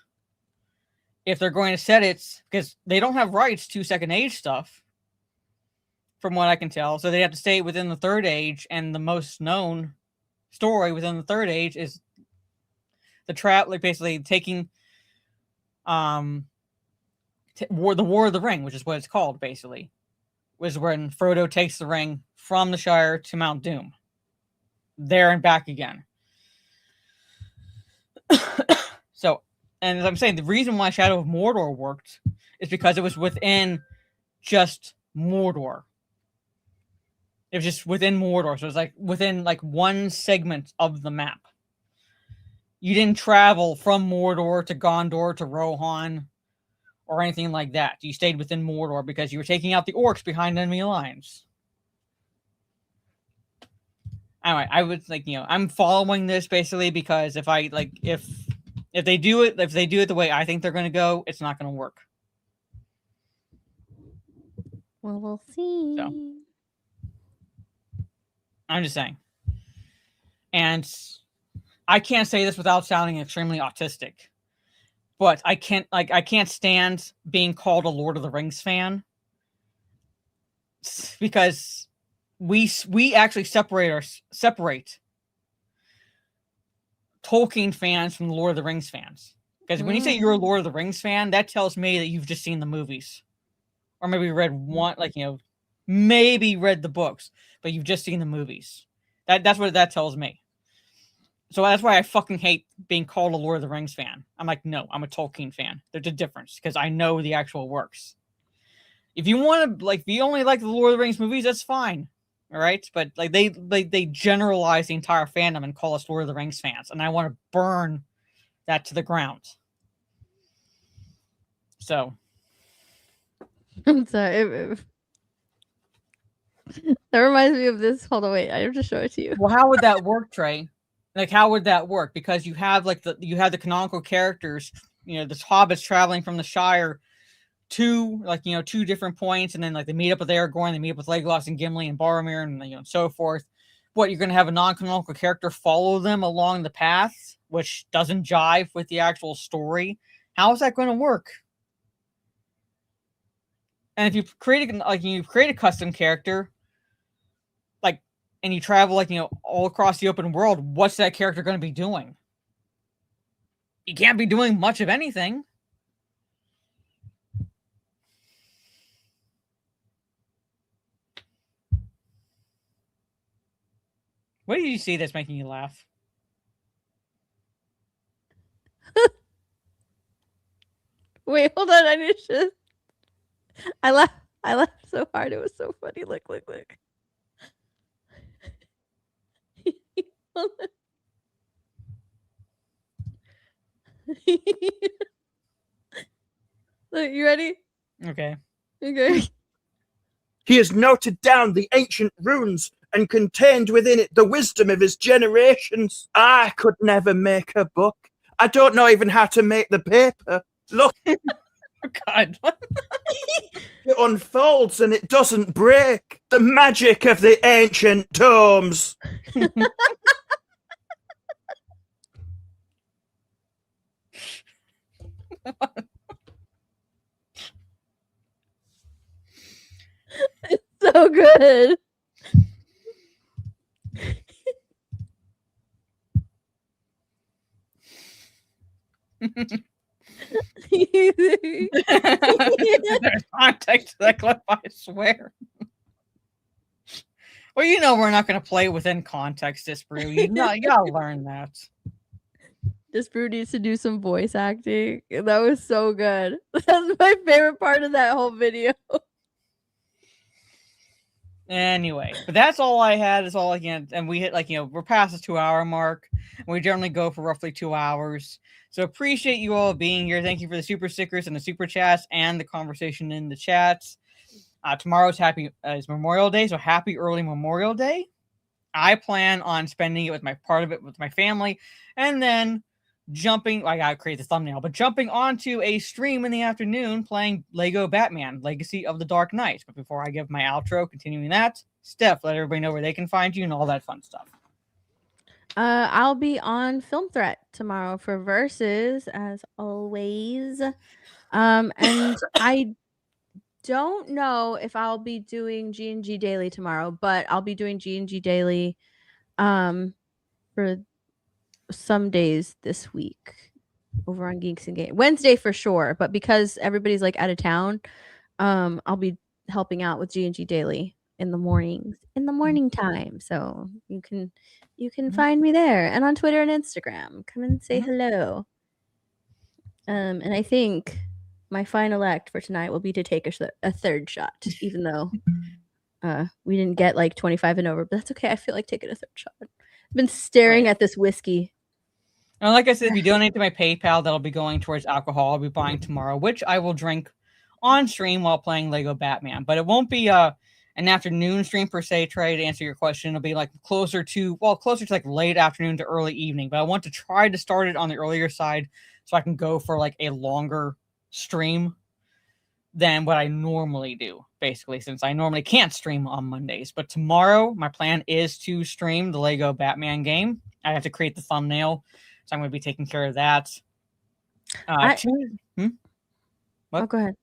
if they're going to set it, because they don't have rights to Second Age stuff, from what I can tell. So they have to stay within the Third Age, and the most known story within the Third Age is like basically taking the War of the Ring, which is what it's called, basically, was when Frodo takes the ring from the Shire to Mount Doom, there and back again. So, and as I'm saying, the reason why Shadow of Mordor worked is because it was within just Mordor. It was just within Mordor, so it was like within like one segment of the map. You didn't travel from Mordor to Gondor to Rohan or anything like that. You stayed within Mordor because you were taking out the orcs behind enemy lines. Anyway, I would I'm following this basically because if they do it the way I think they're going to go, it's not going to work. Well, we'll see. So, I'm just saying. And I can't say this without sounding extremely autistic, but I can't stand being called a Lord of the Rings fan because we actually separate Tolkien fans from the Lord of the Rings fans. Because when you say you're a Lord of the Rings fan, that tells me that you've just seen the movies. Or maybe read one, maybe read the books, but you've just seen the movies. That's what that tells me. So that's why I fucking hate being called a Lord of the Rings fan. I'm like, no, I'm a Tolkien fan. There's a difference because I know the actual works. If you want to, if you only like the Lord of the Rings movies, that's fine. All right, but they generalize the entire fandom and call us Lord of the Rings fans, and I want to burn that to the ground. So, I'm sorry. That reminds me of this. Hold on, wait. I have to show it to you. Well, how would that work, Trey? Like, how would that work? Because you have the canonical characters. The hobbits traveling from the Shire two different points, and then like they meet up with Aragorn, they meet up with Legolas and Gimli and Boromir, and so forth. What, you're going to have a non-canonical character follow them along the path, which doesn't jive with the actual story? How is that going to work? And if you create a custom character, like, and you travel all across the open world, what's that character going to be doing? You can't be doing much of anything. What did you see that's making you laugh? Wait, hold on. I need to. I laughed so hard. It was so funny. Look. Hold on. Look, you ready? Okay. Okay. He has noted down the ancient runes and contained within it the wisdom of his generations. I could never make a book. I don't know even how to make the paper. Look. God. It unfolds and it doesn't break. The magic of the ancient tomes. It's so good. There's context to that clip, I swear. Well, we're not going to play within context, Disbrew. You gotta learn that. Disbrew needs to do some voice acting. That was so good. That's my favorite part of that whole video. Anyway, but that's all I had. Is all I can, and we hit we're past the 2-hour mark. We generally go for roughly 2 hours. So appreciate you all being here. Thank you for the super stickers and the super chats and the conversation in the chats. Tomorrow's is Memorial Day, so happy early Memorial Day. I plan on spending it with my family, and then I gotta create the thumbnail, but jumping onto a stream in the afternoon playing Lego Batman Legacy of the Dark Knight. But before I give my outro, continuing that, Steph, let everybody know where they can find you and all that fun stuff. I'll be on Film Threat tomorrow for Versus, as always. And I don't know if I'll be doing G&G Daily tomorrow, but I'll be doing G&G Daily for some days this week over on Geeks and Games. Wednesday for sure, but because everybody's out of town, I'll be helping out with G&G Daily in the morning time. So you can find me there and on Twitter and Instagram. Come and say hello. And I think my final act for tonight will be to take a third shot, even though we didn't get 25 and over, but that's okay. I feel like taking a third shot. I've been staring at this whiskey. And like I said, if you donate to my PayPal, that'll be going towards alcohol I'll be buying tomorrow, which I will drink on stream while playing Lego Batman. But it won't be an afternoon stream per se, Trey, to answer your question. It'll be closer to late afternoon to early evening. But I want to try to start it on the earlier side so I can go for a longer stream than what I normally do, basically, since I normally can't stream on Mondays. But tomorrow, my plan is to stream the Lego Batman game. I have to create the thumbnail, so I'm going to be taking care of that. What? Oh, go ahead.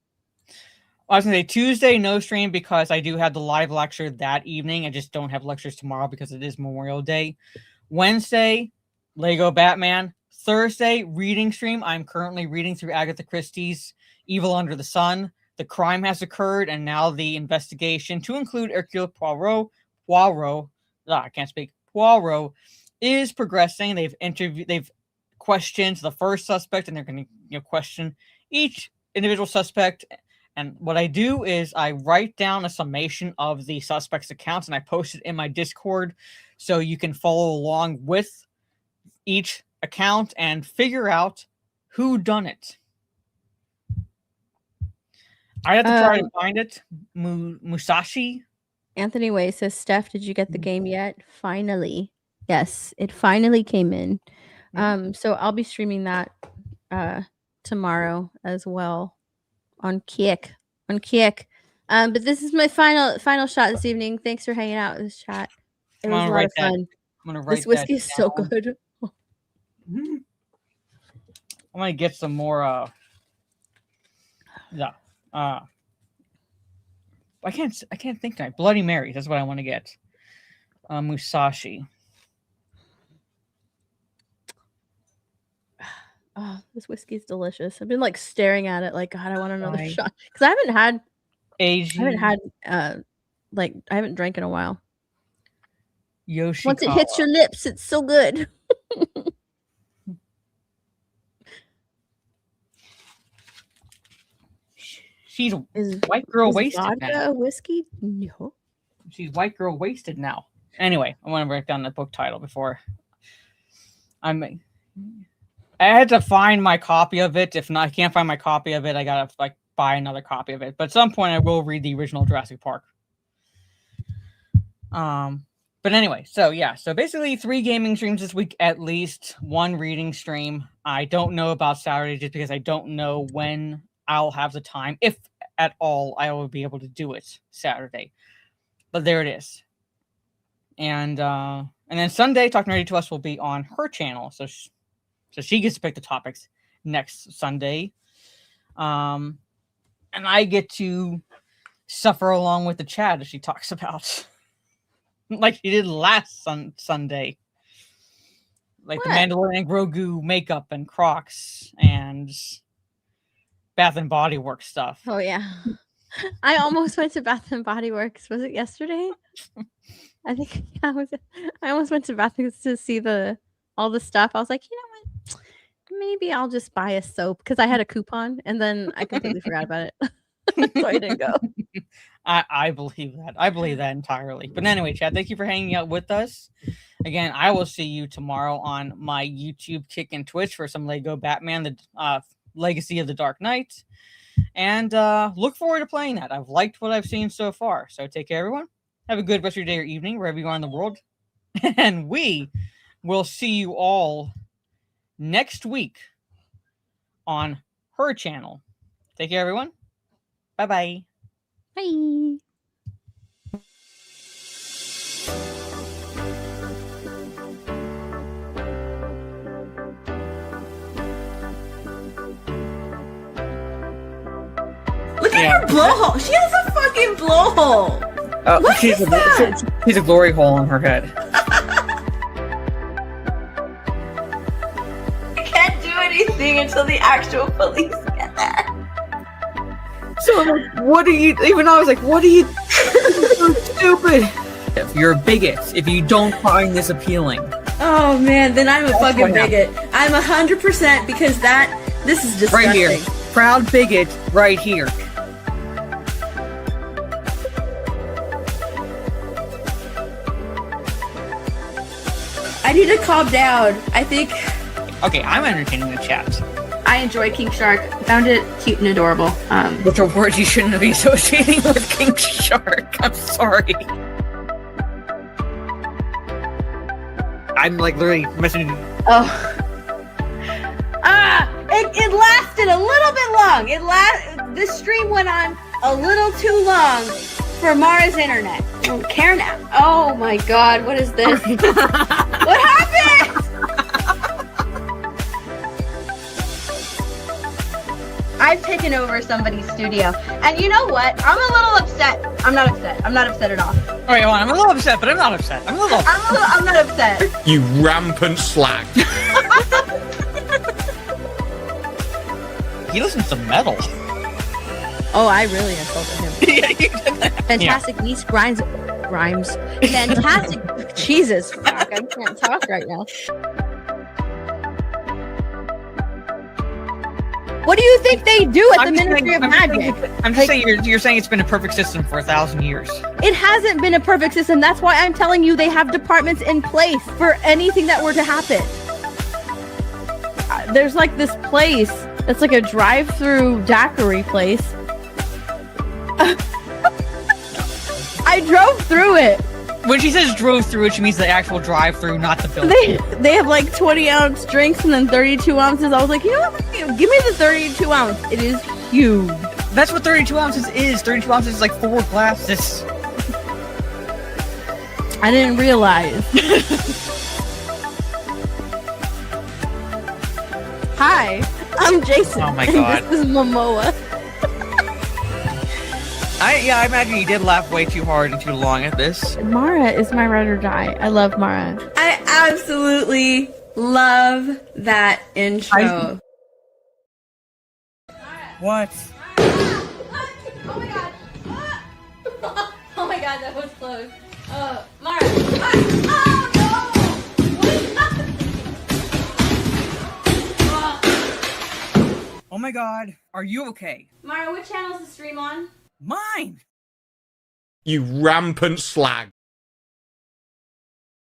I was going to say Tuesday, no stream because I do have the live lecture that evening. I just don't have lectures tomorrow because it is Memorial Day. Wednesday, Lego Batman. Thursday, reading stream. I'm currently reading through Agatha Christie's Evil Under the Sun. The crime has occurred, and now the investigation, to include Hercule Poirot, is progressing. They've questioned the first suspect, and they're going to question each individual suspect. And what I do is I write down a summation of the suspect's accounts, and I post it in my Discord so you can follow along with each account and figure out who done it. I have to try to find it. Musashi. Anthony Way says, Steph, did you get the game yet? Finally. Yes, it finally came in. So I'll be streaming that tomorrow as well on kick. But this is my final shot this evening. Thanks for hanging out with this chat. It was a lot of fun. I'm gonna write This whiskey that is so down. good. I'm gonna get some more. I can't think tonight. Bloody Mary. That's what I want to get. Musashi. Oh, this whiskey is delicious. I've been like staring at it, like God, I want another Right. shot because I haven't had Asian. I haven't drank in a while. Yoshi. Once it hits your lips, it's so good. She's Is white girl is wasted vodka now. a whiskey? No. She's white girl wasted now. Anyway, I want to break down the book title before I had to find my copy of it. If not, I can't find my copy of it. I gotta buy another copy of it. But at some point, I will read the original Jurassic Park. But anyway, so basically 3 gaming streams this week, at least 1 reading stream. I don't know about Saturday just because I don't know when I'll have the time, if at all I will be able to do it Saturday. But there it is. And then Sunday, Talking Ready to Us will be on her channel, so she gets to pick the topics next Sunday. And I get to suffer along with the chat as she talks about, like she did last Sunday. Like What? the Mandalorian Grogu makeup and Crocs and Bath and Body Works stuff. Oh yeah. I almost went to Bath and Body Works. Was it yesterday? I think I almost went to Bath to see all the stuff. I was like, you know what? Maybe I'll just buy a soap because I had a coupon and then I completely forgot about it. So I didn't go. I believe that. I believe that entirely. But anyway, Chad, thank you for hanging out with us. Again, I will see you tomorrow on my YouTube, Kick, and Twitch for some Lego Batman, the Legacy of the Dark Knight. And look forward to playing that. I've liked what I've seen so far. So take care, everyone. Have a good rest of your day or evening, wherever you are in the world. And we will see you all next week on her channel. Take care, everyone. Bye-bye. Bye. Look at her blowhole. She has a fucking blowhole. What she's is that? She's a glory hole on her head. I can't do anything until the actual police get there. So I'm like, what are you? Even I was like, what are you? So stupid. If you're a bigot, if you don't find this appealing. Oh man, then I'm a That's fucking what bigot. I'm 100% because this is disgusting. Right here. Proud bigot right here. I need to calm down. I think Okay, I'm entertaining the chat. I enjoy King Shark. I found it cute and adorable. Which are words you shouldn't be associating with King Shark. I'm sorry. I'm like literally messaging. Oh. It lasted a little bit long. This stream went on a little too long for Mara's internet. I don't care now. Oh my god, what is this? What happened? I've taken over somebody's studio. And you know what? I'm a little upset. I'm not upset. I'm not upset at all. All right, well, I'm a little upset, but I'm not upset. I'm not upset. You rampant slag. He listens to metal. Oh, I really insulted him. Yeah, you did that. Fantastic Beast rhymes. Fantastic. Jesus, fuck. I can't talk right now. What do you think they do at the Ministry of Magic? I'm just saying you're saying it's been a perfect system for 1,000 years. It hasn't been a perfect system. That's why I'm telling you they have departments in place for anything that were to happen. There's like this place that's like a drive-through daiquiri place. I drove through it. When she says drove through it, she means the actual drive-through, not the building. They have like 20-ounce drinks and then 32 ounces. I was like, you know what? Give me the 32 ounce. It is huge. That's what 32 ounces is. 32 ounces is like 4 glasses. I didn't realize. Hi, I'm Jason. Oh my and God. This is Momoa. I imagine you did laugh way too hard and too long at this. Mara is my ride or die. I love Mara. I absolutely love that intro. What? Oh my god. Oh my god, that was close. Mara. Oh no! What is that? Oh my God. Are you okay? Mara, what channel is the stream on? Mine. You rampant slag.